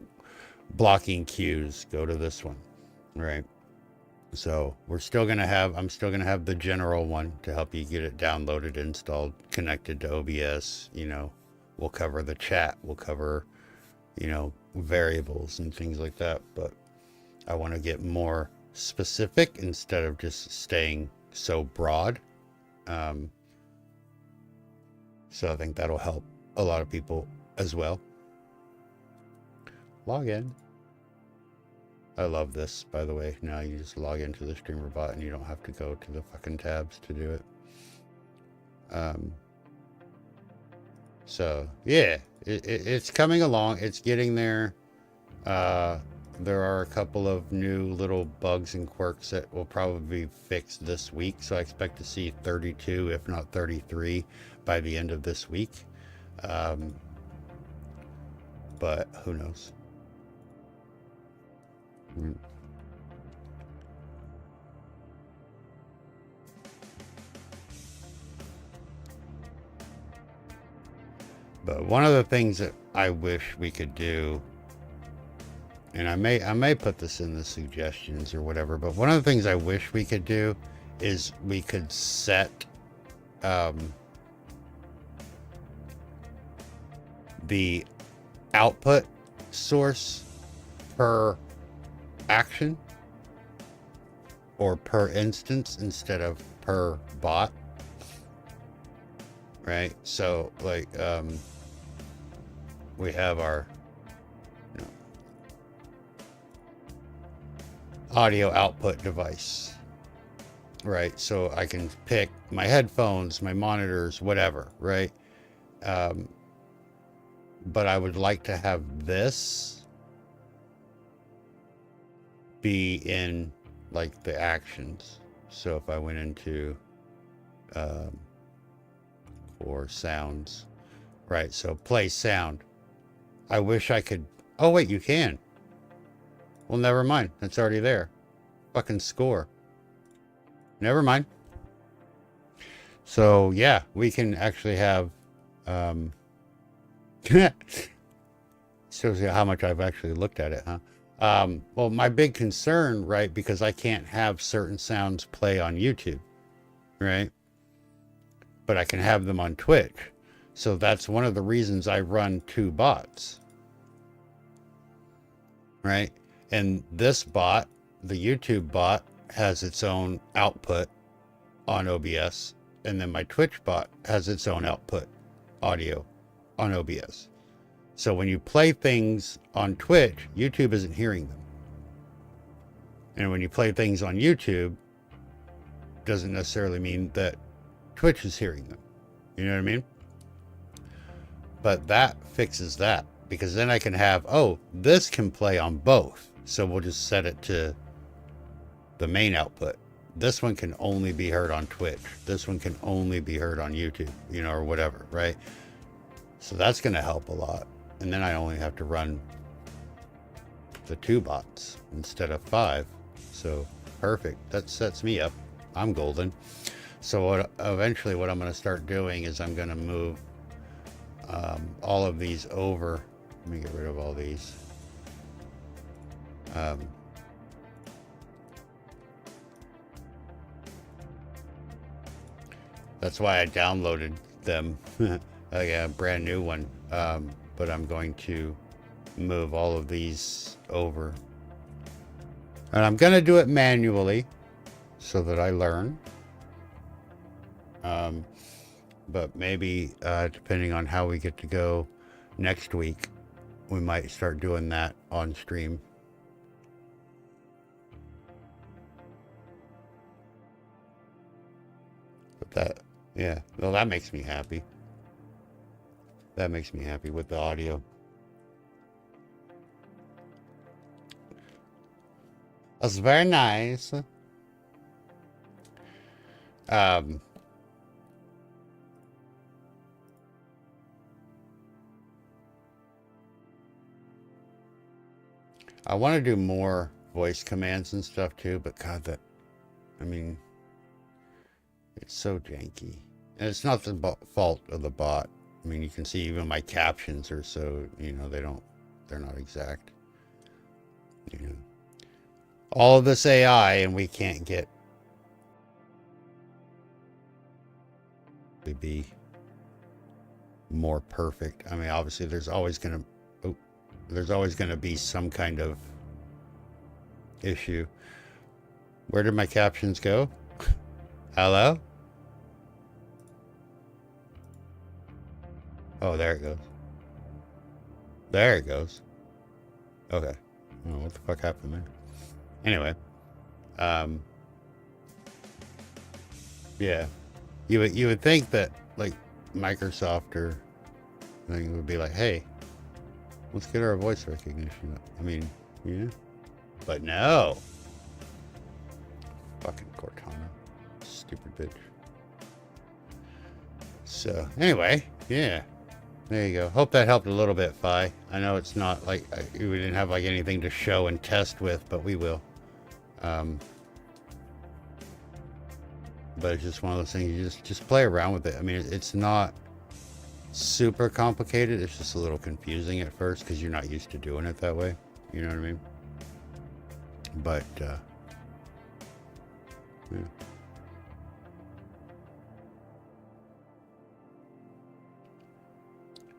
blocking queues, go to this one, right? So we're still going to have, I'm still going to have the general one to help you get it downloaded, installed, connected to OBS. You know, we'll cover the chat, we'll cover, you know, variables and things like that. But I want to get more specific instead of just staying so broad. So I think that'll help a lot of people as well. Log in. I love this, by the way. Now you just log into the StreamerBot and you don't have to go to the fucking tabs to do it. So yeah, it's coming along. It's getting there. There are a couple of new little bugs and quirks that will probably be fixed this week. So I expect to see 32, if not 33, by the end of this week. But who knows? But one of the things that I wish we could do, and I may put this in the suggestions or whatever, but one of the things I wish we could do is we could set the output source per action or per instance instead of per bot, right? So like we have our, you know, audio output device, right? So I can pick my headphones, my monitors, whatever, right? But I would like to have this be in like the actions. So if I went into for sounds, right? So play sound, I wish I could. Oh, wait, you can. Well, never mind. It's already there. Fucking score. Never mind. So, yeah, we can actually have, shows you how much I've actually looked at it, huh? Well, my big concern, right, because I can't have certain sounds play on YouTube, right? But I can have them on Twitch. So that's one of the reasons I run 2 bots, right? And this bot, the YouTube bot, has its own output on OBS. And then my Twitch bot has its own output audio on OBS. So when you play things on Twitch, YouTube isn't hearing them. And when you play things on YouTube, doesn't necessarily mean that Twitch is hearing them. You know what I mean? But that fixes that, because then I can have, oh, this can play on both. So we'll just set it to the main output. This one can only be heard on Twitch. This one can only be heard on YouTube, you know, or whatever, right? So that's going to help a lot. And then I only have to run the 2 bots instead of 5. So perfect. That sets me up. I'm golden. So eventually what I'm going to start doing is I'm going to move all of these over. Let me get rid of all these. That's why I downloaded them. I got a brand new one. But I'm going to move all of these over. And I'm going to do it manually so that I learn. But maybe depending on how we get to go next week, we might start doing that on stream. But that, yeah, well, that makes me happy. That makes me happy with the audio. That's very nice. I want to do more voice commands and stuff too, but God, that, I mean, it's so janky. And it's not the fault of the bot. I mean, you can see even my captions are so, you know, they're not exact. You know, all of this AI and we can't get to be more perfect. I mean, obviously there's always going to be some kind of issue. Where did my captions go? Hello? Oh, there it goes. There it goes. Okay. Oh, what the fuck happened there? Anyway. Yeah. You would think that, like, Microsoft or thing would be like, hey, let's get our voice recognition up. I mean, yeah. But no. Fucking Cortana. Stupid bitch. So, anyway, yeah. There you go. Hope that helped a little bit, Fi. I know it's not like we didn't have like anything to show and test with, but we will. But it's just one of those things. You just play around with it. I mean, it's not super complicated. It's just a little confusing at first because you're not used to doing it that way. You know what I mean? But yeah.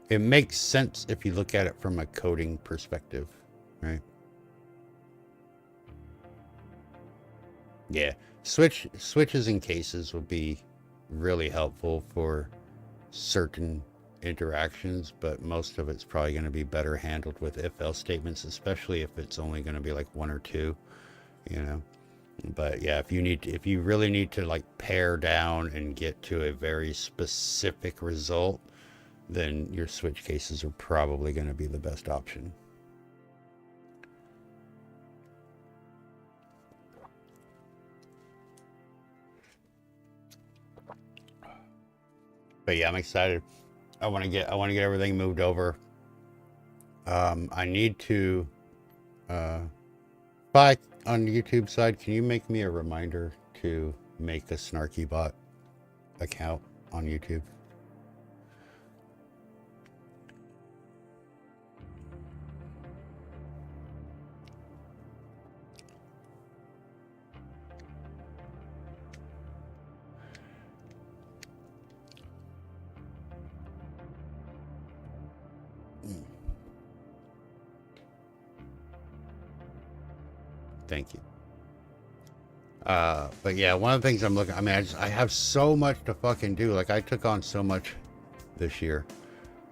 It makes sense if you look at it from a coding perspective, right? Yeah, switches and cases would be really helpful for certain interactions, but most of it's probably going to be better handled with if-else statements, especially if it's only going to be like 1 or 2, you know. But yeah, if you really need to like pare down and get to a very specific result, then your switch cases are probably going to be the best option. But yeah, I'm excited. I want to get everything moved over. I need to, Spike on the YouTube side, can you make me a reminder to make a Snarky Bot account on YouTube? Thank you. But yeah, one of the things I'm looking, I mean, I have so much to fucking do. Like, I took on so much this year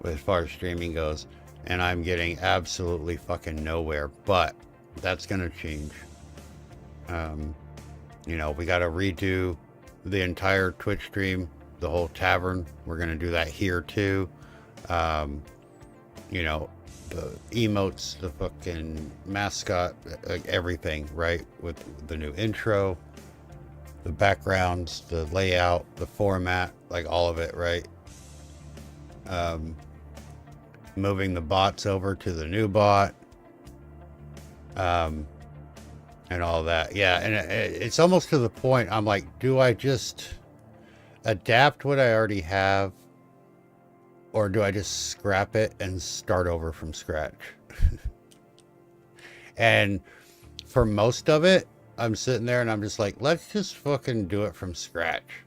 as far as streaming goes, and I'm getting absolutely fucking nowhere, but that's gonna change. You know, we gotta redo the entire Twitch stream, the whole tavern. We're gonna do that here too. You know, the emotes, the fucking mascot, like everything, right? With the new intro, the backgrounds, the layout, the format, like all of it, right? Moving the bots over to the new bot, and all that. Yeah, and it's almost to the point I'm like, do I just adapt what I already have, or do I just scrap it and start over from scratch? And for most of it, I'm sitting there and I'm just like, let's just fucking do it from scratch,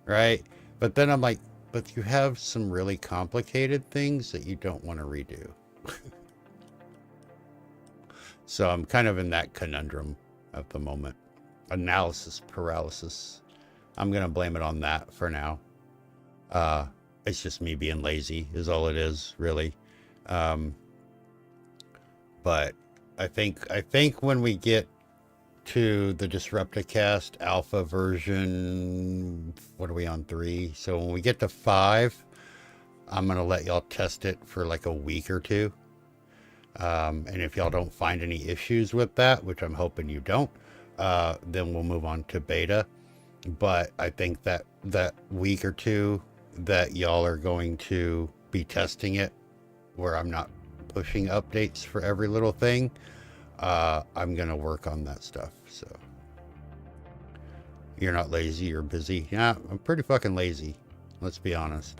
right? But then I'm like, but you have some really complicated things that you don't want to redo. So I'm kind of in that conundrum at the moment. Analysis paralysis. I'm going to blame it on that for now. It's just me being lazy is all it is, really. But I think when we get to the Disrupticast alpha version, what are we on, 3? So when we get to 5, I'm going to let y'all test it for like a week or 2. And if y'all don't find any issues with that, which I'm hoping you don't, then we'll move on to beta. But I think that week or 2 that y'all are going to be testing it, where I'm not pushing updates for every little thing, I'm gonna work on that stuff. So you're not lazy, you're busy. Yeah, I'm pretty fucking lazy, let's be honest.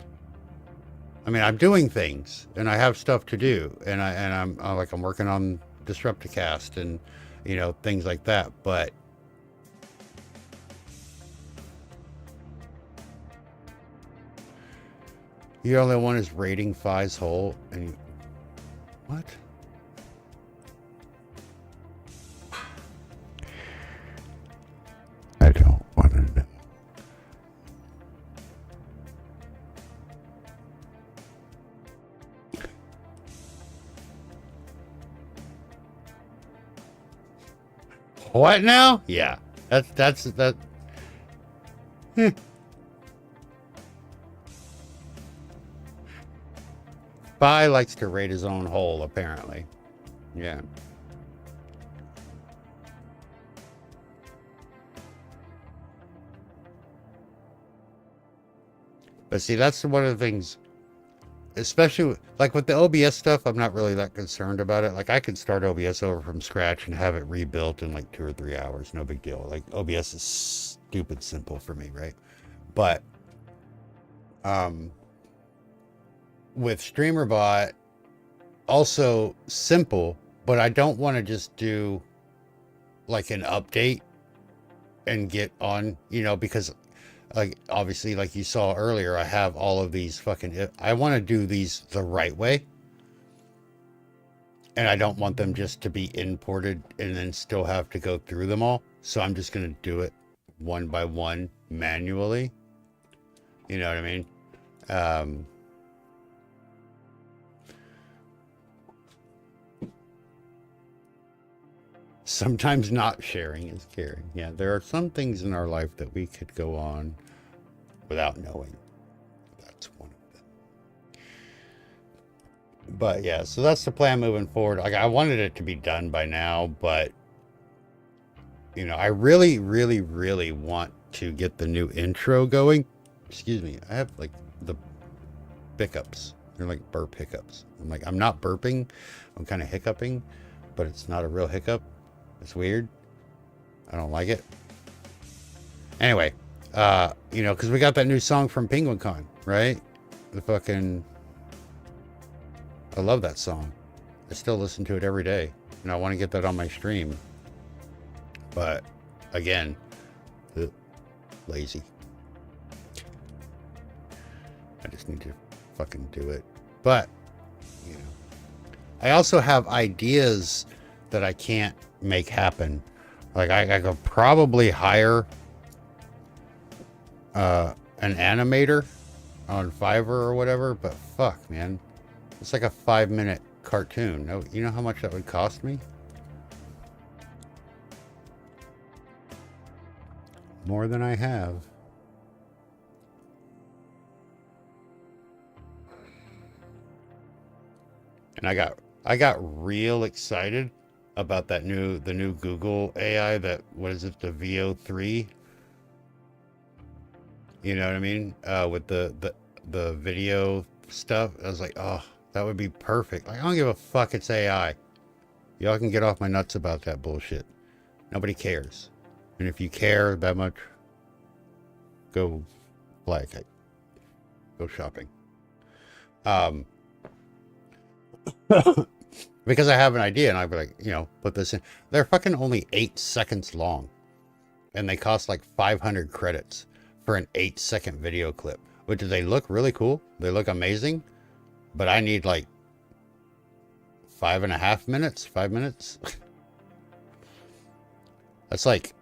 I mean, I'm doing things and I have stuff to do, and I'm working on Disrupticast and, you know, things like that, but the only one is rating Fi's hole, and you, what? I don't want to know. What now? Yeah, that's that. Fi likes to rate his own hole, apparently. Yeah. But see, that's one of the things, especially like with the OBS stuff, I'm not really that concerned about it. Like, I can start OBS over from scratch and have it rebuilt in like 2 or 3 hours. No big deal. Like, OBS is stupid simple for me, right? But with StreamerBot, also simple, but I don't want to just do like an update and get on, you know, because like, obviously, like you saw earlier, I have all of these fucking, I want to do these the right way. And I don't want them just to be imported and then still have to go through them all. So I'm just going to do it one by one manually. You know what I mean? Sometimes not sharing is caring. Yeah, there are some things in our life that we could go on without knowing. That's one of them. But yeah, so that's the plan moving forward. Like, I wanted it to be done by now, but you know, I really, really, really want to get the new intro going. Excuse me, I have like the pickups. They're like burp hiccups. I'm like, I'm not burping. I'm kind of hiccuping, but it's not a real hiccup. It's weird. I don't like it. Anyway, you know, because we got that new song from Penguin Con, right? The fucking... I love that song. I still listen to it every day. And I want to get that on my stream. But, again, lazy. I just need to fucking do it. But, you know, I also have ideas that I can't make happen. Like, I could probably hire an animator on Fiverr or whatever, but fuck, man. It's like a 5-minute cartoon. No, you know how much that would cost me? More than I have. And I got real excited about that the new Google AI, that, what is it, the VO3? You know what I mean? With the video stuff. I was like, oh, that would be perfect. Like, I don't give a fuck, it's AI. Y'all can get off my nuts about that bullshit. Nobody cares. And if you care that much, go fly a kite. Go shopping. Because I have an idea, and I'd be like, you know, put this in. They're fucking only 8 seconds long. And they cost like 500 credits for an 8-second video clip. Which, they look really cool. They look amazing. But I need like 5.5 minutes, 5 minutes. That's like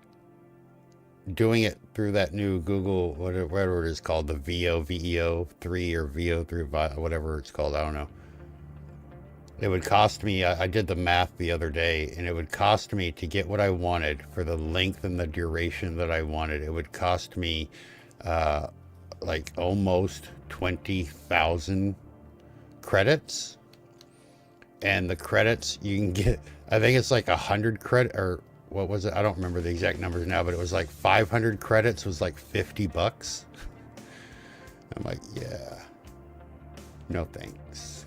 doing it through that new Google, whatever it is called, the VO3 or VO3, whatever it's called. I don't know. It would cost me, I did the math the other day, and it would cost me to get what I wanted for the length and the duration that I wanted. It would cost me like almost 20,000 credits. And the credits you can get, I think it's like 100 credit, or what was it? I don't remember the exact numbers now, but it was like 500 credits was like $50. I'm like, yeah, no thanks.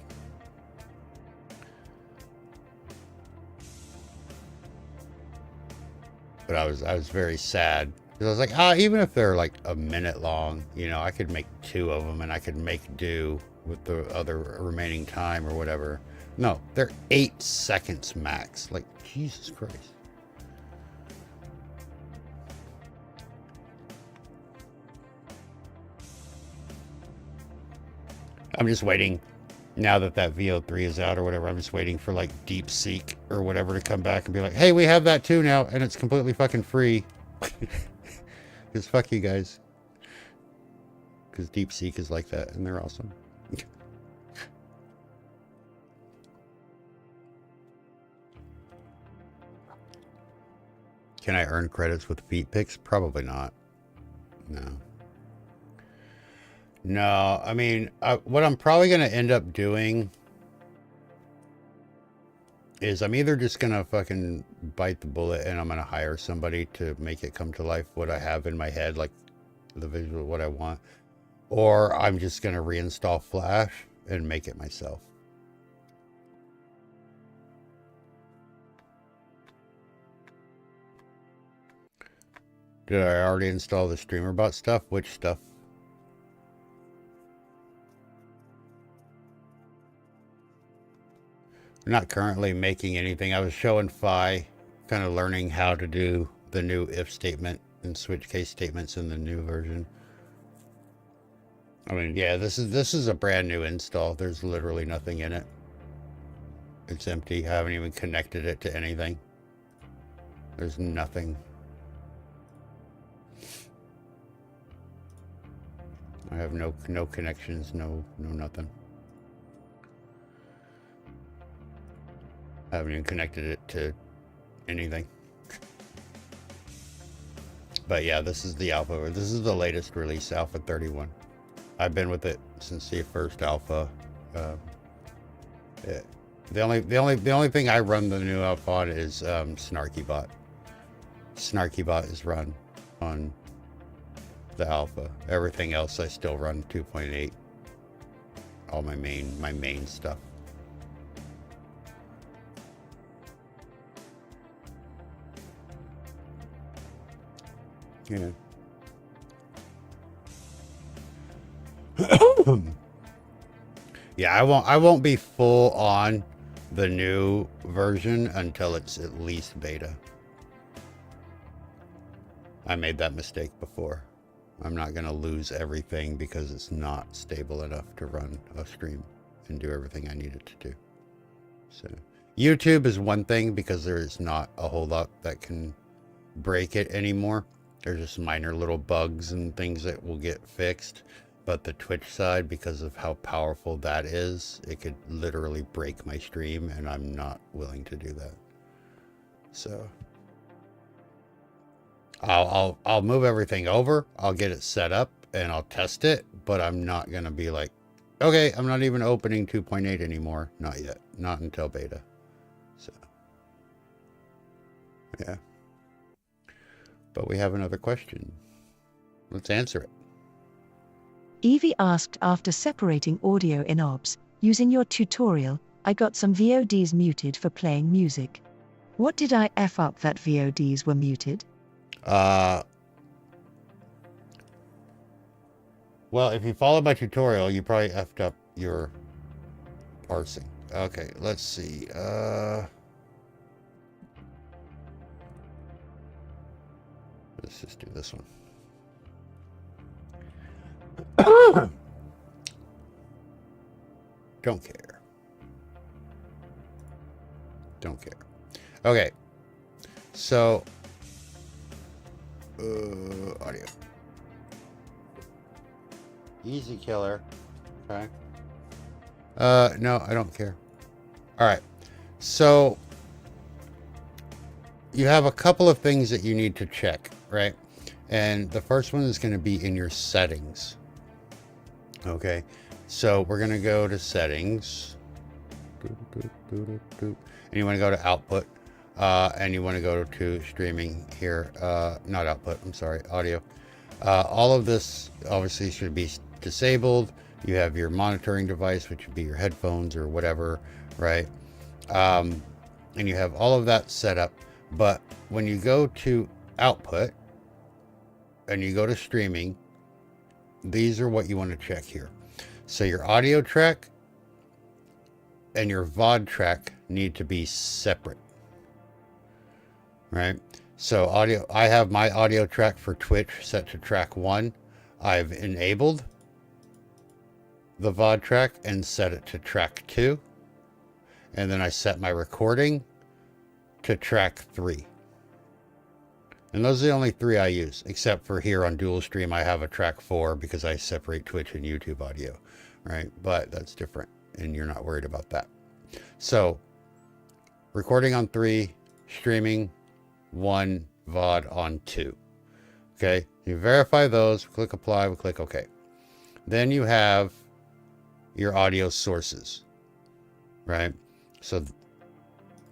But I was very sad, because I was like, even if they're like a minute long, you know, I could make 2 of them and I could make do with the other remaining time or whatever. No, they're 8 seconds max. Like, Jesus Christ. I'm just waiting, now that VO3 is out or whatever, I'm just waiting for like DeepSeek or whatever to come back and be like, hey, we have that too now, and it's completely fucking free. Because fuck you guys. Because DeepSeek is like that, and they're awesome. Can I earn credits with feet pics? Probably not. No. No, I mean, what I'm probably going to end up doing is I'm either just going to fucking bite the bullet and I'm going to hire somebody to make it come to life, what I have in my head, like the visual, what I want, or I'm just going to reinstall Flash and make it myself. Did I already install the StreamerBot stuff? Which stuff? I'm not currently making anything. I was showing Phi, kind of learning how to do the new if statement and switch case statements in the new version. I mean, yeah, this is a brand new install. There's literally nothing in it. It's empty. I haven't even connected it to anything. There's nothing. I have no connections, no nothing. I haven't even connected it to anything. But yeah, this is the alpha. This is the latest release, Alpha 31. I've been with it since the first alpha. The only thing I run the new alpha on is SnarkyBot. SnarkyBot is run on the alpha. Everything else I still run 2.8. All my main stuff. Yeah. Yeah, I won't be full on the new version until it's at least beta. I made that mistake before. I'm not going to lose everything because it's not stable enough to run a stream and do everything I need it to do. So YouTube is one thing because there is not a whole lot that can break it anymore. There's just minor little bugs and things that will get fixed. But the Twitch side, because of how powerful that is, it could literally break my stream, and I'm not willing to do that. So I'll move everything over. I'll get it set up and I'll test it, but I'm not gonna be like, okay, I'm not even opening 2.8 anymore. Not yet. Not until beta. So yeah. But we have another question. Let's answer it. Evie asked, after separating audio in OBS, using your tutorial, I got some VODs muted for playing music. What did I F up that VODs were muted? Well, if you followed my tutorial, you probably effed up your parsing. Okay, let's see. Let's just do this one. Don't care. Don't care. Okay. So, audio. Easy killer. Okay. No, I don't care. All right. So, you have a couple of things that you need to check, right? And the first one is going to be in your settings. Okay. So, we're going to go to settings. And you want to go to output. And you want to go to streaming here. Not output, I'm sorry, audio. All of this obviously should be disabled. You have your monitoring device, which would be your headphones or whatever, right? And you have all of that set up. But when you go to output and you go to streaming, these are what you want to check here. So your audio track and your VOD track need to be separate, right? So audio, I have my audio track for Twitch set to track 1. I've enabled the VOD track and set it to track 2. And then I set my recording to track 3. And those are the only 3 I use, except for here on Dual Stream, I have a track 4 because I separate Twitch and YouTube audio, right? But that's different and you're not worried about that. So recording on 3, streaming 1, VOD on 2. Okay, you verify those, click apply, we click OK. Then you have your audio sources, right? So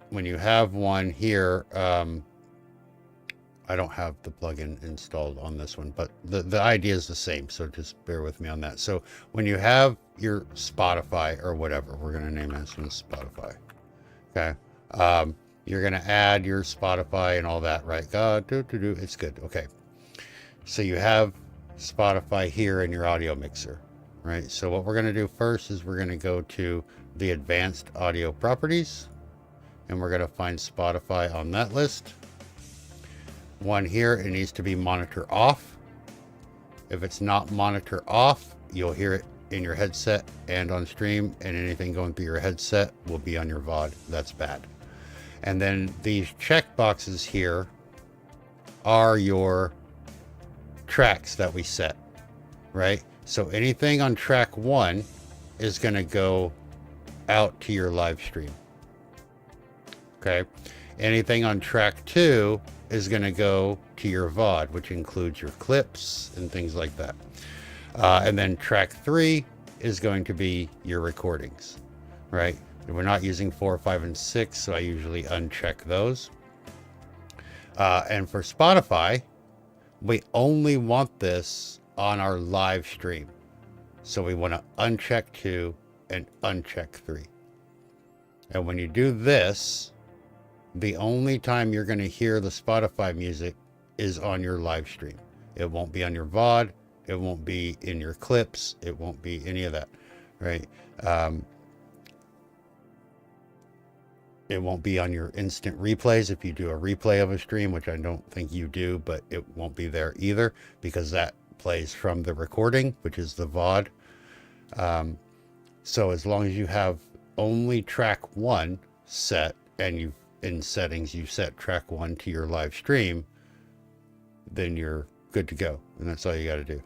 when you have one here, I don't have the plugin installed on this one, but the idea is the same. So just bear with me on that. So when you have your Spotify or whatever, we're going to name this one Spotify. Okay. You're going to add your Spotify and all that, right? It's good. Okay. So you have Spotify here in your audio mixer, right? So what we're going to do first is we're going to go to the advanced audio properties and we're going to find Spotify on that list. One here, it needs to be monitor off. If it's not monitor off, you'll hear it in your headset and on stream, and anything going through your headset will be on your VOD. That's bad. And then these check boxes here are your tracks that we set, right? So anything on track 1 is going to go out to your live stream. Okay. Anything on track 2 is going to go to your VOD, which includes your clips and things like that. And then track 3 is going to be your recordings, right? We're not using 4, 5, and 6, so I usually uncheck those. And for Spotify, we only want this on our live stream. So we want to uncheck 2 and uncheck 3. And when you do this, the only time you're going to hear the Spotify music is on your live stream. It won't be on your VOD. It won't be in your clips. It won't be any of that, right? It won't be on your instant replays if you do a replay of a stream, which I don't think you do, but it won't be there either because that plays from the recording, which is the VOD. So as long as you have only track 1 set and you in settings you set track 1 to your live stream, then you're good to go. And that's all you got to do.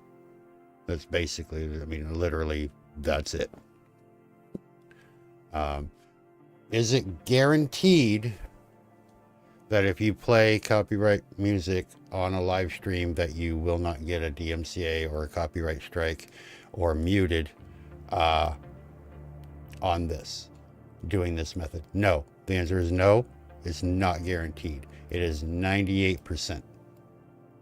That's basically, I mean, literally, that's it. Is it guaranteed that if you play copyright music on a live stream that you will not get a DMCA or a copyright strike or muted on this, doing this method? No. The answer is no. It's not guaranteed. It is 98%.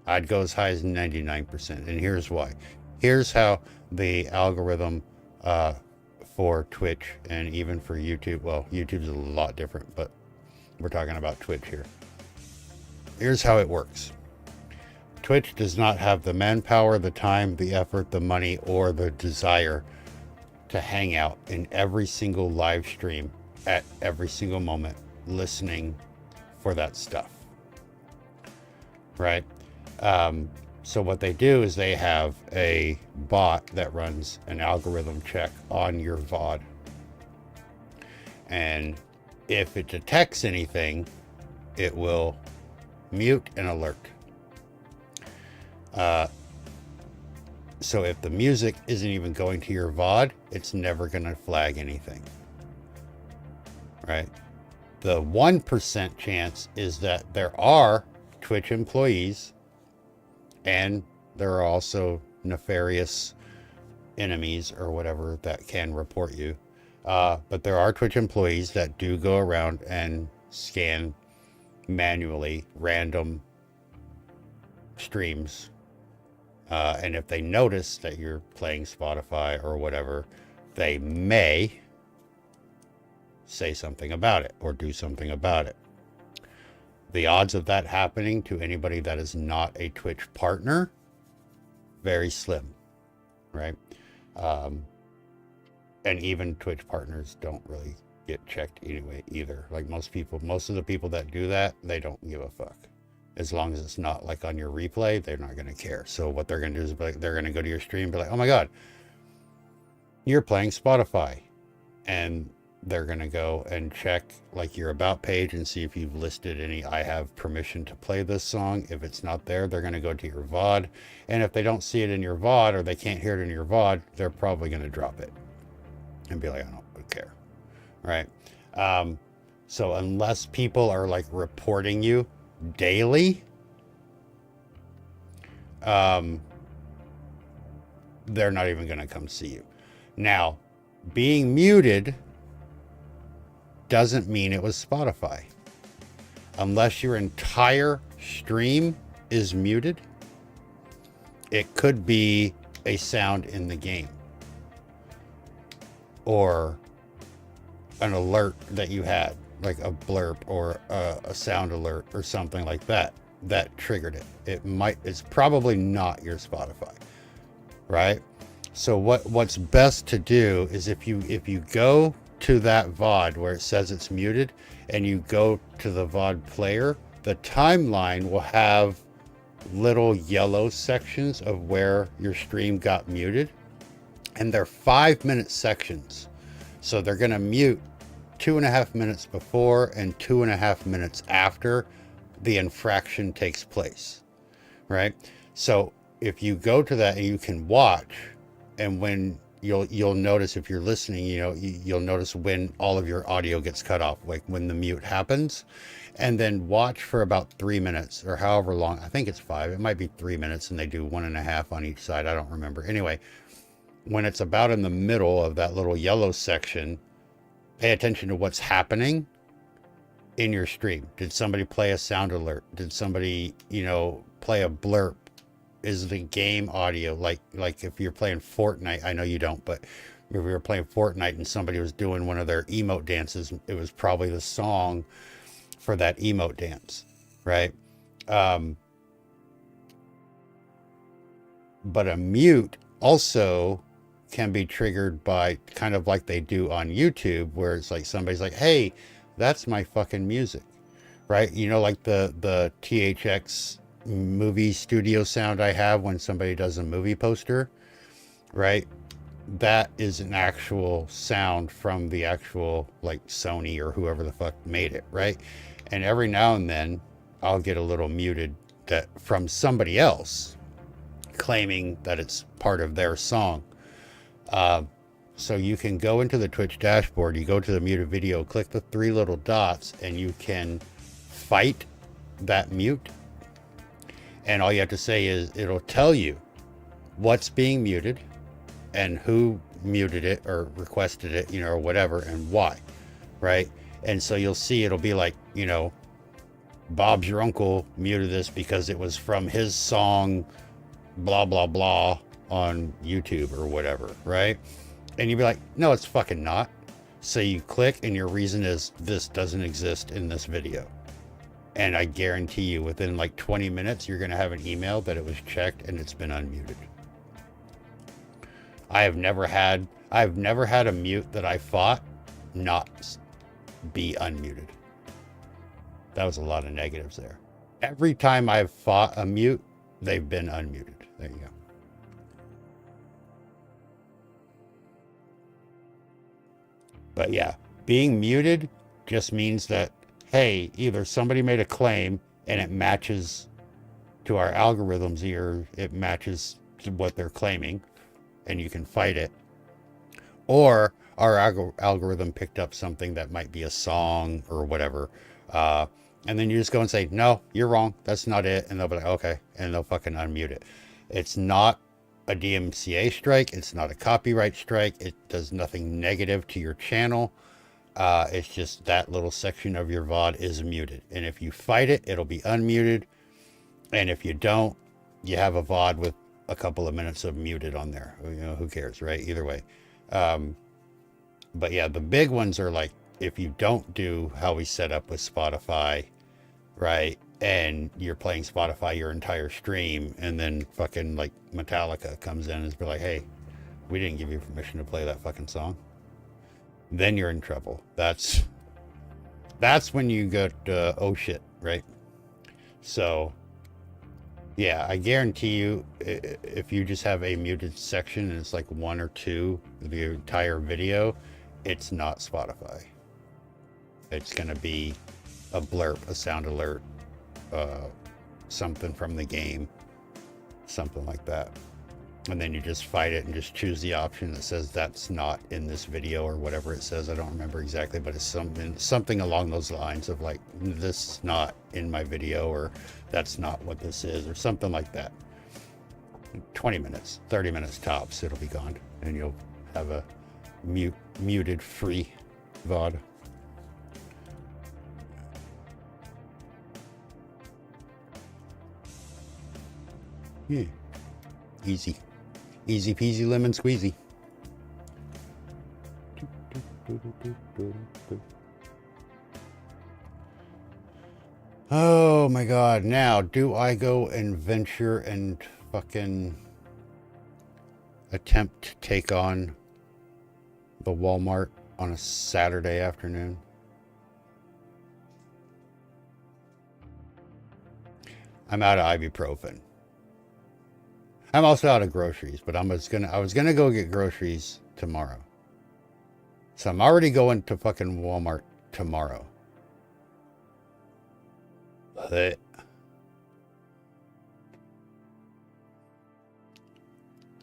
I'd go as high as 99%. And here's why. Here's how the algorithm for Twitch and even for YouTube, well, YouTube's a lot different, but we're talking about Twitch here. Here's how it works. Twitch does not have the manpower, the time, the effort, the money, or the desire to hang out in every single live stream at every single moment listening for that stuff, right? So what they do is they have a bot that runs an algorithm check on your VOD. And if it detects anything, it will mute and alert. So if the music isn't even going to your VOD, it's never going to flag anything, right? The 1% chance is that there are Twitch employees and there are also nefarious enemies or whatever that can report you. But there are Twitch employees that do go around and scan manually random streams. And if they notice that you're playing Spotify or whatever, they may say something about it or do something about it. The odds of that happening to anybody that is not a Twitch partner, very slim, right? And even Twitch partners don't really get checked anyway either. Like most of the people that do that, they don't give a fuck. As long as it's not like on your replay, they're not going to care. So what they're going to do is they're going to go to your stream and be like, oh my God, you're playing Spotify. And they're going to go and check like your about page and see if you've listed any, I have permission to play this song. If it's not there, they're going to go to your VOD. And if they don't see it in your VOD or they can't hear it in your VOD, they're probably going to drop it and be like, I don't care. Right. So unless people are like reporting you daily, they're not even going to come see you. Now, being muted doesn't mean it was Spotify. Unless your entire stream is muted, it could be a sound in the game or an alert that you had, like a blurb or a sound alert or something like that triggered it. It's probably not your Spotify, right? So what's best to do is if you go to that VOD where it says it's muted and you go to the VOD player, the timeline will have little yellow sections of where your stream got muted, and they're 5-minute sections. So they're going to mute 2.5 minutes before and 2.5 minutes after the infraction takes place, right? So if you go to that and you can watch, and when you'll notice if you're listening, you'll notice when all of your audio gets cut off, like when the mute happens, and then watch for about 3 minutes or however long. I think it's 5. It might be 3 minutes, and they do 1.5 on each side. I don't remember. Anyway, when it's about in the middle of that little yellow section, pay attention to what's happening in your stream. Did somebody play a sound alert? Did somebody, play a blurb? Is the game audio like if you're playing Fortnite? I know you don't, but if we were playing Fortnite and somebody was doing one of their emote dances, it was probably the song for that emote dance, right? But a mute also can be triggered by kind of like they do on YouTube, where it's like somebody's like, hey, that's my fucking music, right? You know, like the THX movie studio sound I have when somebody does a movie poster, right? That is an actual sound from the actual like Sony or whoever the fuck made it, right? And every now and then I'll get a little muted that from somebody else claiming that it's part of their song. So you can go into the Twitch dashboard, you go to the muted video, click the 3 little dots, and you can fight that mute. And all you have to say is it'll tell you what's being muted and who muted it or requested it, you know, or whatever, and why, right? And so you'll see it'll be like, you know, Bob's your uncle muted this because it was from his song, blah, blah, blah, on YouTube or whatever, right? And you'd be like, no, it's fucking not. So you click and your reason is this doesn't exist in this video. And I guarantee you within like 20 minutes, you're going to have an email that it was checked and it's been unmuted. I've never had a mute that I fought not be unmuted. That was a lot of negatives there. Every time I've fought a mute, they've been unmuted. There you go. But yeah, being muted just means that, hey, either somebody made a claim and it matches to our algorithms here, it matches to what they're claiming, and you can fight it. Or our algorithm picked up something that might be a song or whatever. And then you just go and say, no, you're wrong. That's not it. And they'll be like, okay. And they'll fucking unmute it. It's not a DMCA strike. It's not a copyright strike. It does nothing negative to your channel. It's just that little section of your VOD is muted. And if you fight it, it'll be unmuted. And if you don't, you have a VOD with a couple of minutes of muted on there. You know, who cares, right? Either way. But yeah, the big ones are like, if you don't do how we set up with Spotify, right? And you're playing Spotify your entire stream, and then fucking like Metallica comes in and is like, hey, we didn't give you permission to play that fucking song. Then you're in trouble. That's when you get, oh shit, right? So yeah, I guarantee you, if you just have a muted section and it's like 1 or 2 of the entire video, it's not Spotify. It's going to be a blurb, a sound alert, something from the game, something like that. And then you just fight it and just choose the option that says that's not in this video or whatever it says. I don't remember exactly, but it's something along those lines of like, this is not in my video, or that's not what this is, or something like that. 20 minutes, 30 minutes tops, it'll be gone. And you'll have a muted free VOD. Yeah. Easy. Easy peasy lemon squeezy. Oh my god. Now, do I go and venture and fucking attempt to take on the Walmart on a Saturday afternoon? I'm out of ibuprofen. I'm also out of groceries, but I was gonna go get groceries tomorrow. So I'm already going to fucking Walmart tomorrow. But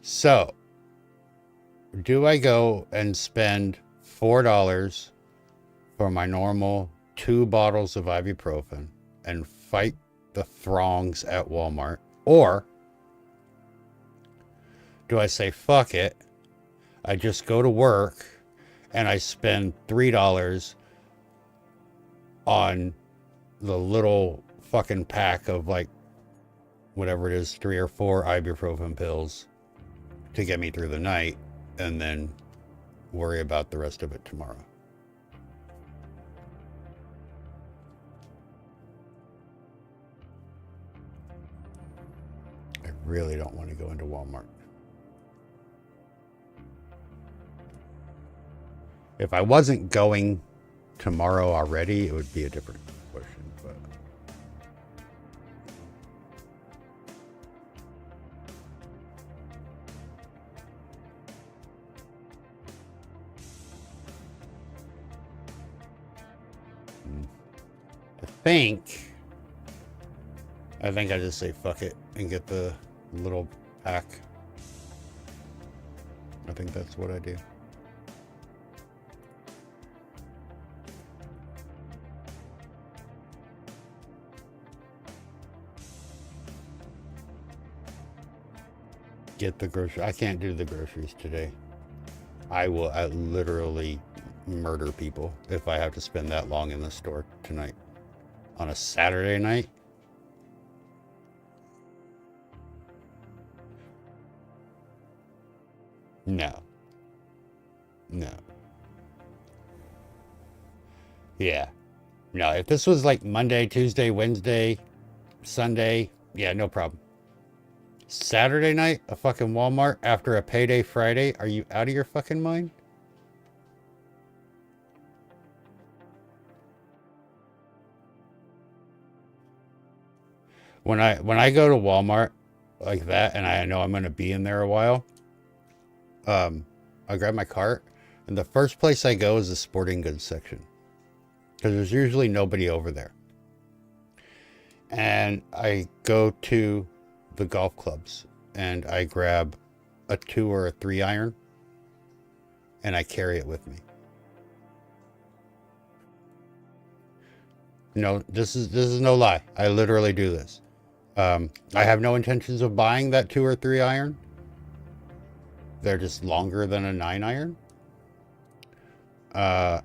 so, do I go and spend $4 for my normal 2 bottles of ibuprofen and fight the throngs at Walmart? Or do I say, fuck it, I just go to work and I spend $3 on the little fucking pack of like, whatever it is, 3 or 4 ibuprofen pills to get me through the night, and then worry about the rest of it tomorrow? I really don't want to go into Walmart. If I wasn't going tomorrow already, it would be a different question. But I think I just say fuck it and get the little pack. I think that's what I do. Get the grocery. I can't do the groceries today. I literally murder people if I have to spend that long in the store tonight. On a Saturday night? No. No. Yeah. No, if this was like Monday, Tuesday, Wednesday, Sunday, yeah, no problem. Saturday night, a fucking Walmart after a payday Friday? Are you out of your fucking mind? When I go to Walmart like that and I know I'm going to be in there a while, I grab my cart and the first place I go is the sporting goods section because there's usually nobody over there. And I go to the golf clubs and I grab a 2 or a 3 iron and I carry it with me. No, this is no lie. I literally do this. I have no intentions of buying that 2 or 3 iron. They're just longer than a 9 iron. And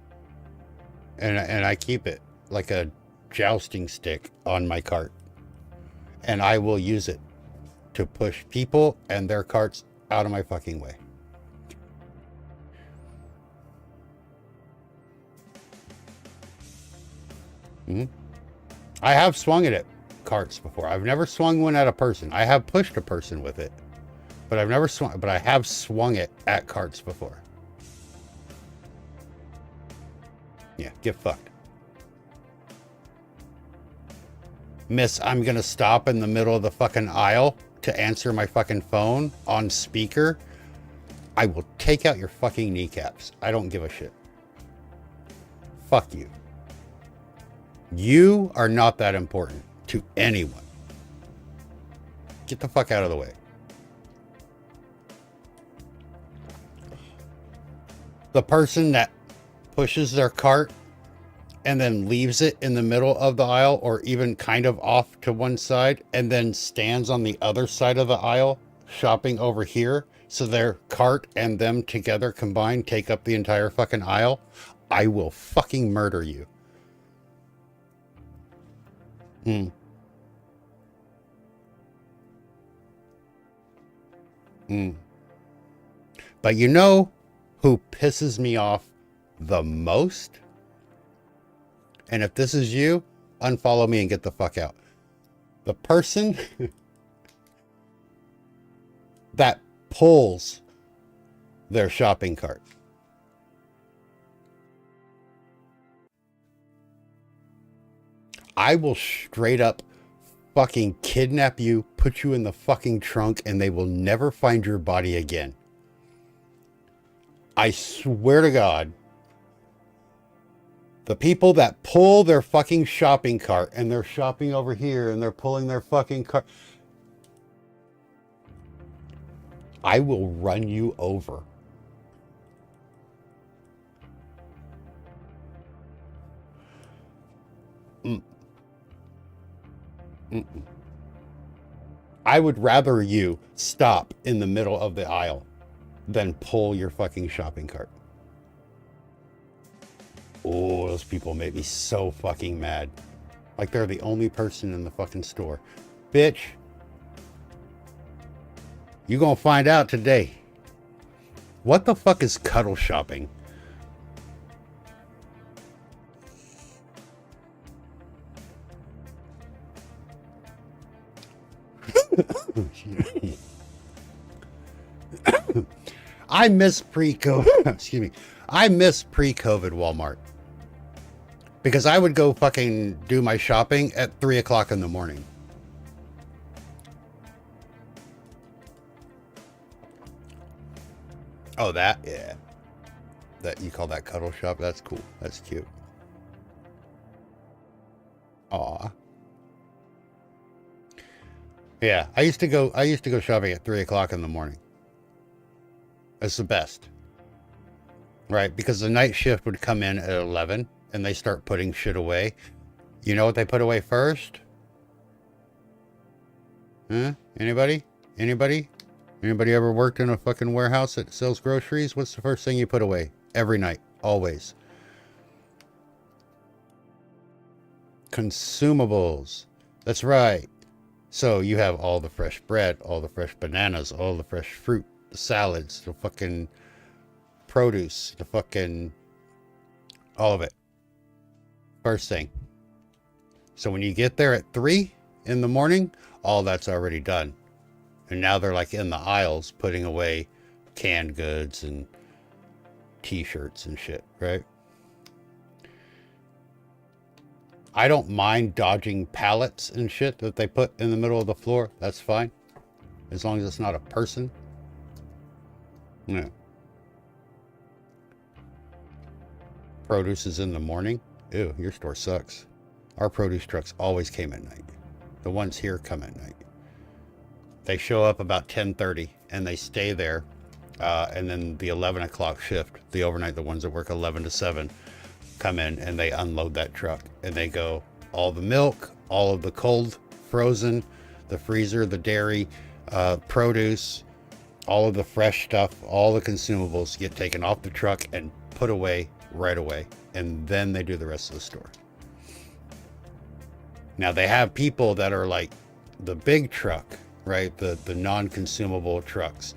I keep it like a jousting stick on my cart. And I will use it to push people and their carts out of my fucking way. I have swung it at carts before. I've never swung one at a person. I have pushed a person with it, but I've never swung. But I have swung it at carts before. Yeah, get fucked. Miss, I'm gonna stop in the middle of the fucking aisle to answer my fucking phone on speaker. I will take out your fucking kneecaps. I don't give a shit. Fuck you. You are not that important to anyone. Get the fuck out of the way. The person that pushes their cart and then leaves it in the middle of the aisle or even kind of off to one side and then stands on the other side of the aisle shopping over here so their cart and them together combined take up the entire fucking aisle, I will fucking murder you. But you know who pisses me off the most? And if this is you, unfollow me and get the fuck out. The person that pulls their shopping cart. I will straight up fucking kidnap you, put you in the fucking trunk, and they will never find your body again. I swear to God, the people that pull their fucking shopping cart and they're shopping over here and they're pulling their fucking cart, I will run you over. I would rather you stop in the middle of the aisle than pull your fucking shopping cart. Oh, those people make me so fucking mad. Like they're the only person in the fucking store. Bitch. You gonna find out today. What the fuck is cuddle shopping? I miss pre-COVID. Excuse me. I miss pre-COVID Walmart because I would go fucking do my shopping at 3 o'clock in the morning. Oh, that? Yeah. That you call that cuddle shop? That's cool. That's cute. Aw. Yeah, I used to go shopping at 3 o'clock in the morning. It's the best. Right? Because the night shift would come in at 11 and they start putting shit away. You know what they put away first? Huh? Anybody? Anybody? Anybody ever worked in a fucking warehouse that sells groceries? What's the first thing you put away? Every night. Always. Consumables. That's right. So you have all the fresh bread, all the fresh bananas, all the fresh fruit, the salads, the fucking produce, the fucking all of it. First thing. So when you get there at 3 in the morning, all that's already done. And now they're like in the aisles putting away canned goods and t-shirts and shit, right? I don't mind dodging pallets and shit that they put in the middle of the floor. That's fine. As long as it's not a person. Yeah. Produce is in the morning. Ew, your store sucks. Our produce trucks always came at night. The ones here come at night. They show up about 10:30 and they stay there. And then the 11 o'clock shift, the overnight, the ones that work 11 to 7, come in and they unload that truck. And they go, all the milk, all of the cold, frozen, the freezer, the dairy, produce, all of the fresh stuff, all the consumables get taken off the truck and put away right away. And then they do the rest of the store. Now they have people that are like the big truck, right? The non-consumable trucks.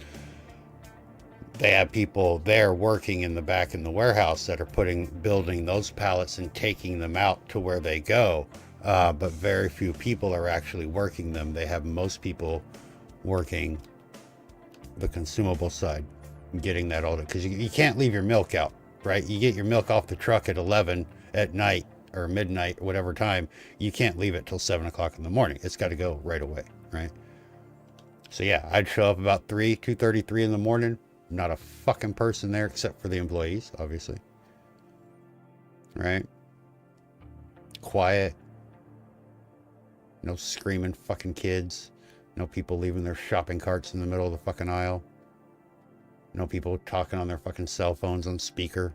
They have people there working in the back in the warehouse that are building those pallets and taking them out to where they go. But very few people are actually working them. They have most people working the consumable side, getting that all, because you can't leave your milk out, right? You get your milk off the truck at 11 at night or midnight, whatever time. You can't leave it till 7 o'clock in the morning. It's got to go right away, right? So yeah, I'd show up about 2:33 in the morning. Not a fucking person there except for the employees, obviously. Right? Quiet. No screaming fucking kids. No people leaving their shopping carts in the middle of the fucking aisle. No people talking on their fucking cell phones on speaker.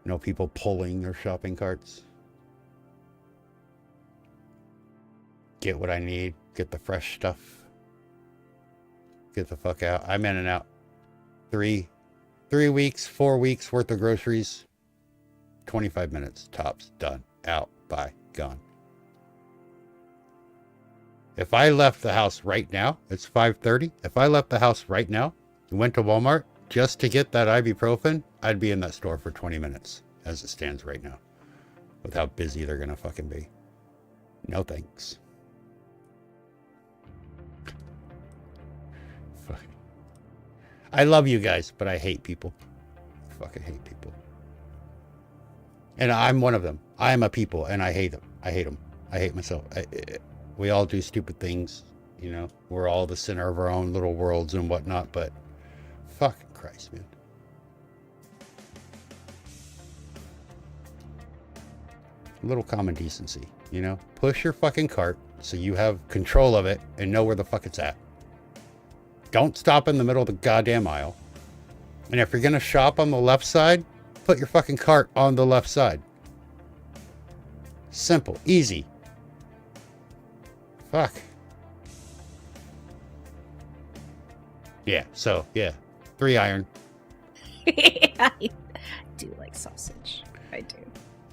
No people pulling their shopping carts. Get what I need. Get the fresh stuff. Get the fuck out. I'm in and out. 3 weeks, 4 weeks worth of groceries. 25 minutes tops. Done. Out. Bye. Gone. If I left the house right now, it's 5:30. If I left the house right now and went to Walmart just to get that ibuprofen, I'd be in that store for 20 minutes as it stands right now. With how busy they're going to fucking be. No thanks. I love you guys, but I hate people. I fucking hate people. And I'm one of them. I am a people, and I hate them. I hate them. I hate myself. We all do stupid things, you know. We're all the center of our own little worlds and whatnot, but fucking Christ, man. A little common decency, you know. Push your fucking cart so you have control of it and know where the fuck it's at. Don't stop in the middle of the goddamn aisle. And if you're going to shop on the left side, put your fucking cart on the left side. Simple. Easy. Fuck. Yeah, so, yeah. 3 iron. I do like sausage. I do.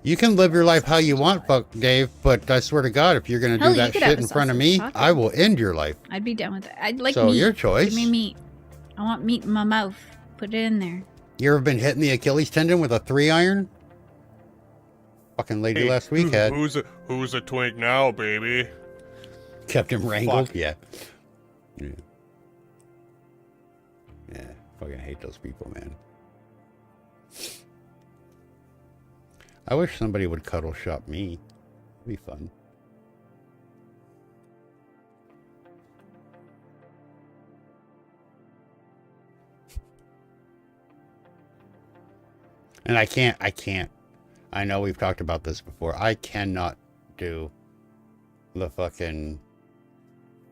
You can live your life how you want, fuck Dave, but I swear to God, if you're going to do that shit in front of me, I will end your life. I'd be down with that. I'd like so meat. Your choice. Give me meat. I want meat in my mouth. Put it in there. You ever been hitting the Achilles tendon with a 3 iron? Fucking lady last week had. Who's a twink now, baby? Kept him wrangled? Fuck. Yeah. Yeah. Yeah. Fucking hate those people, man. I wish somebody would cuddle shop me. It'd be fun. And I can't. I know we've talked about this before. I cannot do the fucking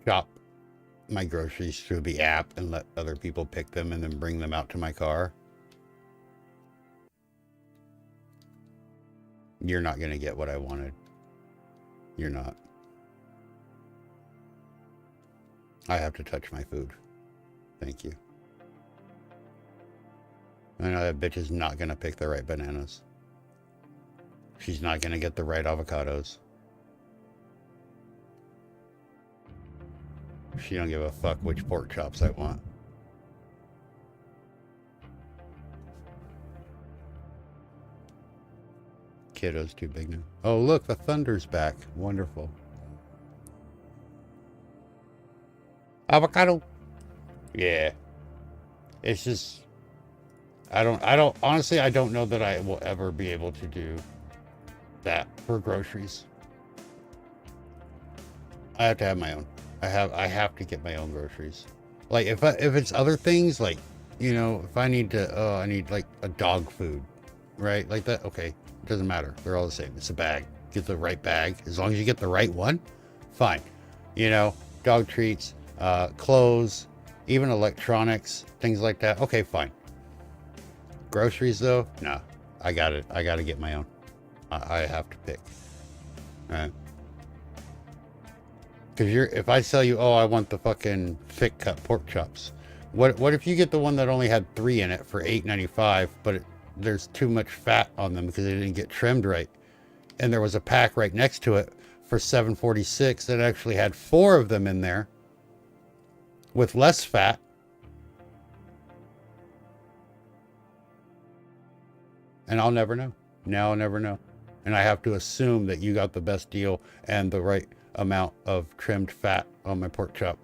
shop my groceries through the app and let other people pick them and then bring them out to my car. You're not going to get what I wanted. You're not. I have to touch my food. Thank you. I know that bitch is not going to pick the right bananas. She's not going to get the right avocados. She don't give a fuck which pork chops I want. Kiddo's too big now. Oh, look, the thunder's back. Wonderful. Avocado. Yeah. It's just... honestly, I don't know that I will ever be able to do that for groceries. I have to have my own. I have to get my own groceries. Like if it's other things, like, you know, if I need to, I need like a dog food, right? Like that. Okay. It doesn't matter. They're all the same. It's a bag. Get the right bag. As long as you get the right one, fine. You know, dog treats, clothes, even electronics, things like that. Okay, fine. Groceries though, no. I got to get my own. I have to pick. All right. Because if I tell you, oh, I want the fucking thick cut pork chops. What if you get the one that only had 3 in it for $8.95, but there's too much fat on them because they didn't get trimmed right, and there was a pack right next to it for $7.46 that actually had 4 of them in there with less fat. And I'll never know. Now I'll never know. And I have to assume that you got the best deal and the right amount of trimmed fat on my pork chop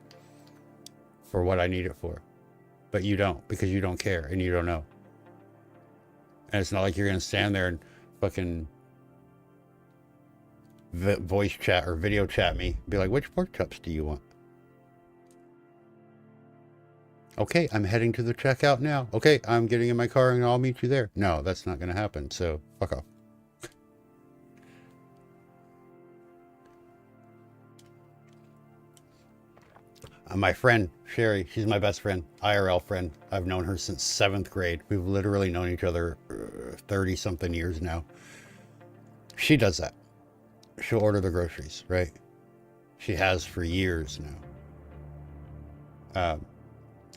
for what I need it for. But you don't, because you don't care and you don't know. And it's not like you're going to stand there and fucking voice chat or video chat me. Be like, which pork chops do you want? Okay, I'm heading to the checkout now. Okay, I'm getting in my car and I'll meet you there. No, that's not going to happen. So fuck off. My friend, Sherry, she's my best friend, IRL friend. I've known her since 7th grade. We've literally known each other 30-something years now. She does that. She'll order the groceries, right? She has for years now.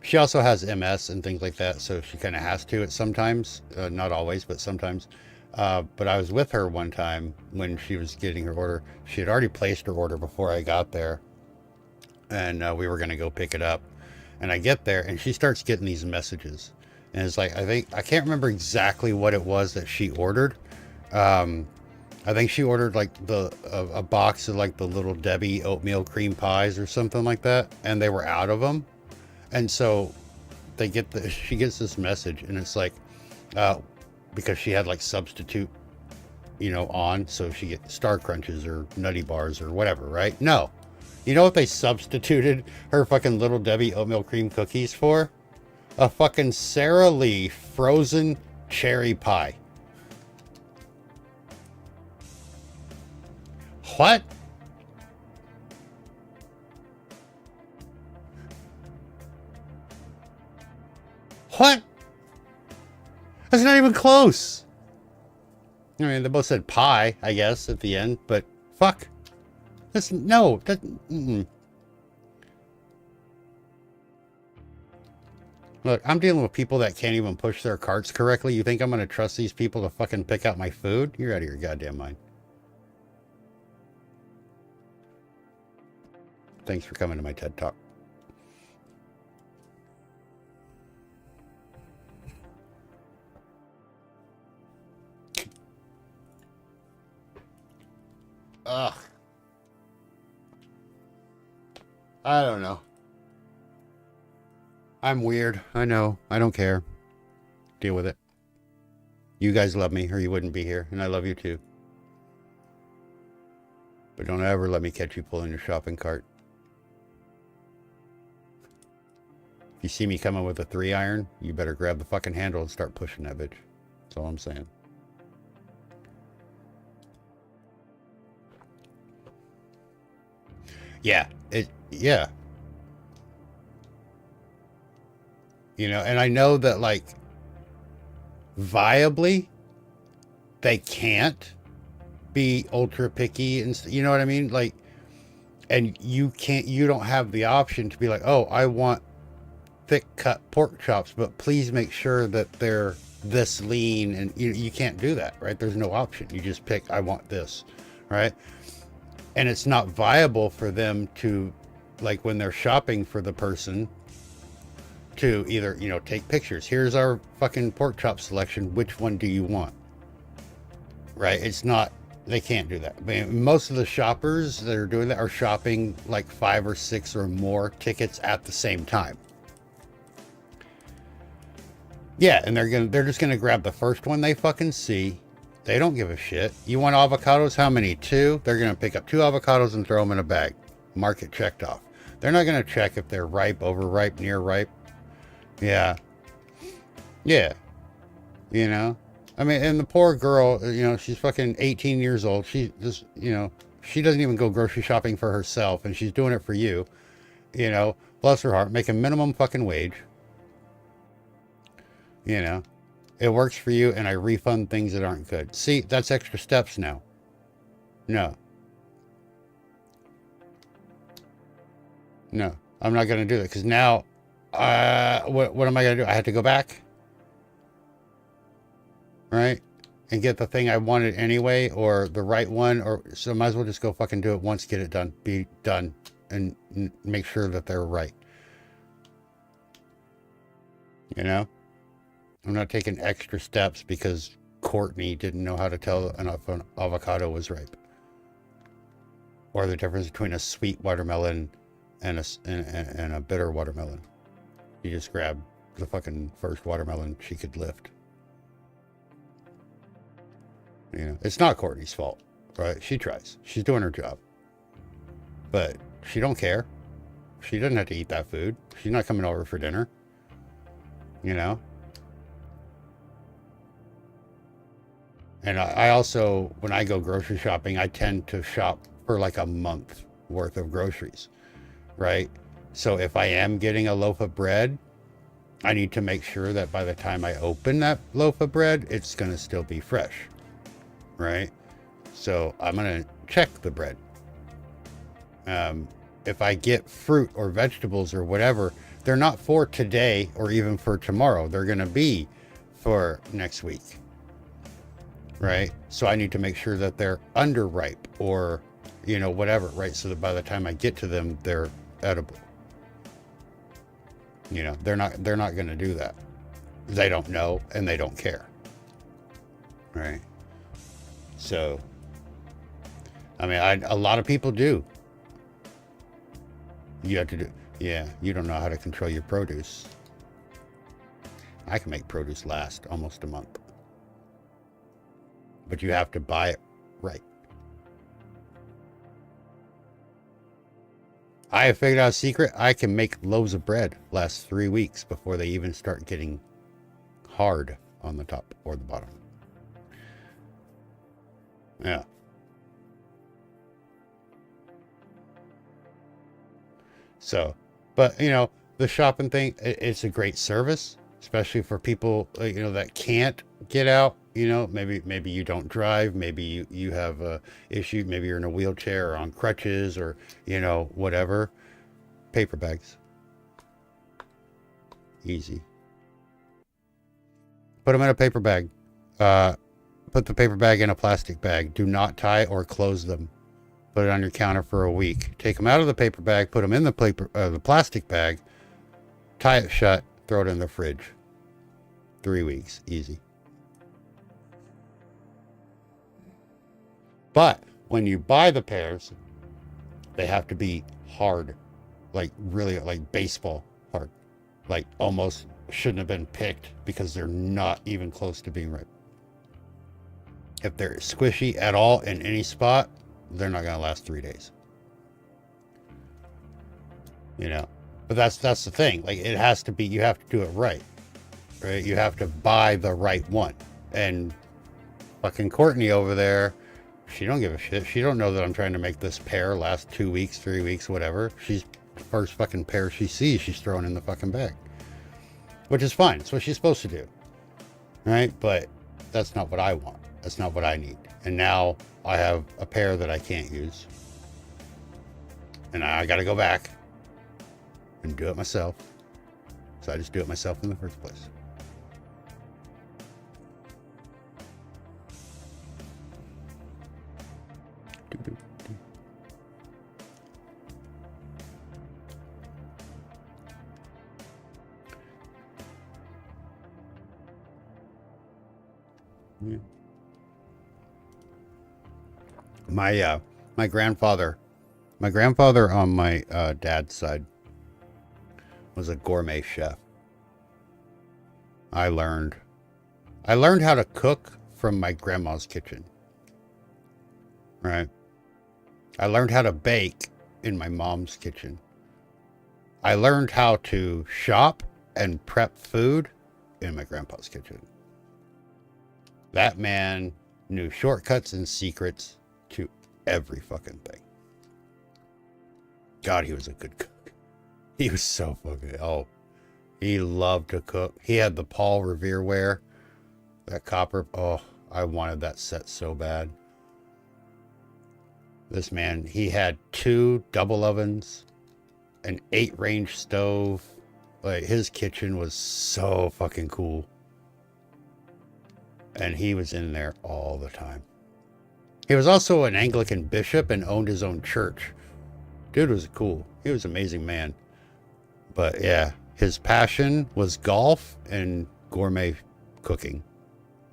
She also has MS and things like that, so she kind of has to at sometimes. Not always, but sometimes. But I was with her one time when she was getting her order. She had already placed her order before I got there. And we were going to go pick it up. And I get there and she starts getting these messages. And it's like, I can't remember exactly what it was that she ordered. I think she ordered like a box of like the Little Debbie oatmeal cream pies or something like that. And they were out of them. And so she gets this message and it's like, because she had like substitute, you know, on. So she gets Star Crunches or Nutty Bars or whatever, right? No. You know what they substituted her fucking Little Debbie oatmeal cream cookies for? A fucking Sara Lee frozen cherry pie. What? What? That's not even close. I mean, they both said pie, I guess, at the end, but fuck. That's no. Look, I'm dealing with people that can't even push their carts correctly. You think I'm going to trust these people to fucking pick out my food? You're out of your goddamn mind. Thanks for coming to my TED Talk. Ugh. I don't know. I'm weird. I know. I don't care. Deal with it. You guys love me or you wouldn't be here, and I love you too. But don't ever let me catch you pulling your shopping cart. If you see me coming with a 3-iron, you better grab the fucking handle and start pushing that bitch. That's all I'm saying. Yeah. Yeah. You know, and I know that, like, viably, they can't be ultra picky and you know what I mean? Like, and you don't have the option to be like, oh, I want thick cut pork chops, but please make sure that they're this lean, and you can't do that, right? There's no option. You just pick, I want this, right? And it's not viable for them to, like, when they're shopping for the person, to either, you know, take pictures. Here's our fucking pork chop selection. Which one do you want? Right? It's not, they can't do that. I mean, most of the shoppers that are doing that are shopping like 5 or 6 or more tickets at the same time. Yeah, and they're just gonna grab the first one they fucking see. They don't give a shit. You want avocados? How many? 2? They're gonna pick up 2 avocados and throw them in a bag. Mark it checked off. They're not gonna check if they're ripe, overripe, near ripe. Yeah. Yeah. You know? I mean, and the poor girl, you know, she's fucking 18 years old. She just, you know, she doesn't even go grocery shopping for herself, and she's doing it for you. You know, bless her heart, making minimum fucking wage. You know, it works for you, and I refund things that aren't good. See, that's extra steps now. No. No, I'm not going to do that, because now, what am I going to do? I have to go back, right? And get the thing I wanted anyway, or the right one, or so I might as well just go fucking do it once, get it done, be done, and make sure that they're right. You know? I'm not taking extra steps because Courtney didn't know how to tell if an avocado was ripe. Or the difference between a sweet watermelon and a bitter watermelon. You just grab the fucking first watermelon she could lift. You know, it's not Courtney's fault, right? She tries. She's doing her job. But she don't care. She doesn't have to eat that food. She's not coming over for dinner. You know? And I also, when I go grocery shopping, I tend to shop for like a month worth of groceries, right? So if I am getting a loaf of bread, I need to make sure that by the time I open that loaf of bread, it's going to still be fresh, right? So I'm going to check the bread. If I get fruit or vegetables or whatever, they're not for today or even for tomorrow. They're going to be for next week. Right? So I need to make sure that they're underripe or, you know, whatever, right? So that by the time I get to them, they're edible. You know, they're not going to do that. They don't know and they don't care. Right? So, I mean, a lot of people do. You have to do, yeah, you don't know how to control your produce. I can make produce last almost a month. But you have to buy it right. I have figured out a secret. I can make loaves of bread last 3 weeks before they even start getting hard on the top or the bottom. Yeah. So, but, you know, the shopping thing, it's a great service, especially for people, you know, that can't get out. You know, maybe you don't drive, maybe you have a issue, maybe you're in a wheelchair or on crutches or, you know, whatever. Paper bags. Easy. Put them in a paper bag. Put the paper bag in a plastic bag. Do not tie or close them. Put it on your counter for a week. Take them out of the paper bag, put them in the plastic bag, tie it shut, throw it in the fridge. 3 weeks. Easy. But when you buy the pears, they have to be hard, like really like baseball hard, like almost shouldn't have been picked because they're not even close to being ripe. If they're squishy at all in any spot, they're not going to last 3 days. You know, but that's the thing. Like, it has to be, you have to do it right? You have to buy the right one. And fucking Courtney over there, she don't give a shit. She don't know that I'm trying to make this pair last 2 weeks, 3 weeks, whatever. She's first fucking pair she sees, she's throwing in the fucking bag, which is fine. It's what she's supposed to do, right? But that's not what I want. That's not what I need. And now I have a pair that I can't use, and I got to go back and do it myself. So I just do it myself in the first place. Yeah. My grandfather on my dad's side was a gourmet chef. I learned how to cook from my grandma's kitchen. Right? I learned how to bake in my mom's kitchen. I learned how to shop and prep food in my grandpa's kitchen. That man knew shortcuts and secrets to every fucking thing. God, he was a good cook. He was so fucking, he loved to cook. He had the Paul Revere ware, that copper. Oh, I wanted that set so bad. This man, he had 2 double ovens, an 8-range stove. Like, his kitchen was so fucking cool. And he was in there all the time. He was also an Anglican bishop and owned his own church. Dude was cool. He was an amazing man. But yeah, his passion was golf and gourmet cooking.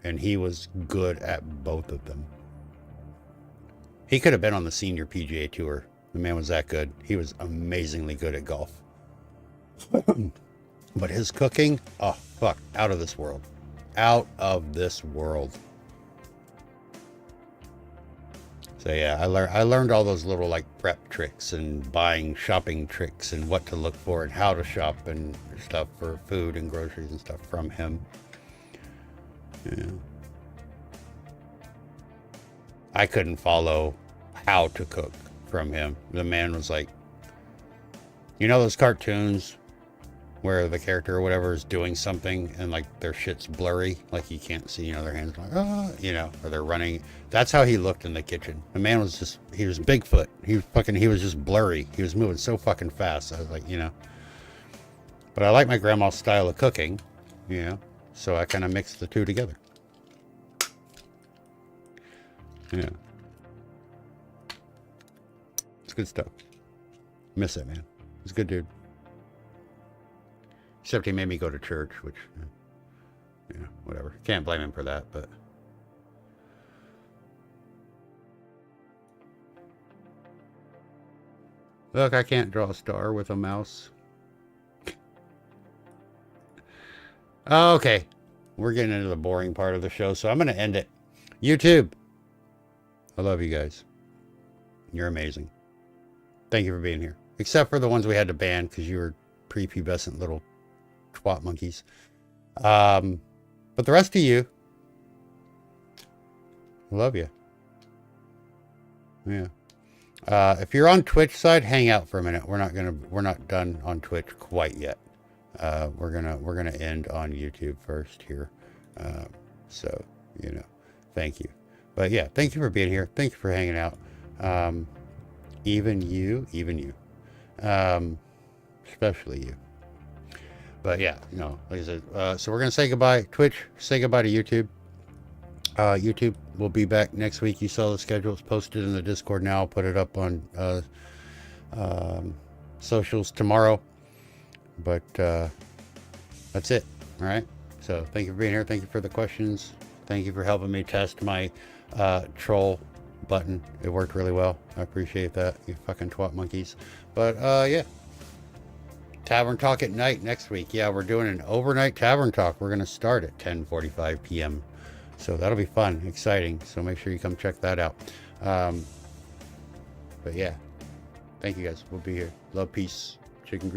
And he was good at both of them. He could have been on the senior PGA Tour. The man was that good. He was amazingly good at golf. But his cooking, oh, fuck, out of this world. Out of this world. So yeah, I learned all those little like prep tricks and buying shopping tricks and what to look for and how to shop and stuff for food and groceries and stuff from him. Yeah. I couldn't follow how to cook from him. The man was like, you know those cartoons where the character or whatever is doing something and like their shit's blurry, like you can't see, their hands like, or they're running. That's how he looked in the kitchen. The man was just, he was Bigfoot. He was just blurry. He was moving so fucking fast. I was like, but I like my grandma's style of cooking, so I kind of mixed the two together. Yeah. It's good stuff. Miss it, man. He's a good dude. Except he made me go to church, which, whatever. Can't blame him for that, but. Look, I can't draw a star with a mouse. Okay. We're getting into the boring part of the show, so I'm going to end it. YouTube. I love you guys. You're amazing. Thank you for being here. Except for the ones we had to ban because you were prepubescent little twat monkeys. But the rest of you, I love you. Yeah. If you're on Twitch side, hang out for a minute. We're not done on Twitch quite yet. We're gonna end on YouTube first here. So, thank you. But yeah, thank you for being here. Thank you for hanging out. Even you. Especially you. But yeah, like I said, so we're going to say goodbye. Twitch, say goodbye to YouTube. YouTube will be back next week. You saw the schedule. It's posted in the Discord now. I'll put it up on socials tomorrow. But that's it. All right. So thank you for being here. Thank you for the questions. Thank you for helping me test my troll button. It worked really well. I appreciate that, you fucking twat monkeys. But yeah, Tavern Talk at night next week. Yeah, we're doing an overnight Tavern Talk. We're going to start at 10:45 p.m. So that'll be fun, exciting. So make sure you come check that out. But yeah, thank you guys. We'll be here. Love, peace, chicken grease.